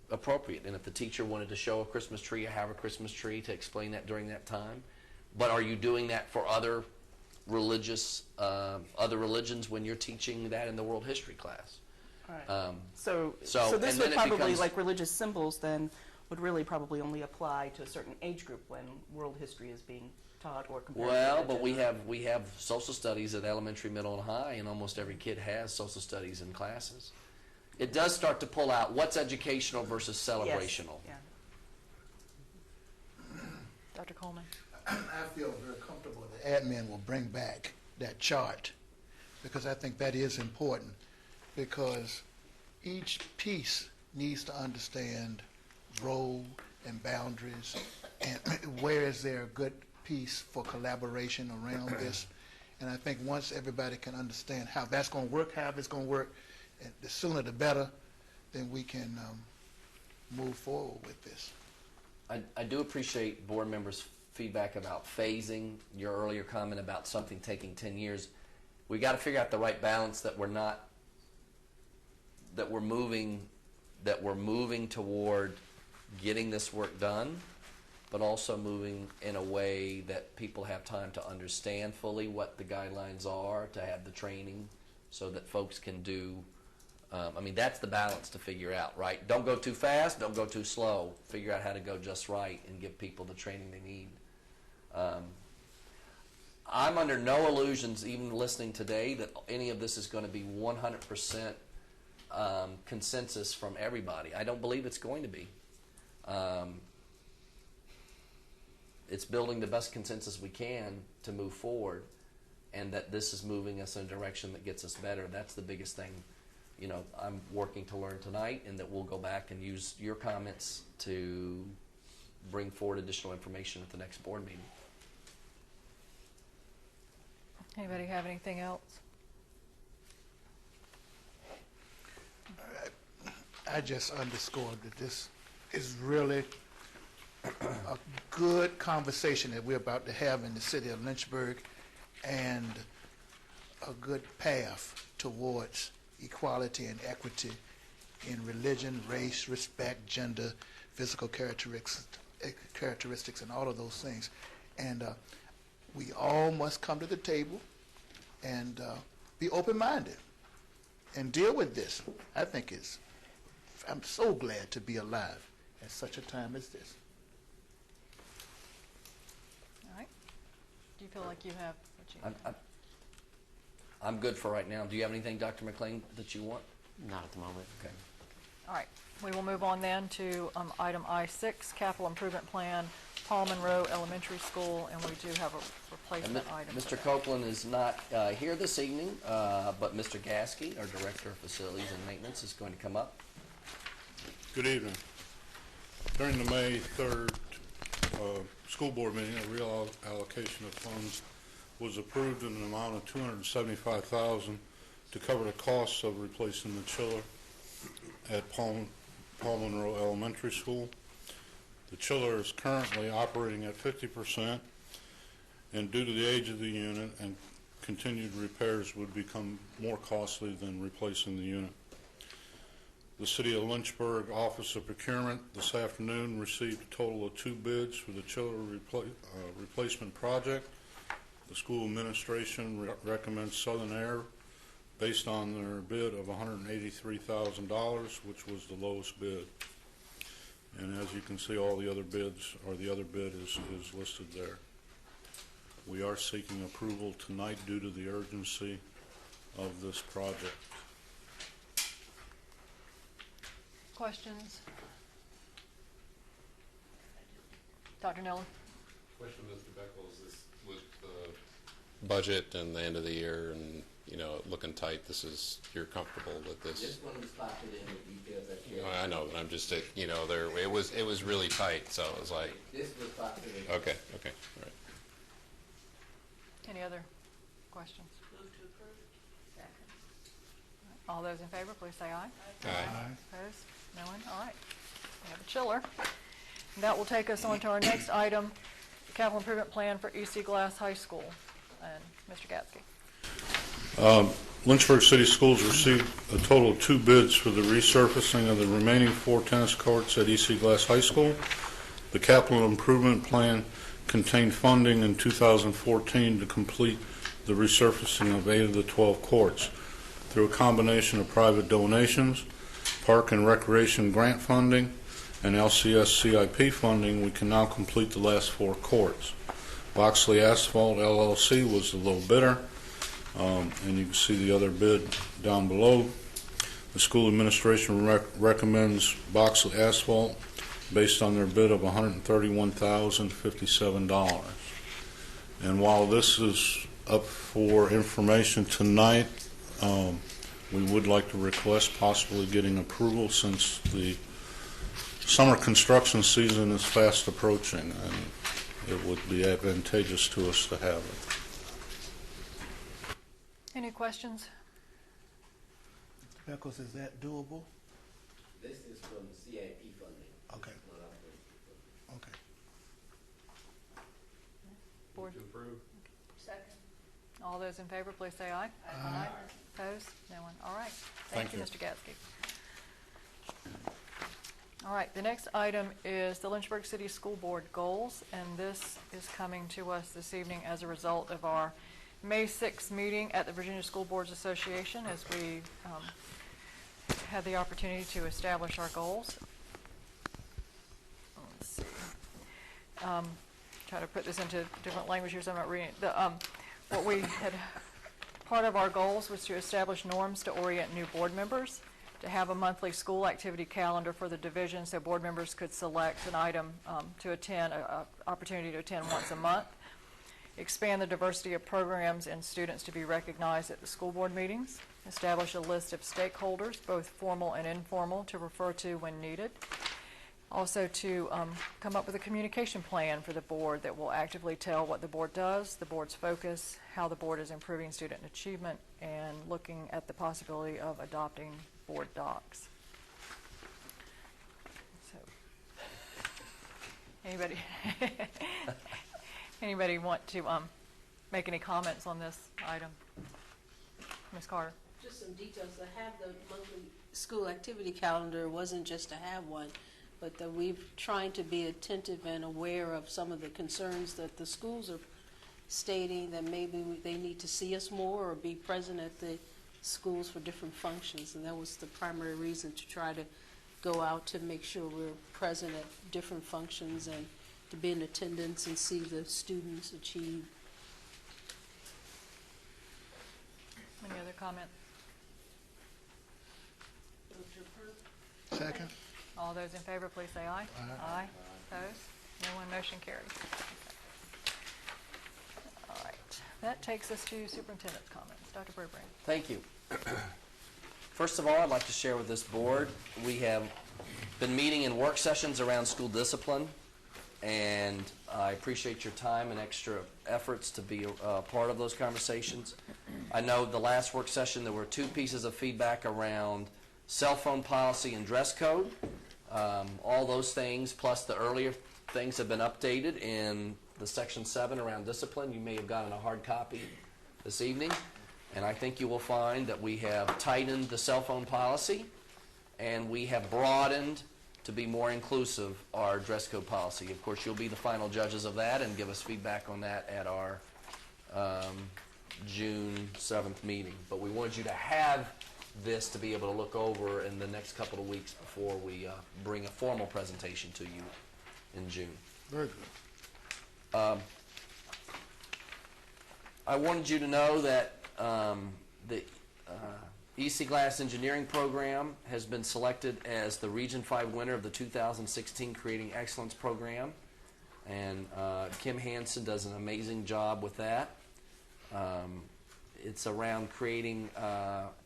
appropriate. And if the teacher wanted to show a Christmas tree or have a Christmas tree to explain that during that time. But are you doing that for other religions when you're teaching that in the world history class? Right. So this would probably, like religious symbols, then would really probably only apply to a certain age group when world history is being taught or compared to well, religion. but we have social studies at elementary, middle, and high, and almost every kid has social studies in classes. It does start to pull out what's educational versus celebrational. Yes. Yeah. Dr. Coleman. I feel very comfortable that admin will bring back that chart, because I think that is important, because each piece needs to understand role and boundaries, and where is there a good piece for collaboration around this. And I think once everybody can understand how that's going to work, how it's going to work, and the sooner the better, then we can move forward with this. I do appreciate board members' feedback about phasing, your earlier comment about something taking 10 years. We got to figure out the right balance that we're moving toward getting this work done, but also moving in a way that people have time to understand fully what the guidelines are, to have the training so that folks can do. That's the balance to figure out, right? Don't go too fast, don't go too slow. Figure out how to go just right and give people the training they need. I'm under no illusions, even listening today, that any of this is going to be 100% consensus from everybody. I don't believe it's going to be. It's building the best consensus we can to move forward, and that this is moving us in a direction that gets us better. That's the biggest thing, I'm working to learn tonight, and that we'll go back and use your comments to bring forward additional information at the next board meeting. Anybody have anything else? I just underscored that this is really a good conversation that we're about to have in the city of Lynchburg, and a good path towards equality and equity in religion, race, respect, gender, physical characteristics and all of those things. And we all must come to the table and be open-minded and deal with this. I think I'm so glad to be alive at such a time as this. All right. Do you feel like you have what you I'm good for right now. Do you have anything, Dr. McLean, that you want? Not at the moment. Okay. All right. We will move on then to item I6, capital improvement plan, Paul Monroe Elementary School, and we do have a replacement item. Mr. Copeland is not here this evening, but Mr. Gasky, our Director of Facilities and Maintenance, is going to come up. Good evening. During the May 3rd school board meeting, a real allocation of funds was approved in an amount of $275,000 to cover the costs of replacing the chiller at Paul Monroe Elementary School. The chiller is currently operating at 50%, and due to the age of the unit and continued repairs would become more costly than replacing the unit. The City of Lynchburg Office of Procurement this afternoon received a total of 2 bids for the chiller replacement project. The school administration recommends Southern Air based on their bid of $183,000, which was the lowest bid. And as you can see, all the other bids, or the other bid is listed there. We are seeking approval tonight due to the urgency of this project. Questions? Dr. Nilles? Question, Mr. Beckles, is with the budget and the end of the year and looking tight, you're comfortable with this? This one was factored in the details that you I know, but I'm just, it was really tight, so it was like. This was factored in. Okay, all right. Any other questions? Move to approve. Second. All those in favor, please say aye. Aye. Opposed? No one? All right. We have a chiller. And that will take us on to our next item, capital improvement plan for EC Glass High School. And Mr. Gatsky. Lynchburg City Schools received a total of 2 bids for the resurfacing of the remaining 4 tennis courts at EC Glass High School. The capital improvement plan contained funding in 2014 to complete the resurfacing of 8 of the 12 courts. Through a combination of private donations, park and recreation grant funding, and LCS CIP funding, we can now complete the last 4 courts. Boxley Asphalt LLC was the low bidder, and you can see the other bid down below. The school administration recommends Boxley Asphalt based on their bid of $131,057. And while this is up for information tonight, we would like to request possibly getting approval since the summer construction season is fast approaching, and it would be advantageous to us to have it. Any questions? Mr. Beckles, is that doable? This is from CIP funding. Okay. Okay. Board? To approve. Second. All those in favor, please say aye. Aye. Opposed? No one. All right. Thank you. Mr. Gatsky. All right. The next item is the Lynchburg City School Board goals, and this is coming to us this evening as a result of our May 6th meeting at the Virginia School Boards Association, as we had the opportunity to establish our goals. Let's see. Try to put this into different language here, so I'm not reading it. What we had, part of our goals was to establish norms to orient new board members, to have a monthly school activity calendar for the division so board members could select an item to attend, an opportunity to attend once a month, expand the diversity of programs and students to be recognized at the school board meetings, establish a list of stakeholders, both formal and informal, to refer to when needed. Also to come up with a communication plan for the board that will actively tell what the board does, the board's focus, how the board is improving student achievement, and looking at the possibility of adopting board docs. So, anybody want to make any comments on this item? Ms. Carter? Just some details. To have the monthly school activity calendar wasn't just to have one. but that we're trying to be attentive and aware of some of the concerns that the schools are stating, that maybe they need to see us more or be present at the schools for different functions. And that was the primary reason to try to go out to make sure we're present at different functions and to be in attendance and see the students achieve. Any other comment? Second. All those in favor, please say aye. Aye. Opposed? No one. Motion carries. All right. That takes us to superintendent's comments. Dr. Brabrand. Thank you. First of all, I'd like to share with this board, we have been meeting in work sessions around school discipline, and I appreciate your time and extra efforts to be a part of those conversations. I know the last work session there were 2 pieces of feedback around cell phone policy and dress code. All those things, plus the earlier things, have been updated in the Section 7 around discipline. You may have gotten a hard copy this evening. And I think you will find that we have tightened the cell phone policy, and we have broadened to be more inclusive our dress code policy. Of course, you'll be the final judges of that and give us feedback on that at our June 7th meeting. But we wanted you to have this to be able to look over in the next couple of weeks before we bring a formal presentation to you in June. Very good. I wanted you to know that the EC Glass Engineering Program has been selected as the Region 5 winner of the 2016 Creating Excellence Program, and Kim Hansen does an amazing job with that. It's around creating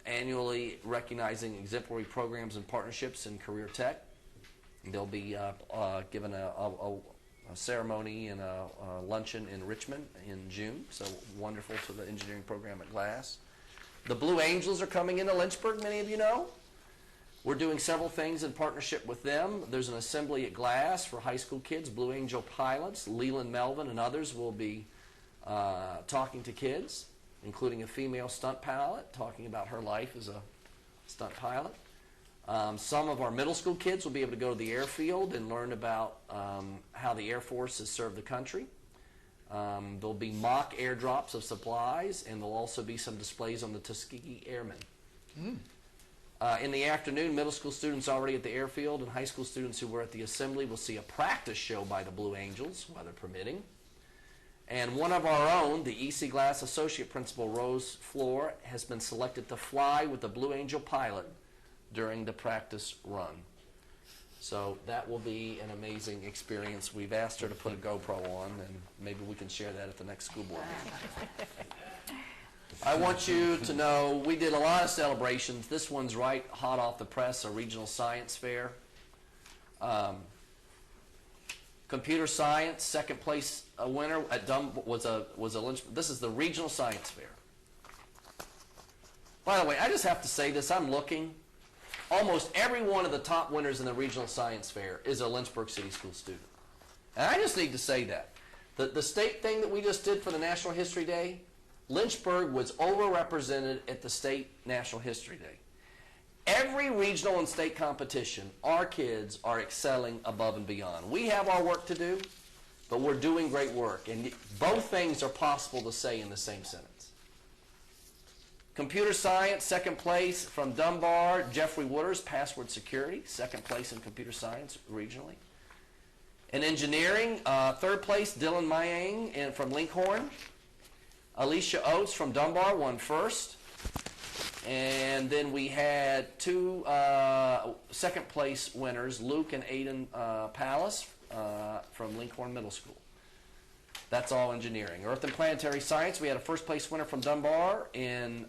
annually recognizing exemplary programs and partnerships in career tech. They'll be given a ceremony and a luncheon in Richmond in June, so wonderful to the engineering program at Glass. The Blue Angels are coming into Lynchburg, many of you know. We're doing several things in partnership with them. There's an assembly at Glass for high school kids, Blue Angel pilots. Leland Melvin and others will be talking to kids, including a female stunt pilot, talking about her life as a stunt pilot. Some of our middle school kids will be able to go to the airfield and learn about how the Air Force has served the country. There'll be mock airdrops of supplies, and there'll also be some displays on the Tuskegee Airmen. In the afternoon, middle school students already at the airfield and high school students who were at the assembly will see a practice show by the Blue Angels, weather permitting. And one of our own, the EC Glass Associate Principal, Rose Floor, has been selected to fly with the Blue Angel pilot during the practice run. So that will be an amazing experience. We've asked her to put a GoPro on, and maybe we can share that at the next school board meeting. I want you to know we did a lot of celebrations. This one's right hot off the press, a regional science fair. Computer science, second place winner at was a Lynchburg. This is the regional science fair. By the way, I just have to say this. I'm looking. Almost every one of the top winners in the regional science fair is a Lynchburg City School student. And I just need to say that. The state thing that we just did for the National History Day, Lynchburg was overrepresented at the state National History Day. Every regional and state competition, our kids are excelling above and beyond. We have our work to do, but we're doing great work. And both things are possible to say in the same sentence. Computer science, second place from Dunbar, Jeffrey Wooders, Password Security, second place in computer science regionally. In engineering, third place, Dylan Mayang from Lincoln. Alicia Oates from Dunbar won first. And then we had 2 second place winners, Luke and Aiden Palace from Lincoln Middle School. That's all engineering. Earth and planetary science, we had a first place winner from Dunbar in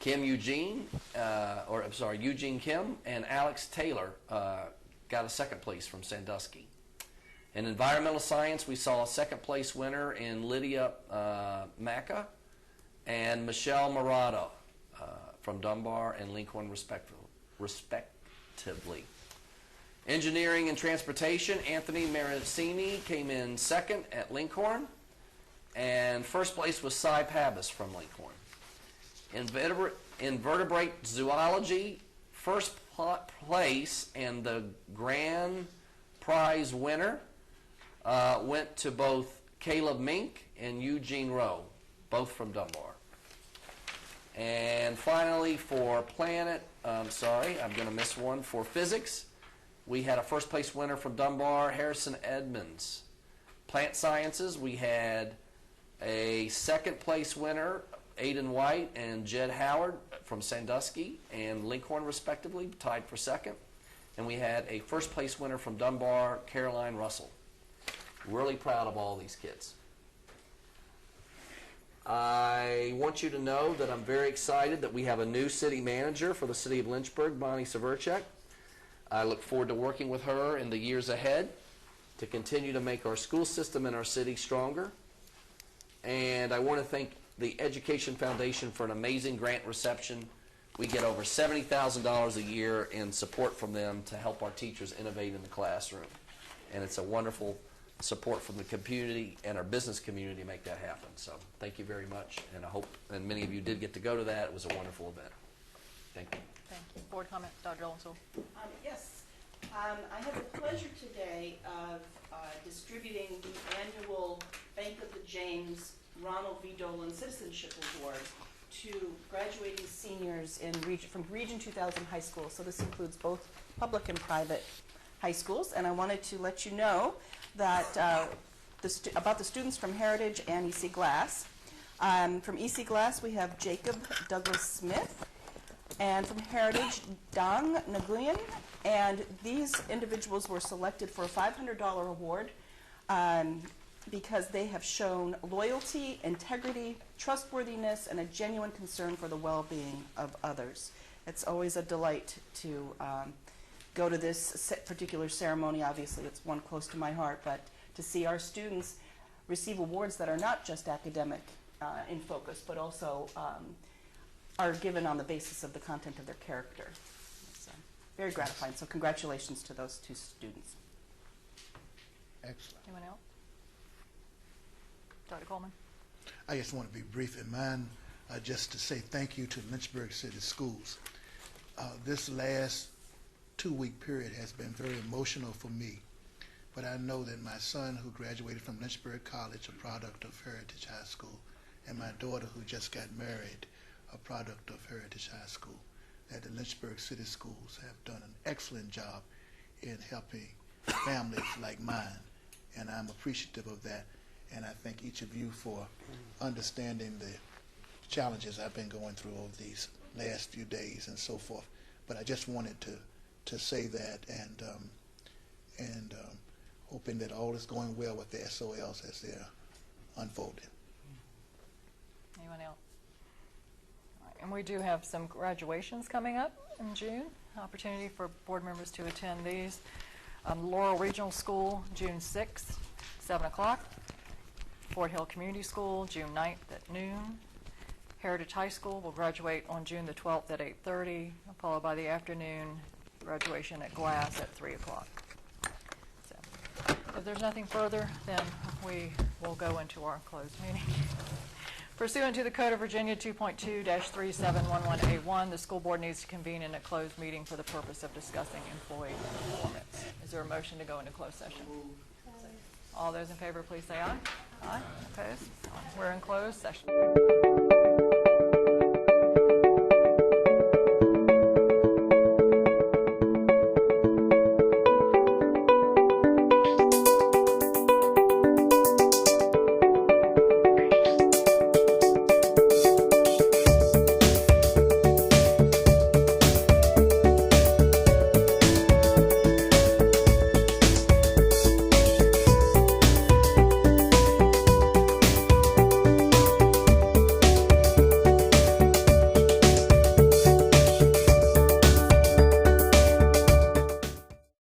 Eugene Kim, and Alex Taylor got a second place from Sandusky. In environmental science, we saw a second place winner in Lydia Macca and Michelle Murata from Dunbar and Lincoln respectively. Engineering and transportation, Anthony Maricini came in second at Lincoln, and first place was Cy Pabas from Lincoln. Invertebrate zoology, first place and the grand prize winner went to both Caleb Mink and Eugene Rowe, both from Dunbar. And finally, for I'm going to miss one. For physics, we had a first place winner from Dunbar, Harrison Edmonds. Plant sciences, we had a second place winner, Aiden White and Jed Howard from Sandusky and Lincoln, respectively, tied for second. And we had a first place winner from Dunbar, Caroline Russell. Really proud of all these kids. I want you to know that I'm very excited that we have a new city manager for the city of Lynchburg, Bonnie Severchek. I look forward to working with her in the years ahead to continue to make our school system and our city stronger. And I want to thank the Education Foundation for an amazing grant reception. We get over $70,000 a year in support from them to help our teachers innovate in the classroom. And it's a wonderful support from the community and our business community to make that happen. So thank you very much, and I hope, and many of you did get to go to that. It was a wonderful event. Thank you. Thank you. Board comment, Dr. Olensel. Yes. I have the pleasure today of distributing the annual Bank of the James Ronald V. Dolan Citizenship Award to graduating seniors from Region 2000 high schools. So this includes both public and private high schools. And I wanted to let you know that about the students from Heritage and EC Glass. From EC Glass, we have Jacob Douglas Smith, and from Heritage, Dong Nguyen. And these individuals were selected for a $500 award because they have shown loyalty, integrity, trustworthiness, and a genuine concern for the well-being of others. It's always a delight to go to this particular ceremony. Obviously, it's one close to my heart, but to see our students receive awards that are not just academic in focus, but also are given on the basis of the content of their character. It's very gratifying. So congratulations to those two students. Excellent. Anyone else? Dr. Coleman? I just want to be brief in mine, just to say thank you to Lynchburg City Schools. This last 2-week period has been very emotional for me, but I know that my son, who graduated from Lynchburg College, a product of Heritage High School, and my daughter, who just got married, a product of Heritage High School, that the Lynchburg City Schools have done an excellent job in helping families like mine, and I'm appreciative of that. And I thank each of you for understanding the challenges I've been going through over these last few days and so forth. But I just wanted to say that, and hoping that all is going well with the SOLs as they're unfolding. Anyone else? All right, and we do have some graduations coming up in June. Opportunity for board members to attend these. Laurel Regional School, June 6th, 7 o'clock. Fort Hill Community School, June 9th at noon. Heritage High School will graduate on June the 12th at 8:30, followed by the afternoon graduation at Glass at 3 o'clock. So, if there's nothing further, then we will go into our closed meeting. Pursuant to the Code of Virginia 2.2-3711A1, the school board needs to convene in a closed meeting for the purpose of discussing employee performance. Is there a motion to go into closed session? All those in favor, please say aye. Aye. Opposed? We're in closed session.